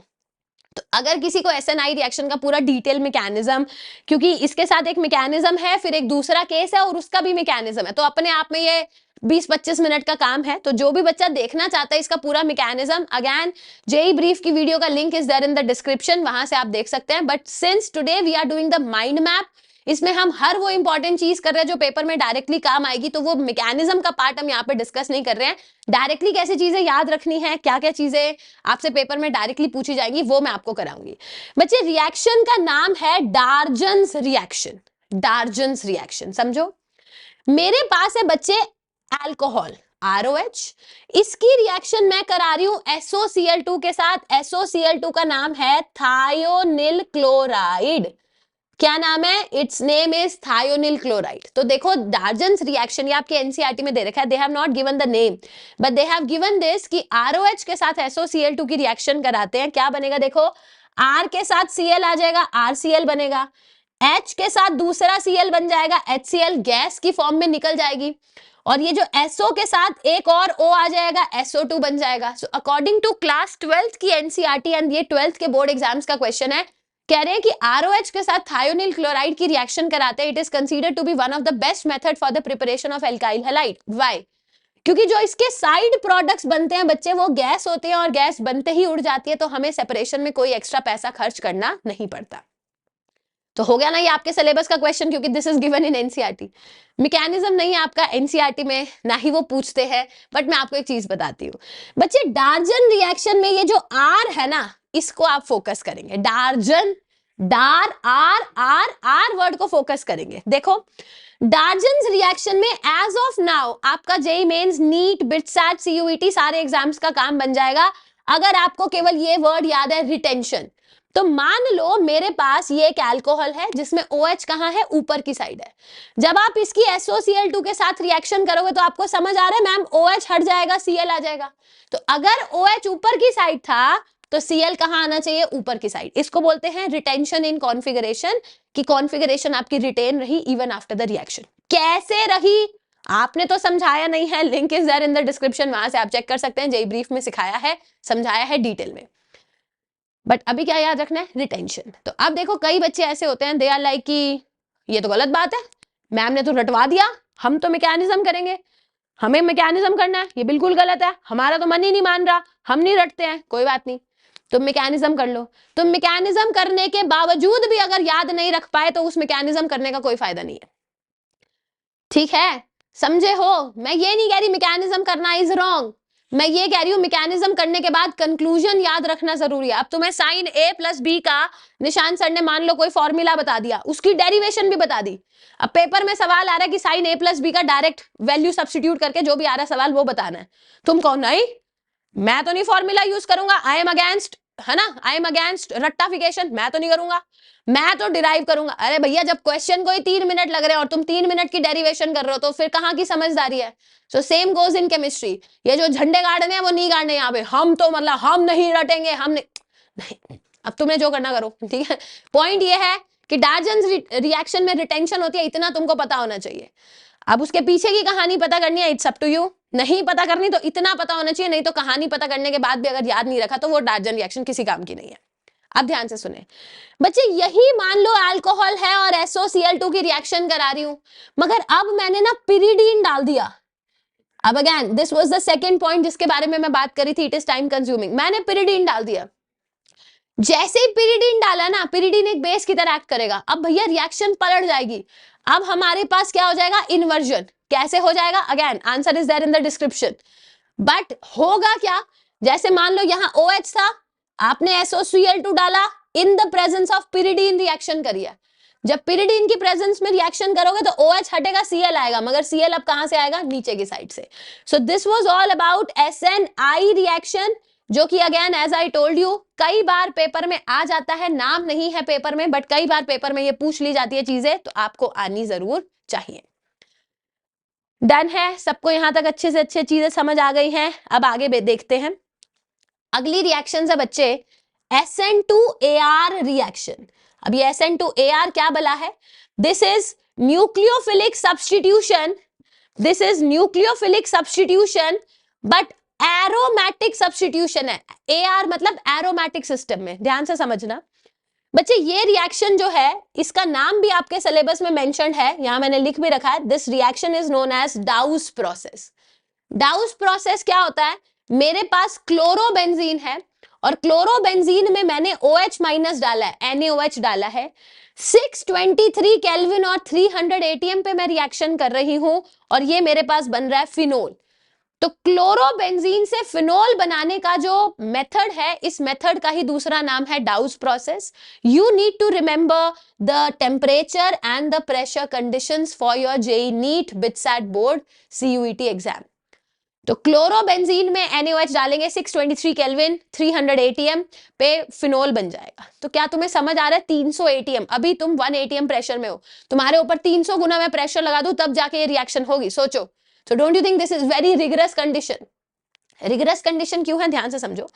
तो अगर किसी को SNI रिएक्शन का पूरा डिटेल मैकेनिज्म, क्योंकि इसके साथ एक मैकेनिज्म है, फिर एक दूसरा केस है और उसका भी मैकेनिज्म है, तो अपने आप में ये 20-25 मिनट का काम है। तो जो भी बच्चा देखना चाहता है इसका पूरा मैकेनिज्म, अगेन जेई ब्रीफ की वीडियो का link is there in the description, वहां से आप देख सकते हैं। But since today we are doing the mind map, इसमें हम हर वो इंपॉर्टेंट चीज कर रहे हैं जो पेपर में डायरेक्टली काम आएगी, तो वो मैकेनिज्म का पार्ट हम यहाँ पे डिस्कस नहीं कर रहे हैं। डायरेक्टली कैसे चीजें याद रखनी है, क्या क्या चीजें आपसे पेपर में डायरेक्टली पूछी जाएंगी, वो मैं आपको कराऊंगी। बच्चे रिएक्शन का नाम है डार्जन्स रिएक्शन। डार्जन्स रिएक्शन समझो, मेरे पास है बच्चे अल्कोहल ROH, इसकी रिएक्शन मैं करा रही हूं SOCl2 के साथ। SOCl2 का नाम है थायोनिल क्लोराइड। क्या नाम है? It's name is thionyl chloride. तो देखो डार्जन्स रिएक्शन ये आपके एनसीईआरटी में दे रखा है, they have not given the name but they have given this कि ROH के साथ SOCl2 की रिएक्शन कराते हैं, क्या बनेगा? देखो R के साथ Cl आ जाएगा, RCl बनेगा, H के साथ दूसरा Cl बन जाएगा, HCl गैस की फॉर्म में निकल जाएगी, और ये जो SO के साथ एक और O आ जाएगा, SO2 बन जाएगा। So according to class 12th की एनसीईआरटी एंड ये 12th के बोर्ड एग्जाम्स का क्वेश्चन है, कह रहे हैं कि ROH के साथ थायोनिल क्लोराइड की रिएक्शन कराते हैं। It is considered to be one of the best method for the preparation of alkyl halide. Why? क्योंकि जो इसके साइड प्रोडक्ट्स बनते हैं बच्चे वो गैस होते हैं, और गैस बनते ही उड़ जाती है, तो हमें सेपरेशन में कोई एक्स्ट्रा पैसा खर्च करना नहीं पड़ता। तो हो गया ना ये आपके सिलेबस का क्वेश्चन, क्योंकि this is given in NCERT. Mechanism नहीं है आपका एनसीईआरटी में, ना ही वो पूछते हैं, बट मैं आपको एक चीज बताती हूँ बच्चे, डार्जन रिएक्शन में ये जो R है ना, इसको आप फोकस करेंगे। Darzen, dar R R R word को फोकस करेंगे। देखो डार्जन्स रिएक्शन में एज ऑफ नाउ आपका JEE Mains, NEET, BITSAT, CUET सारे एग्जाम्स का काम बन जाएगा अगर आपको केवल ये वर्ड याद है रिटेंशन, तो मान लो मेरे पास ये एक अल्कोहल है जिसमें OH कहाँ है, ऊपर की साइड है। जब आप इसकी SOCl2 के साथ रिएक्शन करोगे तो आपको समझ आ रहा है मैम OH हट जाएगा, Cl आ जाएगा। तो अगर OH ऊपर की साइड था तो Cl कहाँ आना चाहिए, ऊपर की साइड। इसको बोलते हैं रिटेंशन इन कॉन्फ़िगरेशन, कि कॉन्फ़िगरेशन आपकी रिटेन रही इवन आफ्टर द रिएक्शन। कैसे रही आपने तो समझाया नहीं है, link is there in the description, वहां से आप चेक कर सकते हैं, जेई ब्रीफ में सिखाया है, समझाया है डिटेल में। बट अभी क्या याद रखना है, रिटेंशन। तो अब देखो कई बच्चे ऐसे होते हैं, दे आर लाइक कि ये तो गलत बात है, मैम ने तो रटवा दिया, हम तो मैकेनिज्म करेंगे, हमें मैकेनिज्म करना है, ये बिल्कुल गलत है, हमारा तो मन ही नहीं मान रहा, हम नहीं रटते हैं। कोई बात नहीं, तुम मैकेनिज्म कर लो। तुम मैकेनिज्म करने के बावजूद भी अगर याद नहीं रख पाए तो उस मैकेनिज्म करने का कोई फायदा नहीं है, ठीक है, समझे हो। मैं ये नहीं कह रही मैकेनिज्म करना इज रॉन्ग, मैं ये कह रही हूं मैकेनिज्म करने के बाद कंक्लूजन याद रखना जरूरी है। अब तुम्हें साइन A प्लस बी का निशान सर ने मान लो कोई फॉर्मूला बता दिया, उसकी डेरिवेशन भी बता दी। अब पेपर में सवाल आ रहा है कि साइन A प्लस बी का डायरेक्ट वैल्यू सब्स्टिट्यूट करके जो भी आ रहा है सवाल वो बताना है। तुम कहो नहीं मैं तो नहीं फॉर्मूला यूज करूंगा, आई एम अगेंस्ट, है ना, आई एम अगेंस्ट रट्टाफिकेशन, मैं तो नहीं करूंगा, मैं तो डिराइव करूंगा। अरे भैया जब क्वेश्चन को ही 3 मिनट लग रहे हैं और तुम 3 मिनट की डेरिवेशन कर रहे हो तो फिर कहाँ की समझदारी है। So same goes in chemistry, ये जो झंडे गाड़ने हैं वो नहीं गाड़ने यहाँ पे, हम तो मतलब हम नहीं रटेंगे, हम नहीं। अब तुम्हें जो करना करो, ठीक है। पॉइंट ये है कि डार्जन रिएक्शन में रिटेंशन होती है, इतना तुमको पता होना चाहिए। अब उसके पीछे की कहानी पता करनी है, इट्स अप टू यू। नहीं पता करनी तो इतना पता होना चाहिए, नहीं तो कहानी पता करने के बाद भी अगर याद नहीं रखा तो वो डार्जन रिएक्शन किसी काम की नहीं है। अब ध्यान से सुने बच्चे, यही मान लो अल्कोहल है और SOCl2 की रिएक्शन करा रही हूं, मगर अब मैंने ना पिरिडीन डाल दिया। अब again this was the second point जिसके बारे में मैं बात करी थी, इट इज टाइम कंज्यूमिंग। मैंने पिरिडीन डाल दिया, जैसे ही पिरिडीन डाला ना, पिरिडीन एक बेस की तरह एक्ट करेगा। अब भैया रिएक्शन पलट जाएगी, अब हमारे पास क्या हो जाएगा, इन्वर्जन। कैसे हो जाएगा, again answer is there in the description. But होगा क्या, जैसे मान लो यहाँ OH था, आपने SOCl2 डाला, इन the presence of pyridine reaction करिए। जब पिरिडीन की प्रेजेंस में रिएक्शन करोगे तो OH हटेगा, Cl आएगा, मगर Cl अब कहां से आएगा, नीचे की साइड से। So this was all about SNI reaction, जो कि again as I told you कई बार पेपर में आ जाता है, नाम नहीं है पेपर में, बट कई बार पेपर में ये पूछ ली जाती है चीजें, तो आपको आनी जरूर चाहिए। डन है, सबको यहां तक अच्छे से अच्छे चीजें समझ आ गई हैं। अब आगे देखते हैं अगली रिएक्शन है बच्चे, SN2AR रिएक्शन। अब ये SN2AR क्या बला है, this is nucleophilic substitution, this is nucleophilic substitution but aromatic substitution है। AR मतलब एरोमेटिक सिस्टम में, ध्यान से समझना बच्चे। ये रिएक्शन जो है इसका नाम भी आपके सिलेबस में मेंशन्ड है, यहां मैंने लिख भी रखा है, this reaction is known as Dow's process. Dow's process क्या होता है, मेरे पास क्लोरोबेंजीन है और क्लोरोबेंजीन में मैंने OH माइनस डाला है, NaOH डाला है, 623 केल्विन और 300 ATM पे मैं रिएक्शन कर रही हूं और ये मेरे पास बन रहा है फिनोल। तो क्लोरोबेंजीन से फिनोल बनाने का जो मेथड है, इस मेथड का ही दूसरा नाम है Dow's process. You need to remember the temperature and the pressure conditions for your JEE NEET BITSAT board CUET exam. तो क्लोरोबेंजीन में NaOH डालेंगे, 623 केल्विन 300 ATM पे फिनोल बन जाएगा। तो क्या तुम्हें समझ आ रहा है, 300 ATM, अभी तुम 1 ATM प्रेशर में हो, तुम्हारे ऊपर 300 गुना मैं प्रेशर लगा दूं तब जाके ये रिएक्शन होगी, सोचो। So don't you think this is very rigorous condition? Rigorous condition क्यों है, ध्यान से समझो।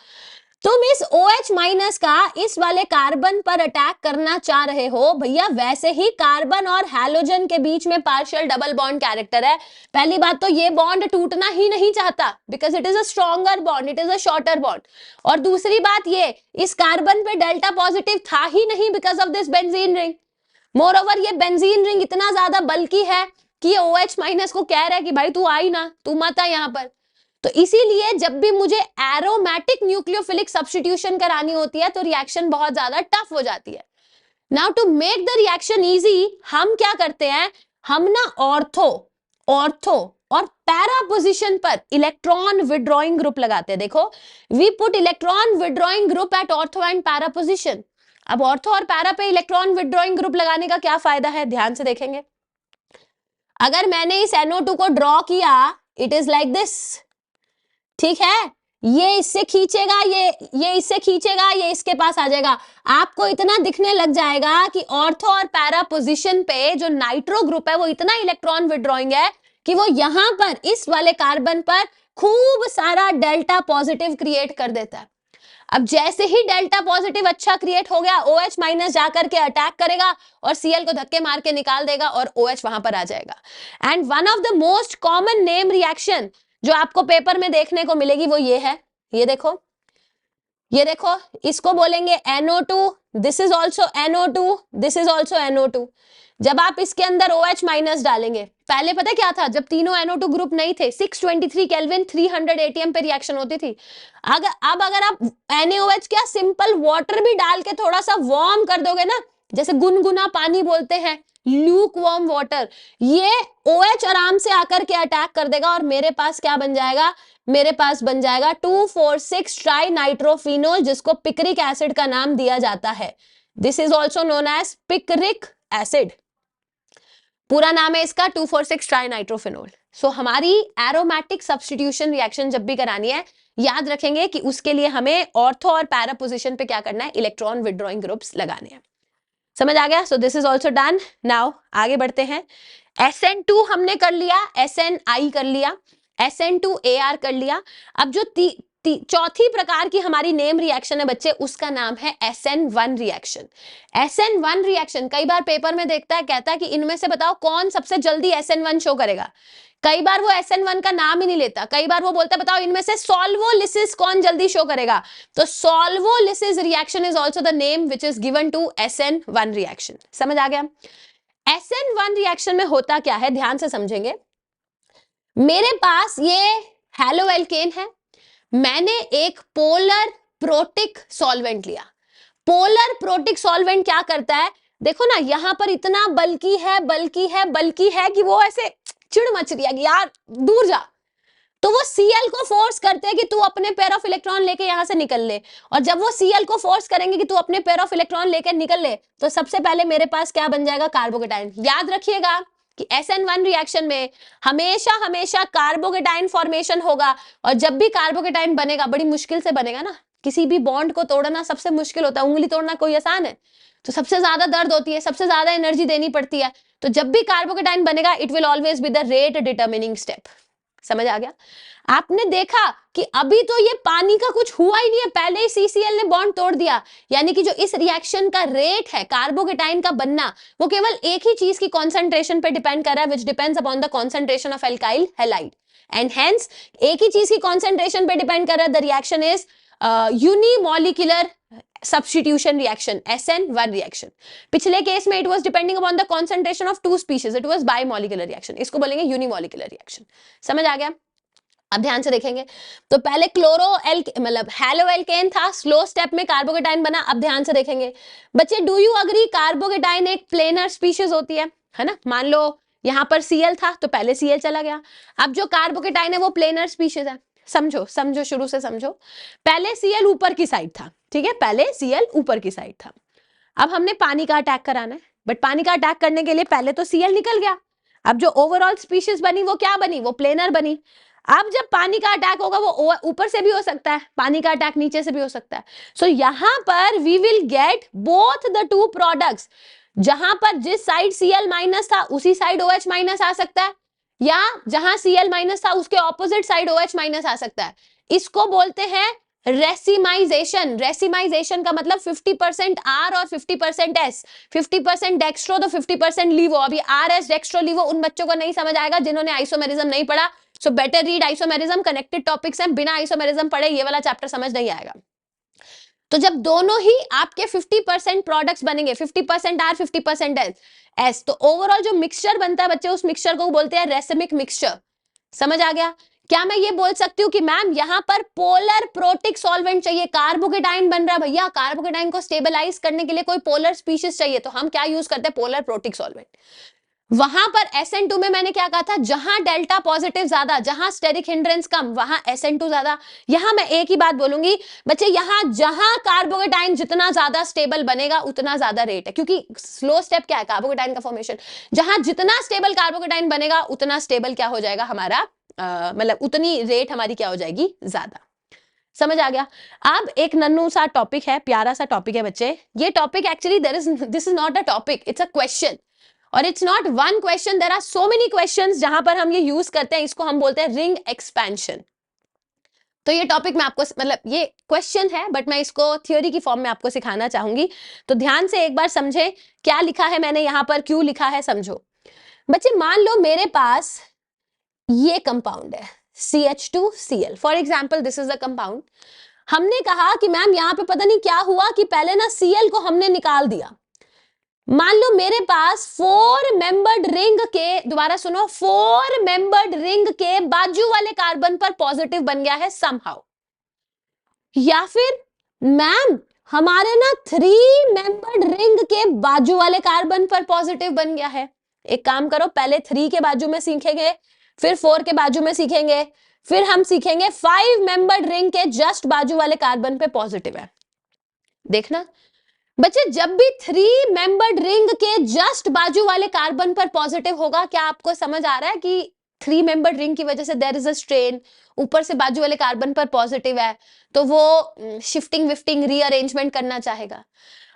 तुम इस OH माइनस का इस वाले कार्बन पर अटैक करना चाह रहे हो भैया, वैसे ही कार्बन और हैलोजन के बीच में पार्शियल डबल बॉन्ड कैरेक्टर है। पहली बात तो ये बॉन्ड टूटना ही नहीं चाहता, because it is a stronger bond, it is a shorter bond. और दूसरी बात ये, इस कार्बन पे डेल्टा पॉजिटिव था ही नहीं because of this benzene ring. More over ये बेंजीन रिंग इतना ज्यादा बल्कि है कि ये OH माइनस को कह रहा है कि भाई तू आई ना, तू मत आ यहाँ पर। तो इसीलिए जब भी मुझे एरोमेटिक न्यूक्लियोफिलिक सब्स्टिट्यूशन करानी होती है तो रिएक्शन बहुत ज्यादा टफ हो जाती है। Now to make the reaction easy, हम क्या करते हैं, हम ना ऑर्थो और पैरा पोजिशन पर इलेक्ट्रॉन विड्रॉइंग ग्रुप लगाते हैं। देखो, we put electron withdrawing group at ortho and para position. अब ऑर्थो और पैरा पे इलेक्ट्रॉन विड्रॉइंग ग्रुप लगाने का क्या फायदा है, ध्यान से देखेंगे। अगर मैंने इस NO2 को ड्रॉ किया, इट इज लाइक दिस, ठीक है, ये इससे खींचेगा, ये इससे खींचेगा, ये इसके पास आ जाएगा। आपको इतना दिखने लग जाएगा कि ऑर्थो और पैरा पोजीशन पे जो नाइट्रो ग्रुप है वो इतना इलेक्ट्रॉन विड्रॉइंग है कि वो यहां पर इस वाले कार्बन पर खूब सारा डेल्टा पॉजिटिव क्रिएट कर देता है। अब जैसे ही डेल्टा पॉजिटिव अच्छा क्रिएट हो गया, OH माइनस जाकर के अटैक करेगा और Cl को धक्के मार के निकाल देगा और OH वहां पर आ जाएगा। And one of the most common name reaction जो आपको पेपर में देखने को मिलेगी वो ये है, ये देखो, ये देखो, इसको बोलेंगे NO2, this is also NO2, this is also NO2। जब आप इसके अंदर OH माइनस डालेंगे, पहले पता क्या था, जब तीनों NO2 ग्रुप नहीं थे, 623 केल्विन 300 ATM पे रिएक्शन होती थी। अब अगर आप NaOH क्या सिंपल वाटर भी डाल के थोड़ा सा वार्म कर दोगे ना, जैसे गुनगुना पानी बोलते हैं, ल्यूक वार्म वाटर, ये OH आराम से आकर के अटैक कर देगा और मेरे पास क्या बन जाएगा, मेरे पास बन जाएगा 2,4,6 ट्राई नाइट्रोफिनोल, जिसको पिक्रिक एसिड का नाम दिया जाता है। This is also known as picric acid, पूरा नाम है इसका 2,4,6 ट्राई नाइट्रोफिनोल। सो हमारी एरोमेटिक सब्स्टिट्यूशन रिएक्शन जब भी करानी है, याद रखेंगे कि उसके लिए हमें ऑर्थो और पैरा पोजीशन पे क्या करना है, इलेक्ट्रॉन विड्रॉइंग ग्रुप्स लगाने हैं। समझ आ गया? सो this is also done. Now आगे बढ़ते हैं। SN2 हमने कर लिया, SNI कर लिया, SN2AR कर लिया। अब जो चौथी प्रकार की हमारी नेम रिएक्शन है बच्चे, उसका नाम है SN1 रिएक्शन। SN1 रिएक्शन कई बार पेपर में देखता है, कहता है कि इनमें से बताओ कौन सबसे जल्दी SN1 शो करेगा। कई बार वो SN1 का नाम ही नहीं लेता, कई बार वो बोलता है बताओ इनमें से सॉल्वोलिसिस कौन जल्दी शो करेगा। तो solvolysis reaction is also the name which is given to SN1 reaction. समझ आ गया? SN1 रिएक्शन में होता क्या है, ध्यान से समझेंगे। मेरे पास ये हैलोएल्केन है, मैंने एक पोलर प्रोटिक सॉल्वेंट लिया। पोलर प्रोटिक सॉल्वेंट क्या करता है, देखो ना, यहां पर इतना बल्कि है, बल्कि है, बल्कि है कि वो ऐसे चिड़ मच रही है कि यार दूर जा। तो वो Cl को फोर्स करते हैं कि तू अपने पेयर ऑफ इलेक्ट्रॉन लेके यहां से निकल ले, और जब वो Cl को फोर्स करेंगे कि तू अपने पेयर ऑफ इलेक्ट्रॉन लेकर निकल ले, तो सबसे पहले मेरे पास क्या बन जाएगा, कार्बोकेटाइन। याद रखिएगा कि SN1 रिएक्शन में हमेशा हमेशा कार्बोकेटाइन फॉर्मेशन होगा, और जब भी कार्बोकेटाइन बनेगा बड़ी मुश्किल से बनेगा ना, किसी भी बॉन्ड को तोड़ना सबसे मुश्किल होता है, उंगली तोड़ना कोई आसान है, तो सबसे ज्यादा दर्द होती है, सबसे ज्यादा एनर्जी देनी पड़ती है। तो जब भी कार्बोकेटाइन बनेगा, it will always be the rate determining step. समझ आ गया? आपने देखा कि अभी तो ये पानी का कुछ हुआ ही नहीं है, पहले ही CCl ने बॉन्ड तोड़ दिया, यानी कि जो इस रिएक्शन का रेट है कार्बोकेटाइन का बनना, वो केवल एक ही चीज की कॉन्सेंट्रेशन पे डिपेंड कर रहा है, which depends upon the concentration of alkyl halide, and hence एक ही चीज की कॉन्सेंट्रेशन पे डिपेंड कर रहा है। The reaction is unimolecular substitution reaction, SN1 reaction। पिछले केस में it was depending upon the concentration of two species, it was bimolecular reaction, इसको बोलेंगे unimolecular reaction। समझ आ गया? अब ध्यान से देखेंगे, तो पहले मतलब हैलोएल्केन था, स्लो स्टेप में कार्बोकेटाइन बना। अब ध्यान से देखेंगे बच्चे, डू यू अग्री कार्बोकेटाइन एक प्लेनर स्पीशीज होती है ना? मान लो यहां पर Cl था तो पहले Cl चला गया, अब जो कार्बोकेटाइन है वो प्लेनर स्पीशीज है। समझो समझो, शुरू से समझो। पहले Cl ऊपर की साइड था, ठीक है, पहले Cl ऊपर की साइड था। अब हमने पानी का अटैक कराना है, बट पानी का अटैक करने के लिए पहले तो Cl निकल गया, अब जो ओवरऑल स्पीशीज बनी वो क्या बनी, वो प्लेनर बनी। अब जब पानी का अटैक होगा वो ऊपर से भी हो सकता है, पानी का अटैक नीचे से भी हो सकता है। सो यहां पर we will get both the two products, जहां पर जिस साइड Cl माइनस था उसी साइड OH माइनस आ सकता है, या जहां Cl माइनस था उसके ऑपोजिट साइड OH माइनस आ सकता है। इसको बोलते हैं रेसिमाइजेशन। रेसिमाइजेशन का मतलब 50% R और 50% S, 50% डेक्स्ट्रो तो 50% लीवो। अभी RS डेक्स्ट्रो लीवो उन बच्चों को नहीं समझ आएगा जिन्होंने आइसोमेरिज्म नहीं पढ़ा, so better read isomerism, connected topics हैं, बिना आइसोमेरिज्म पढ़े ये वाला चैप्टर समझ नहीं आएगा। तो जब दोनों ही आपके 50% प्रोडक्ट्स बनेंगे, 50% R 50% S, तो ओवरऑल जो मिक्सचर बनता है बच्चे, उस मिक्सचर को बोलते हैं रेसिमिक मिक्सचर। समझ आ गया? क्या मैं ये बोल सकती हूँ कि मैम यहाँ पर पोलर प्रोटिक सॉल्वेंट चाहिए, कार्बोकेटाइन बन रहा है भैया, कार्बोकेटाइन को स्टेबलाइज करने के लिए कोई पोलर स्पीशीज चाहिए, तो हम क्या यूज करते हैं, पोलर प्रोटिक सॉल्वेंट। वहां पर SN2 में मैंने क्या कहा था, जहां डेल्टा पॉजिटिव ज्यादा, जहां स्टेरिक हिंड्रेंस कम, वहां SN2 ज्यादा। यहां मैं एक ही बात बोलूंगी बच्चे, यहां जहां कार्बोकेटाइन जितना ज्यादा स्टेबल बनेगा उतना ज्यादा रेट है, क्योंकि स्लो स्टेप क्या है, कार्बोकेटाइन का फॉर्मेशन। जहां जितना स्टेबल कार्बोकेटाइन बनेगा उतना स्टेबल क्या हो जाएगा हमारा, मतलब उतनी रेट हमारी क्या हो जाएगी, ज्यादा। समझ आ गया? अब एक नन्नू सा टॉपिक है, प्यारा सा टॉपिक है बच्चे। ये topic actually this is not a topic, it's a question. और it's not one question, there are so many questions जहां पर हम ये यूज करते हैं। इसको हम बोलते हैं रिंग एक्सपेंशन। तो ये टॉपिक मैं आपको मतलब ये क्वेश्चन है, बट मैं इसको थ्योरी की फॉर्म में आपको सिखाना चाहूंगी। तो ध्यान से एक बार समझे क्या लिखा है मैंने यहाँ पर, क्यों लिखा है, समझो। बच्चे मान लो मेरे पास ये कंपाउंड है CH2Cl, for example this is the compound. हमने कहा कि मैम यहाँ पे पता नहीं क्या हुआ कि पहले ना Cl को हमने निकाल दिया। मान लो मेरे पास 4 मेंबर्ड रिंग के, दोबारा सुनो, 4 मेंबर्ड रिंग के बाजू वाले कार्बन पर पॉजिटिव बन गया है समहाउ। या फिर मैम हमारे ना 3 मेंबर्ड रिंग के बाजू वाले कार्बन पर पॉजिटिव बन गया है। एक काम करो, पहले 3 के बाजू में सीखेंगे, फिर 4 के बाजू में सीखेंगे, फिर हम सीखेंगे 5 मेंबर्ड रिंग के जस्ट बाजू वाले कार्बन पे पॉजिटिव है। देखना बच्चे, जब भी 3 मेंबर्ड रिंग के जस्ट बाजू वाले कार्बन पर पॉजिटिव होगा, क्या आपको समझ आ रहा है कि 3 मेंबर्ड रिंग की वजह से देयर इज अ स्ट्रेन, ऊपर से बाजू वाले कार्बन पर पॉजिटिव है, तो वो शिफ्टिंग विफ्टिंग रीअरेंजमेंट करना चाहेगा।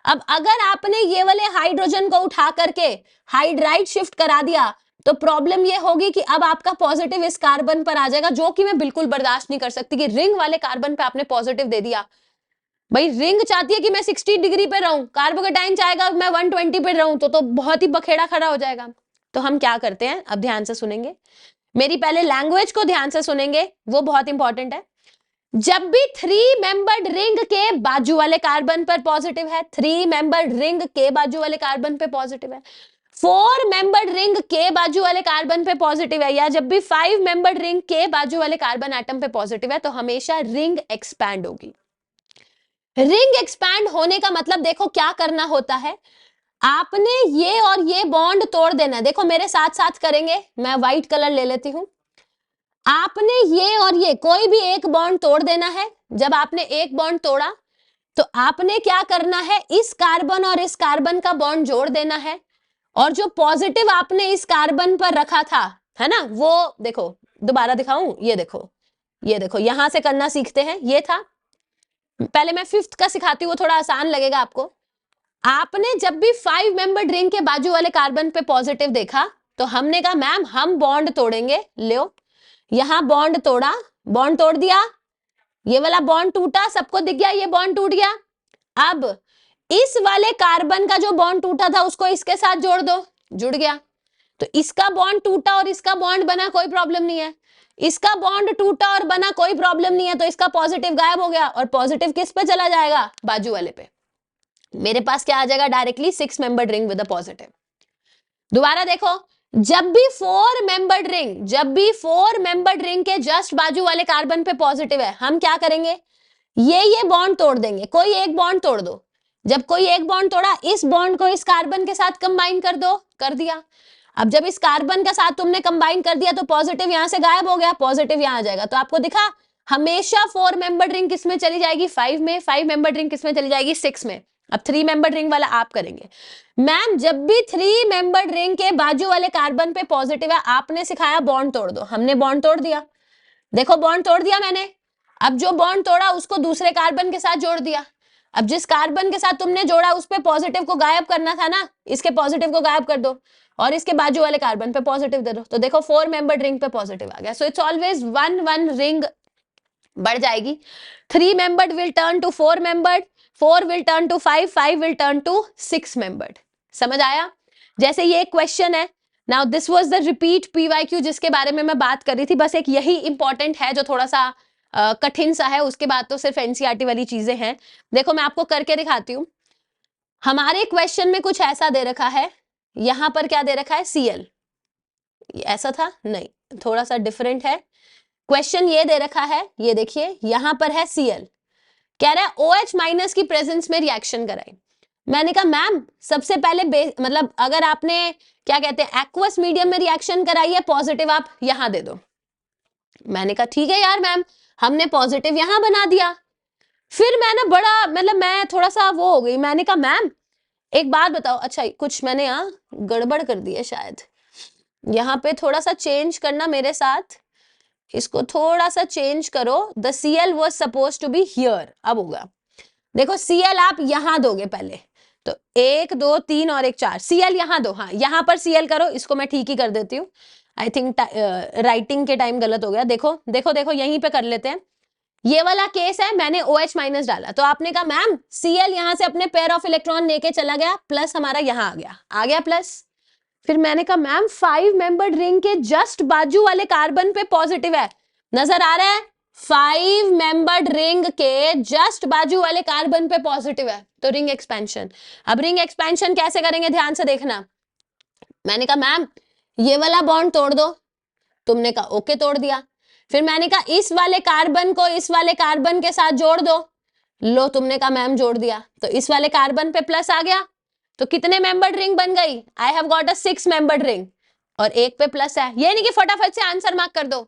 अब अगर आपने ये वाले हाइड्रोजन को उठा करके हाइड्राइड शिफ्ट करा दिया, तो प्रॉब्लम ये होगी कि अब आपका पॉजिटिव इस कार्बन पर आ जाएगा, जो कि मैं बिल्कुल बर्दाश्त नहीं कर सकती कि रिंग वाले कार्बन पे आपने पॉजिटिव दे दिया। भाई रिंग चाहती है कि मैं 60 डिग्री पे रहूं, कार्बोकेटाइन चाहेगा मैं 120 पे रहूं, तो बहुत ही बखेड़ा खड़ा हो जाएगा। तो हम क्या करते हैं, अब ध्यान से सुनेंगे, मेरी पहले लैंग्वेज को ध्यान से सुनेंगे, वो बहुत इंपॉर्टेंट है। जब भी 3 मेंबर्ड रिंग के बाजू वाले कार्बन पर पॉजिटिव है, 3 मेंबर्ड रिंग के बाजू वाले कार्बन पे पॉजिटिव है, 4 मेंबर्ड रिंग के बाजू वाले कार्बन पे पॉजिटिव है, या जब भी 5 मेंबर्ड रिंग के बाजू वाले कार्बन एटम पे पॉजिटिव है, तो हमेशा रिंग एक्सपैंड होगी। रिंग एक्सपैंड होने का मतलब देखो क्या करना होता है, आपने ये और ये बॉन्ड तोड़ देना। देखो मेरे साथ साथ करेंगे, मैं व्हाइट कलर ले लेती हूं। आपने ये और ये कोई भी एक बॉन्ड तोड़ देना है। जब आपने एक बॉन्ड तोड़ा, तो आपने क्या करना है, इस कार्बन और इस कार्बन का बॉन्ड जोड़ देना है, और जो पॉजिटिव आपने इस कार्बन पर रखा था, है ना, वो देखो, दोबारा दिखाऊं, ये देखो, ये देखो, यहां से करना सीखते हैं। ये था, पहले मैं 5th का सिखाती हूँ, वो थोड़ा आसान लगेगा आपको। आपने जब भी 5 मेंबर्ड रिंग के बाजू वाले कार्बन पे पॉजिटिव देखा, तो हमने कहा मैम हम बॉन्ड तोड़ेंगे। लो, यहां बॉन्ड तोड़ा, बॉन्ड तोड़ दिया, ये वाला बॉन्ड टूटा, सबको दिख गया ये बॉन्ड टूट गया। अब इस वाले कार्बन का जो बॉन्ड टूटा था उसको इसके साथ जोड़ दो, जुड़ गया। तो इसका बॉन्ड टूटा और इसका बॉन्ड बना, कोई प्रॉब्लम नहीं है। इसका बॉन्ड टूटा और बना, कोई प्रॉब्लम नहीं है, तो इसका पॉजिटिव गायब हो गया, और पॉजिटिव किस पे चला जाएगा, बाजू वाले पे। मेरे पास क्या आ जाएगा, directly 6 membered ring with a positive. दोबारा देखो, जब भी 4 मेंबर्ड रिंग, जब भी 4 मेंबर्ड रिंग के जस्ट बाजू वाले कार्बन पे पॉजिटिव है, हम क्या करेंगे, ये बॉन्ड तोड़ देंगे, कोई एक बॉन्ड तोड़ दो। जब कोई एक बॉन्ड तोड़ा, इस बॉन्ड को इस कार्बन के साथ कंबाइन कर दो, कर दिया। अब जब इस कार्बन के साथ तुमने कंबाइन कर दिया, तो पॉजिटिव यहां से गायब हो गया, पॉजिटिव यहां आ जाएगा। तो आपको दिखा, हमेशा 4 मेंबर्ड रिंग किस में चली जाएगी, 5 में, 5 मेंबर्ड रिंग किस में चली जाएगी, 6 में। अब 3 मेंबर्ड रिंग वाला आप करेंगे। मैम जब भी 3 मेंबर्ड रिंग के बाजू वाले कार्बन पे पॉजिटिव है, आपने सिखाया बॉन्ड तोड़ दो, हमने बॉन्ड तोड़ दिया। देखो बॉन्ड तोड़ दिया मैंने। अब जो बॉन्ड तोड़ा उसको दूसरे कार्बन के साथ जोड़ दिया। अब जिस कार्बन के साथ तुमने जोड़ा उस पे पॉजिटिव को गायब करना था ना, इसके पॉजिटिव को गायब कर दो और इसके बाजू वाले कार्बन पे पॉजिटिव दे दो। तो देखो 4 मेंबर्ड रिंग पे पॉजिटिव आ गया। सो इट्स ऑलवेज 1 रिंग बढ़ जाएगी। 3 membered will turn to 4 membered, 4 will turn to 5, 5 will turn to 6 membered. समझ आया? जैसे ये एक क्वेश्चन है। Now this was the repeat PYQ जिसके बारे में मैं बात कर रही थी। बस एक यही इंपॉर्टेंट है जो थोड़ा सा कठिन सा है, उसके बाद तो सिर्फ NCERT वाली चीजें हैं। देखो मैं आपको करके दिखाती हूँ। हमारे क्वेश्चन में कुछ ऐसा दे रखा है, यहां पर क्या दे रखा है, Cl। ऐसा था नहीं, थोड़ा सा डिफरेंट है। क्वेश्चन ये दे रखा है, ये देखिए यहां पर है Cl, कह रहा है OH माइनस की प्रेजेंस में रिएक्शन कराएं। मैंने कहा मैम सबसे पहले मतलब अगर आपने क्या कहते हैं एक्वस मीडियम में रिएक्शन कराई है, पॉजिटिव आप यहां दे दो। मैंने कहा ठीक है यार मैम, हमने पॉजिटिव यहां बना दिया। फिर मैं ना बड़ा मतलब मैं थोड़ा सा वो हो गई, मैंने कहा मैम एक बात बताओ, अच्छा कुछ मैंने यहाँ गड़बड़ कर दी है शायद, यहाँ पे थोड़ा सा चेंज करना मेरे साथ। इसको थोड़ा सा चेंज करो, the Cl was supposed to be here, अब होगा। देखो Cl आप यहां दोगे पहले, तो 1 2 3 और 1 4, Cl यहां दो, हाँ यहां पर Cl करो, इसको मैं ठीक ही कर देती हूँ, आई थिंक राइटिंग के टाइम गलत हो गया। देखो देखो देखो यहीं पे कर लेते हैं, ये वाला केस है, मैंने OH माइनस डाला, तो आपने कहा मैम Cl यहां से अपने पेयर ऑफ इलेक्ट्रॉन लेके चला गया, प्लस हमारा यहां आ गया प्लस। फिर मैंने कहा मैम 5 मेंबर्ड रिंग के जस्ट बाजू वाले कार्बन पे पॉजिटिव है, नजर आ रहा है, 5 मेंबर्ड रिंग के जस्ट बाजू वाले कार्बन पे पॉजिटिव है, तो रिंग एक्सपेंशन। अब रिंग एक्सपेंशन कैसे करेंगे ध्यान से देखना। मैंने कहा मैम ये वाला बॉन्ड तोड़ दो, तुमने कहा ओके तोड़ दिया। फिर मैंने कहा इस वाले कार्बन को इस वाले कार्बन के साथ जोड़ दो, लो तुमने कहा मैम जोड़ दिया, तो इस वाले कार्बन पे प्लस आ गया, तो कितने मेंबर्ड रिंग बन गई, I have got a 6 membered ring, और एक पे प्लस है। ये नहीं कि फटाफट से आंसर मार्क कर दो,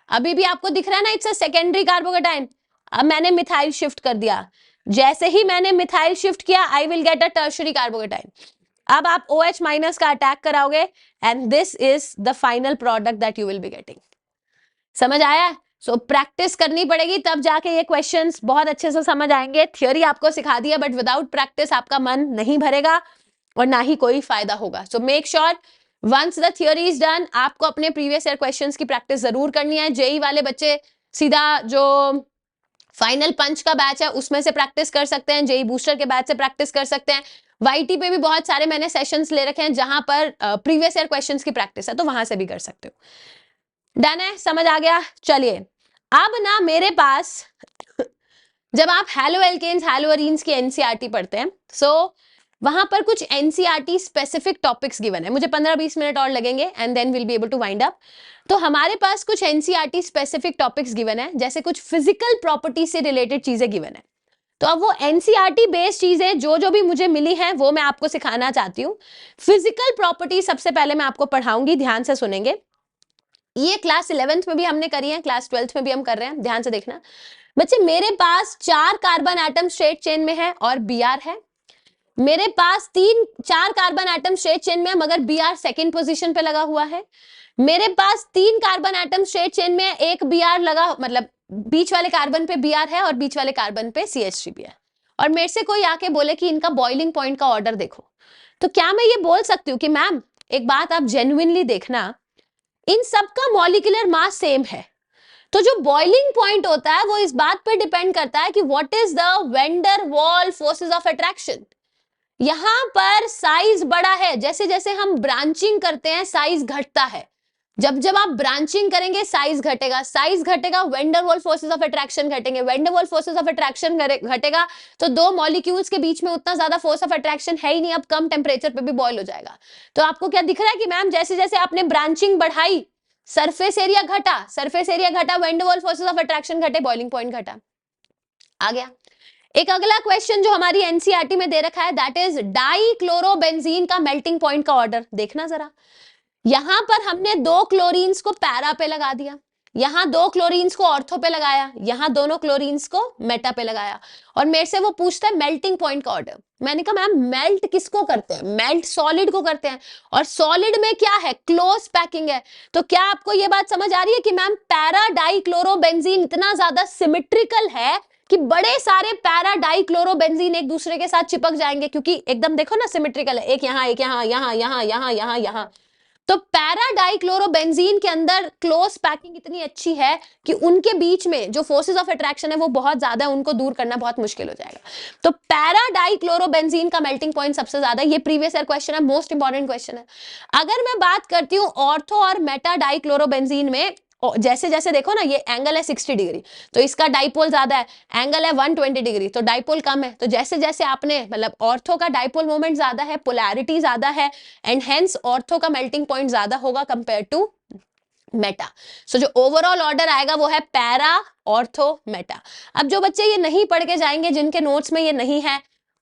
अभी भी आपको दिख रहा है ना, इट्स अ सेकेंडरी कार्बोकेटाइन। अब मैंने मिथाइल शिफ्ट कर दिया, जैसे ही मैंने मिथाइल शिफ्ट किया I will get a tertiary carbocation. अब आप OH माइनस का अटैक कराओगे and this is the final product that you will be getting. समझ आया? सो प्रैक्टिस करनी पड़ेगी, तब जाके ये क्वेश्चंस बहुत अच्छे से समझ आएंगे। थियोरी आपको सिखा दिया, बट विदाउट प्रैक्टिस आपका मन नहीं भरेगा और ना ही कोई फायदा होगा। So make sure once the theory is done, आपको अपने प्रीवियस ईयर क्वेश्चंस की प्रैक्टिस जरूर करनी है। जेई वाले बच्चे सीधा जो फाइनल पंच का बैच है उसमें से प्रैक्टिस कर सकते हैं, जेई बूस्टर के बैच से प्रैक्टिस कर सकते हैं। वाईटी पे भी बहुत सारे मैंने सेशंस ले रखे हैं जहां पर प्रीवियस ईयर क्वेश्चंस की प्रैक्टिस है, तो वहां से भी कर सकते हो। डन है, समझ आ गया? चलिए अब ना मेरे पास जब आप हैलो एल्केन्स हैलो अरीन्स की एनसीईआरटी पढ़ते हैं, सो वहां पर कुछ एनसीईआरटी स्पेसिफिक टॉपिक्स गिवन है, मुझे 15-20 मिनट और लगेंगे and then will be able to wind up. तो हमारे पास कुछ एनसीईआरटी स्पेसिफिक टॉपिक्स गिवन है, जैसे कुछ फिजिकल प्रॉपर्टी से रिलेटेड चीजें गिवन है। तो अब वो एनसीईआरटी बेस्ड चीजें जो भी मुझे मिली हैं वो मैं आपको सिखाना चाहती हूँ। फिजिकल प्रॉपर्टी सबसे पहले मैं आपको पढ़ाऊंगी, ध्यान से सुनेंगे। ये क्लास 11th में भी हमने करी है, क्लास 12th में भी हम कर रहे हैं, ध्यान से देखना बच्चे। मेरे पास 4 कार्बन एटम स्ट्रेट चेन में है और Br है। मेरे पास 4 कार्बन एटम स्ट्रेट चेन में है मगर Br सेकंड पोजीशन पे लगा हुआ है। मेरे पास 3 कार्बन एटम स्ट्रेट चेन में एक Br लगा, मतलब बीच वाले कार्बन पे Br है और बीच वाले कार्बन पे CH3 भी है। और मेरे से कोई आके बोले कि इनका बॉइलिंग पॉइंट का ऑर्डर देखो, तो क्या मैं ये बोल सकती हूँ कि मैम एक बात आप जेन्युइनली देखना, इन सबका मॉलिक्यूलर मास सेम है, तो जो बॉइलिंग पॉइंट होता है वो इस बात पर डिपेंड करता है कि what is the van der Waals forces of attraction. यहां पर साइज बड़ा है, जैसे जैसे हम ब्रांचिंग करते हैं साइज घटता है, जब जब आप ब्रांचिंग करेंगे साइज घटेगा, साइज घटेगा van der Waals forces of attraction घटेंगे, van der Waals forces of attraction घटेगा तो दो मॉलिक्यूल्स के बीच में उतना ज्यादा फोर्स ऑफ अट्रैक्शन है ही नहीं, अब कम टेम्परेचर पे भी बॉयल हो जाएगा। तो आपको क्या दिख रहा है कि मैम जैसे जैसे आपने ब्रांचिंग बढ़ाई सरफेस एरिया घटा, सरफेस एरिया घटा, van der Waals forces of attraction घटे, बॉइलिंग पॉइंट घटा। आ गया। एक अगला क्वेश्चन जो हमारी एनसीईआरटी में दे रखा है, दैट इज डाइक्लोरोबेंजीन का मेल्टिंग पॉइंट का ऑर्डर। देखना जरा, यहां पर हमने 2 क्लोरीन्स को पैरा पे लगा दिया, यहां 2 क्लोरीन्स को ऑर्थो पे लगाया, यहां दोनों क्लोरीन्स को मेटा पे लगाया, और मेरे से वो पूछता है मेल्टिंग पॉइंट का ऑर्डर। मैंने कहा मैम मेल्ट किसको करते हैं, मेल्ट सॉलिड को करते हैं, और सॉलिड में क्या है, क्लोज पैकिंग है। तो क्या आपको ये बात समझ आ रही है कि मैम पैरा डाइक्लोरोबेंजीन इतना ज्यादा सिमेट्रिकल है कि बड़े सारे पैरा डाइक्लोरोबेंजीन एक दूसरे के साथ चिपक जाएंगे, क्योंकि एकदम देखो ना सिमेट्रिकल है, एक यहाँ एक यहाँ यहाँ यहाँ यहाँ यहाँ यहाँ। तो पैरा डाइक्लोरोबेंजीन के अंदर क्लोज पैकिंग इतनी अच्छी है कि उनके बीच में जो फोर्सेस ऑफ अट्रैक्शन है वो बहुत ज्यादा है, उनको दूर करना बहुत मुश्किल हो जाएगा। तो पैरा डाइक्लोरोबेंजीन का मेल्टिंग पॉइंट सबसे ज्यादा, ये प्रीवियस ईयर क्वेश्चन है, मोस्ट इंपॉर्टेंट क्वेश्चन है। अगर मैं बात करती हूँ ऑर्थो और मेटा डाइक्लोरोबेंजीन में, जैसे जैसे देखो ना, ये एंगल है 60 डिग्री, तो इसका डाइपोल ज्यादा है, एंगल है 120 डिग्री, तो डाइपोल कम है। तो जैसे जैसे आपने, मतलब ऑर्थो का डाइपोल मोमेंट ज्यादा है, पोलैरिटी ज्यादा है, एंड हेंस ऑर्थो का मेल्टिंग पॉइंट ज्यादा होगा कंपेयर टू मेटा। सो जो ओवरऑल ऑर्डर आएगा वो है पैरा ऑर्थो मेटा। अब जो बच्चे ये नहीं पढ़ के जाएंगे, जिनके नोट्स में ये नहीं है,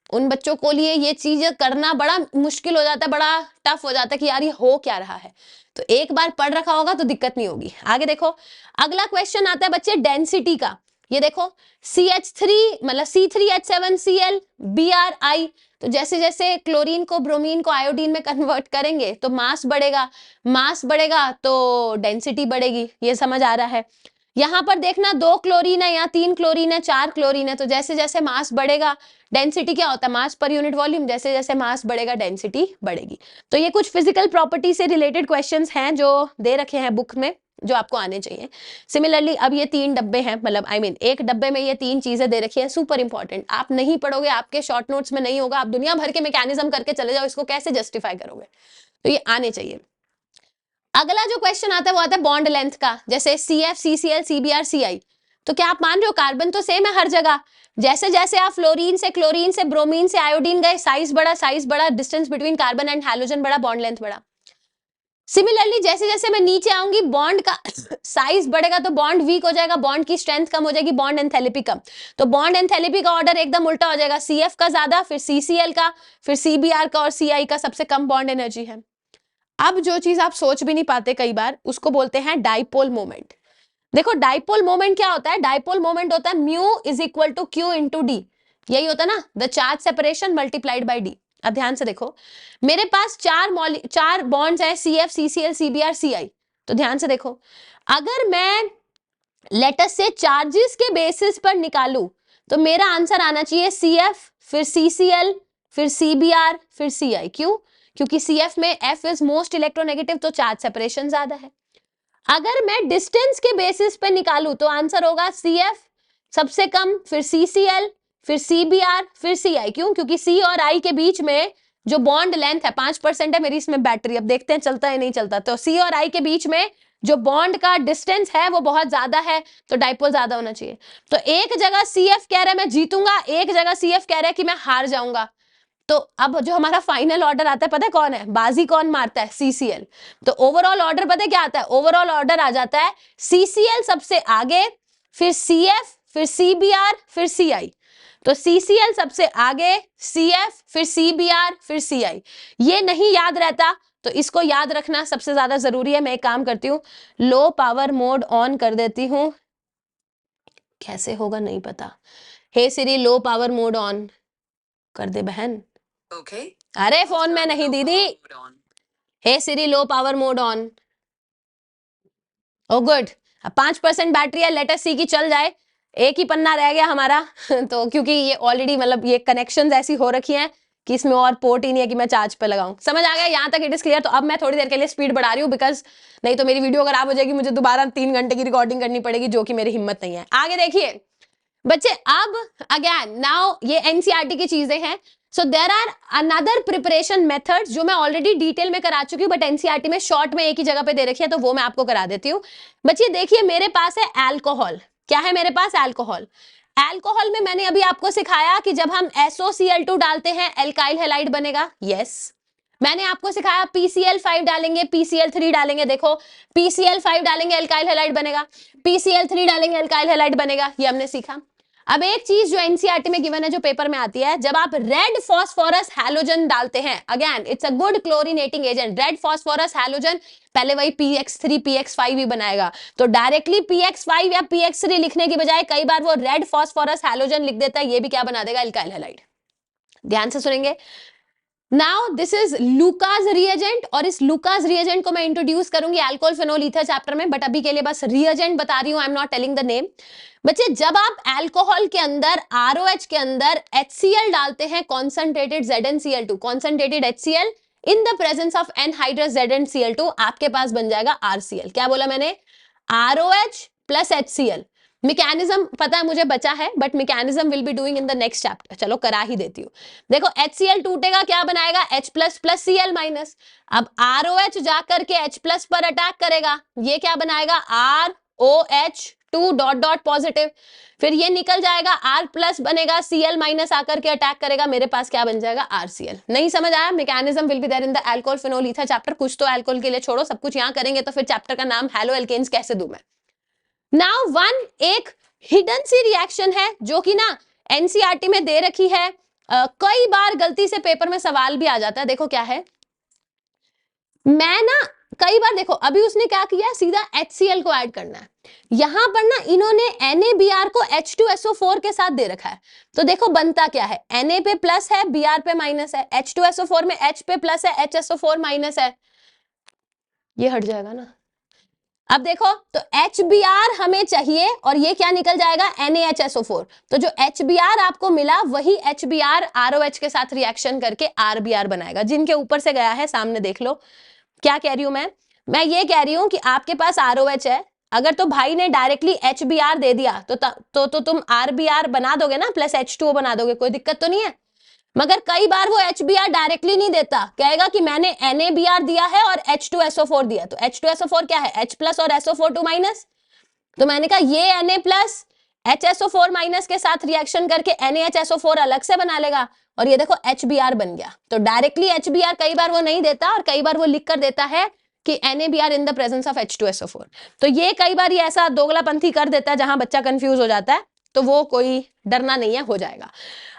उन बच्चों को लिए ये चीज करना बड़ा मुश्किल हो जाता है, बड़ा टफ हो जाता है कि यार ये हो क्या रहा है। तो एक बार पढ़ रखा होगा तो दिक्कत नहीं होगी। आगे देखो, अगला क्वेश्चन आता है बच्चे डेंसिटी का। ये देखो CH3 मतलब C3H7Cl Bri, तो जैसे जैसे क्लोरीन को ब्रोमीन को आयोडीन में कन्वर्ट करेंगे तो मास बढ़ेगा, मास बढ़ेगा तो डेंसिटी बढ़ेगी, ये समझ आ रहा है। यहाँ पर देखना 2 क्लोरीन है, यहाँ 3 क्लोरीन है, 4 क्लोरीन है, तो जैसे जैसे मास बढ़ेगा, डेंसिटी क्या होता है, मास पर यूनिट वॉल्यूम, जैसे जैसे मास बढ़ेगा डेंसिटी बढ़ेगी। तो ये कुछ फिजिकल प्रॉपर्टी से रिलेटेड क्वेश्चंस हैं जो दे रखे हैं बुक में, जो आपको आने चाहिए। सिमिलरली अब ये 3 डब्बे हैं, मतलब आई मीन एक डब्बे में ये 3 चीजें दे रखी है, सुपर इंपॉर्टेंट। आप नहीं पढ़ोगे, आपके शॉर्ट नोट्स में नहीं होगा, आप दुनिया भर के मैकेनिज्म करके चले जाओ, इसको कैसे जस्टिफाई करोगे, तो ये आने चाहिए। अगला जो क्वेश्चन आता है वो आता है बॉन्ड लेंथ का, जैसे CF CCl CBr CI। तो क्या आप मान रहे हो कार्बन तो सेम है हर जगह, जैसे जैसे आप फ्लोरीन से क्लोरीन से ब्रोमीन से आयोडीन गए, साइज बढ़ा, distance between carbon and halogen बढ़ा, बॉन्ड लेंथ बढ़ा। सिमिलरली जैसे जैसे मैं नीचे आऊंगी बॉन्ड का साइज बढ़ेगा तो बॉन्ड वीक हो जाएगा, बॉन्ड की स्ट्रेंथ कम हो जाएगी, बॉन्ड एंथैल्पी कम, तो बॉन्ड एंथैल्पी का ऑर्डर एकदम उल्टा हो जाएगा, CF का ज्यादा, फिर CCl का, फिर CBr का और CI का सबसे कम बॉन्ड एनर्जी है। अब जो चीज आप सोच भी नहीं पाते कई बार, उसको बोलते हैं डाइपोल मोमेंट। देखो डाइपोल मोमेंट क्या होता है, डाइपोल मोमेंट होता है mu is equal to q into d, यही होता है ना, the charge separation multiplied by d. अब ध्यान से देखो, मेरे पास चार बॉन्ड्स हैं, CF CCl CBr CI। तो ध्यान से देखो, अगर मैं लेटस से चार्जेस के बेसिस पर निकालू तो मेरा आंसर आना चाहिए CF, फिर CCl, फिर CBr, फिर CI। क्यों? क्योंकि CF में F इज मोस्ट इलेक्ट्रोनेगेटिव, तो चार्ज सेपरेशन ज्यादा है। अगर मैं डिस्टेंस के बेसिस पे निकालू तो आंसर होगा CF सबसे कम, फिर CCl, फिर CBr, फिर CI। क्यों? क्योंकि C और I के बीच में जो बॉन्ड लेंथ है 5% है मेरी इसमें बैटरी, अब देखते हैं चलता है नहीं चलता। तो C और I के बीच में जो बॉन्ड का डिस्टेंस है वो बहुत ज्यादा है, तो डाइपोल ज्यादा होना चाहिए। तो एक जगह CF कह रहा है मैं जीतूंगा, एक जगह CF कह रहा है कि मैं हार जाऊंगा। तो अब जो हमारा फाइनल ऑर्डर आता है पता है कौन है, बाजी कौन मारता है, CCl। तो ओवरऑल ऑर्डर पता है क्या आता है, ओवरऑल ऑर्डर आ जाता है CCl सबसे आगे, फिर CF, फिर CBr, फिर CI। तो CCl सबसे आगे, CF, फिर CBr, फिर CI। ये नहीं याद रहता तो इसको याद रखना सबसे ज्यादा जरूरी है। मैं एक काम करती हूँ, लो पावर मोड ऑन कर देती हूँ, कैसे होगा नहीं पता। Hey Siri low power mode on कर दे बहन। ओके अरे फोन में नहीं दीदी, hey Siri low power mode on. Oh good, अब 5% बैटरी है, लेट अस सी की चल जाए, एक ही पन्ना रह गया हमारा तो क्योंकि ये ऑलरेडी मतलब ये कनेक्शंस ऐसी हो रखी हैं कि इसमें और पोर्ट ही नहीं है कि मैं चार्ज पे लगाऊं। समझ आ गया यहाँ तक, इट इज क्लियर। तो अब मैं थोड़ी देर के लिए स्पीड बढ़ा रही हूँ, बिकॉज नहीं तो मेरी वीडियो खराब हो जाएगी, मुझे दोबारा 3 घंटे की रिकॉर्डिंग करनी पड़ेगी, जो कि मेरी हिम्मत नहीं है। आगे देखिए बच्चे, अब अगेन नाउ ये एनसीईआरटी की चीजें हैं। So there are another preparation methods जो मैं ऑलरेडी डिटेल में करा चुकी हूँ, बट एनसीईआरटी में शॉर्ट में एक ही जगह पे दे रखी है, तो वो मैं आपको करा देती हूँ। बच्चे देखिए, मेरे पास है अल्कोहल। क्या है मेरे पास? अल्कोहल। अल्कोहल में मैंने अभी आपको सिखाया कि जब हम SOCl2 डालते हैं एल्काइल हैलाइड बनेगा। यस मैंने आपको सिखाया PCl5 डालेंगे, PCl3 डालेंगे, देखो PCl5 डालेंगे एल्काइल हैलाइड बनेगा, PCl3 डालेंगे एल्काइल हैलाइड बनेगा, ये हमने सीखा। अब एक चीज जो एनसीईआरटी में गिवन है, जो पेपर में आती है, जब आप रेड फॉस्फोरस हैलोजन डालते हैं, again it's a good chlorinating agent, red phosphorus halogen पहले वही PX3 PX5 ही बनाएगा, तो डायरेक्टली PX5 या PX3 लिखने की बजाय कई बार वो रेड फॉस्फोरस हैलोजन लिख देता है, ये भी क्या बना देगा? Alkyl halide. ध्यान से सुनेंगे। Now this is Lucas reagent, और इस लुकास रिएजेंट को मैं इंट्रोड्यूस करूंगी अल्कोहल फेनोल ईथर चैप्टर में, बट अभी के लिए बस रिएजेंट बता रही हूं, I am not telling the name. बच्चे जब आप अल्कोहल के अंदर ROH के अंदर HCl डालते हैं, concentrated ZnCl2, concentrated HCl in the presence of anhydrous ZnCl2, आपके पास बन जाएगा RCl। क्या बोला मैंने? ROH plus HCl। मैकेनिज्म पता है मुझे बचा है, but mechanism will be doing in the next chapter, चलो करा ही देती हूँ। देखो HCl टूटेगा, क्या बनाएगा? H plus plus Cl minus. अब ROH जाकर के H प्लस पर अटैक करेगा, ये क्या बनाएगा? ROH2 डॉट डॉट पॉजिटिव, फिर ये निकल जाएगा, R प्लस बनेगा, Cl माइनस आकर के अटैक करेगा, मेरे पास क्या बन जाएगा? RCl। नहीं समझ आया? Mechanism will be there in the alcohol phenol ether chapter. कुछ तो अल्कोहल के लिए छोड़ो, सब कुछ यहाँ करेंगे तो फिर चैप्टर का नाम हैलो एल्केन्स कैसे दूं मैं। नाउ वन एक हिडन सी रिएक्शन है जो कि ना एनसीईआरटी में दे रखी है, कई बार गलती से पेपर में सवाल भी आ जाता है। देखो क्या है, मैं ना कई बार देखो अभी उसने क्या किया, सीधा HCl को ऐड करना है। यहां पर ना इन्होंने NaBr को H2SO4 के साथ दे रखा है, तो देखो बनता क्या है, Na पे प्लस है, Br पे माइनस है, H2SO4 में H पे प्लस है, HSO4 माइनस है, ये हट जाएगा ना। अब देखो तो HBr हमें चाहिए और ये क्या निकल जाएगा, NaHSO4। तो जो HBr आपको मिला वही HBr ROH के साथ रिएक्शन करके RBr बनाएगा, जिनके ऊपर से गया है सामने देख लो। क्या कह रही हूं मैं ये कह रही हूं कि आपके पास ROH है, अगर तो भाई ने डायरेक्टली HBr दे दिया तो तुम RBr बना दोगे ना, प्लस H2O बना दोगे, कोई दिक्कत तो नहीं है। मगर कई बार वो HBr डायरेक्टली नहीं देता, कहेगा कि मैंने NaBr दिया है और H2SO4 दिया, तो H2SO4 क्या है, H प्लस और SO4 2 माइनस, तो मैंने कहा ये Na प्लस HSO4 माइनस के साथ रिएक्शन करके NaHSO4 अलग से बना लेगा, और ये देखो HBr बन गया। तो डायरेक्टली HBr कई बार वो नहीं देता और कई बार वो लिख कर देता है कि NaBr in the presence of H2SO4। तो ये कई बार ये ऐसा दोगलापंथी कर देता है जहां बच्चा कंफ्यूज हो जाता है, तो वो कोई डरना नहीं है, हो जाएगा।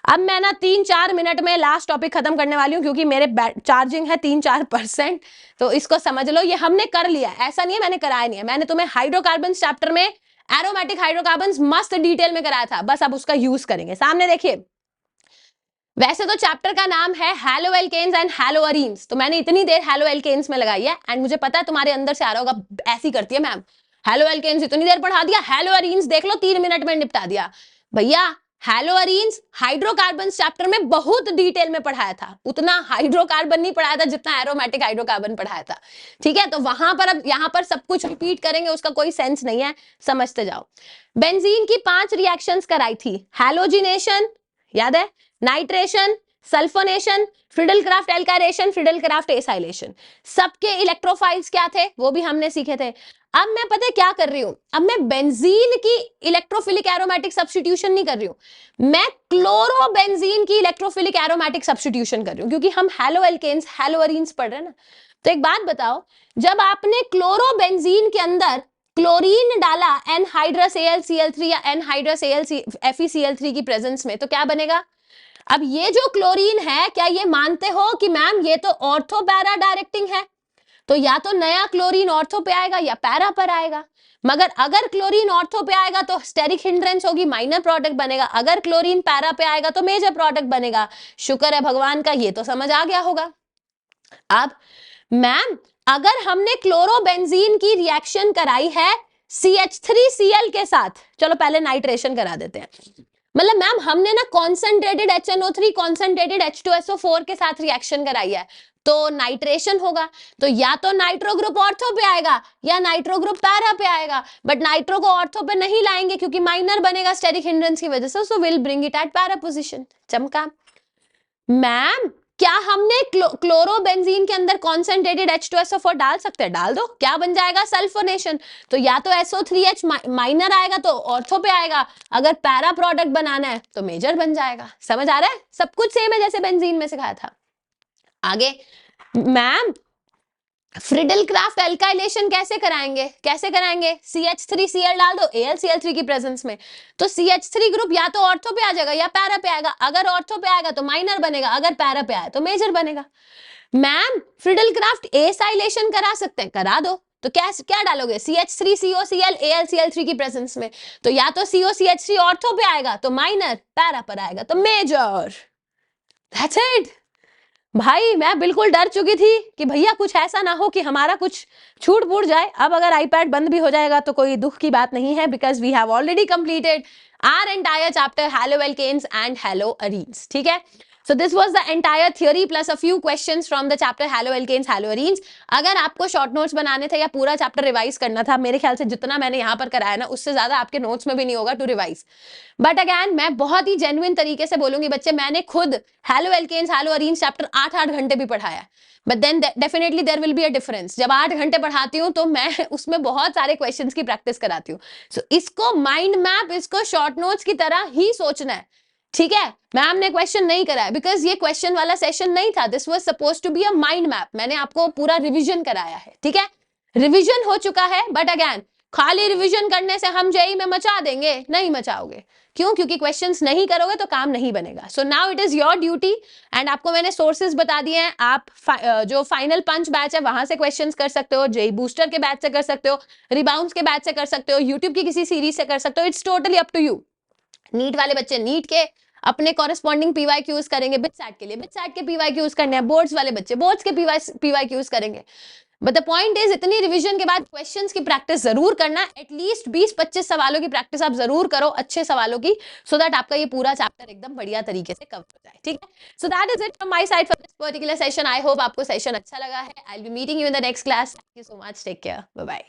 अब मैं ना 3-4 मिनट में लास्ट टॉपिक खत्म करने वाली हूं, क्योंकि मेरे चार्जिंग है 3-4%, तो इसको समझ लो, ये हमने कर लिया, ऐसा नहीं है मैंने कराया नहीं है। मैंने तुम्हें हाइड्रोकार्बन चैप्टर में एरोमेटिक हाइड्रोकार्बन मस्त डिटेल में कराया था, बस अब उसका यूज करेंगे। सामने देखिए, वैसे तो चैप्टर का नाम है हैलोएल्केन्स एंड हैलोअरीन्स, तो मैंने इतनी देर हैलोएल्केन्स में लगाई है, एंड मुझे पता है तुम्हारे अंदर से आ रहा होगा ऐसी करती है मैम, हैलोएल्केन्स इतनी देर पढ़ा दिया, हैलोअरीन्स देख लो 3 मिनट में निपटा दिया। भैया हैलोअरीन्स हाइड्रोकार्बन चैप्टर में बहुत डिटेल में पढ़ाया था, उतना हाइड्रोकार्बन नहीं पढ़ाया था जितना एरोमेटिक हाइड्रोकार्बन पढ़ाया था, ठीक है। तो वहां पर अब यहां पर सब कुछ रिपीट करेंगे, उसका कोई सेंस नहीं है, समझते जाओ। बेंजीन की 5 रिएक्शंस कराई थी, हैलोजिनेशन याद है, nitration, sulphonation, Friedel-Crafts alkylation, Friedel-Crafts acylation, सबके इलेक्ट्रोफाइल्स क्या थे वो भी हमने सीखे थे। अब मैं पता है क्या कर रही हूं, अब मैं बेंजीन की इलेक्ट्रोफिलिक एरोमेटिक सब्स्टिट्यूशन नहीं कर रही हूं, मैं क्लोरोबेंजीन की इलेक्ट्रोफिलिक एरोमेटिक सब्स्टिट्यूशन कर रही हूं, क्योंकि हम हैलोएल्केन्स हैलोअरीन्स पढ़ रहे हैं ना। तो एक बात बताओ, जब आपने क्लोरोबेंजीन के अंदर क्लोरीन डाला एनहाइड्रस AlCl3 या एनहाइड्रस FeCl3 की प्रेजेंस में, तो क्या बनेगा। अब ये जो क्लोरीन है, क्या ये मानते हो कि मैम ये तो ऑर्थो पैरा डायरेक्टिंग है, तो या तो नया क्लोरीन ऑर्थो पे आएगा या पैरा पर आएगा। मगर अगर क्लोरीन ऑर्थो पे आएगा तो स्टेरिक हिंड्रेंस होगी, माइनर प्रोडक्ट बनेगा, अगर क्लोरीन पैरा पे आएगा तो मेजर प्रोडक्ट बनेगा। शुक्र है भगवान का, ये तो समझ आ गया होगा। अब मैम अगर हमने क्लोरोबेंजीन की रिएक्शन कराई है CH3Cl के साथ, चलो पहले नाइट्रेशन करा देते हैं, मतलब मैम हमने ना कॉन्सेंट्रेटेड HNO3 कॉन्सेंट्रेटेड H2SO4 के साथ रिएक्शन कराई है, तो नाइट्रेशन होगा, तो या तो नाइट्रो ग्रुप ऑर्थो पे आएगा या नाइट्रो ग्रुप पैरा पे आएगा, बट नाइट्रो को ऑर्थो पे नहीं लाएंगे क्योंकि माइनर बनेगा स्टेरिक हिंड्रेंस की वजह से, so will bring it at para position. चमका। मैम क्या हमने क्लोरोबेंजीन के अंदर कॉन्सेंट्रेटेड H2SO4 डाल सकते हैं, डाल दो, क्या बन जाएगा, सल्फोनेशन। तो या तो SO3H माइनर आएगा तो ऑर्थो पे आएगा, अगर पैरा प्रोडक्ट बनाना है तो मेजर बन जाएगा। समझ आ रहा है, सब कुछ सेम है जैसे बेंजीन में सिखाया था। आगे मैम फ्रिडलक्राफ्ट एल्काइलेशन कैसे कराएंगे, CH3Cl डाल दो AlCl3 की प्रेजेंस में, तो CH3 ग्रुप या तो ऑर्थो पे आ जाएगा या पैरा पे आएगा, अगर ऑर्थो पे आएगा तो माइनर बनेगा, अगर पैरा पे आया तो मेजर बनेगा। मैम फ्रिडलक्राफ्ट एसाइलेशन करा सकते हैं, करा दो, तो क्या डालोगे, CH3COCl AlCl3 की प्रेजेंस में, तो या तो COCH3 ऑर्थो पे आएगा तो माइनर, पैरा पर आएगा तो मेजर। दैट्स इट भाई, मैं बिल्कुल डर चुकी थी कि भैया कुछ ऐसा ना हो कि हमारा कुछ छूट फूट जाए। अब अगर आईपैड बंद भी हो जाएगा तो कोई दुख की बात नहीं है, because we have already completed our entire chapter haloalkanes and haloarenes, ठीक है। So this was the entire theory plus a few questions from the chapter haloalkanes haloarenes। अगर आपको शॉर्ट नोट्स बनाने थे या पूरा चैप्टर रिवाइज करना था, मेरे ख्याल से जितना मैंने यहाँ पर कराया ना उससे ज्यादा आपके नोट्स में भी नहीं होगा टू रिवाइज। बट अगैन मैं बहुत ही जेन्युइन तरीके से बोलूंगी बच्चे, मैंने खुद हैलोएल्केन्स हैलोअरीन्स चैप्टर 8-8 घंटे भी पढ़ाया, but then definitely there will be a difference. जब 8 घंटे पढ़ाती हूँ तो मैं उसमें बहुत सारे क्वेश्चंस की प्रैक्टिस कराती हूँ। सो इसको माइंड मैप, इसको शॉर्ट नोट्स की तरह ही सोचना है, ठीक है। मैम ने क्वेश्चन नहीं कराया बिकॉज ये क्वेश्चन वाला सेशन नहीं था, this was supposed to be a mind map. मैंने आपको पूरा रिवीजन कराया है, ठीक है, रिवीजन हो चुका है, बट अगेन खाली रिवीजन करने से हम जेई में मचा देंगे, नहीं मचाओगे, क्यों? क्योंकि क्वेश्चंस नहीं करोगे तो काम नहीं बनेगा. So now it is your duty. And आपको मैंने सोर्सेज बता दिए हैं. आप जो फाइनल पंच बैच है वहां से क्वेश्चंस कर सकते हो, जेई बूस्टर के बैच से कर सकते हो, रिबाउंड्स के बैच से कर सकते हो, यूट्यूब की किसी सीरीज से कर सकते हो. It's totally up to you. NEET वाले बच्चे नीट के अपने कॉरेस्पॉन्डिंग पीवाई क्यूज करेंगे, बिट सैट के लिए बिट सैट के पीवाई क्यूज करने हैं, बोर्ड्स वाले बच्चे बोर्ड्स के पीवाई क्यूज करेंगे. बट द पॉइंट इज, इतनी रिवीजन के बाद क्वेश्चंस की प्रैक्टिस जरूर करना. एटलीस्ट 20-25 सवालों की प्रैक्टिस आप जरूर करो, अच्छे सवालों की, सो दैट आपका ये पूरा चैप्टर एकदम बढ़िया तरीके से कवर हो जाए. ठीक है. So that is it from my side for this particular session. I hope आपको सेशन अच्छा लगा है. I will be meeting you in the next class. Thank you so much. Take care. Bye bye.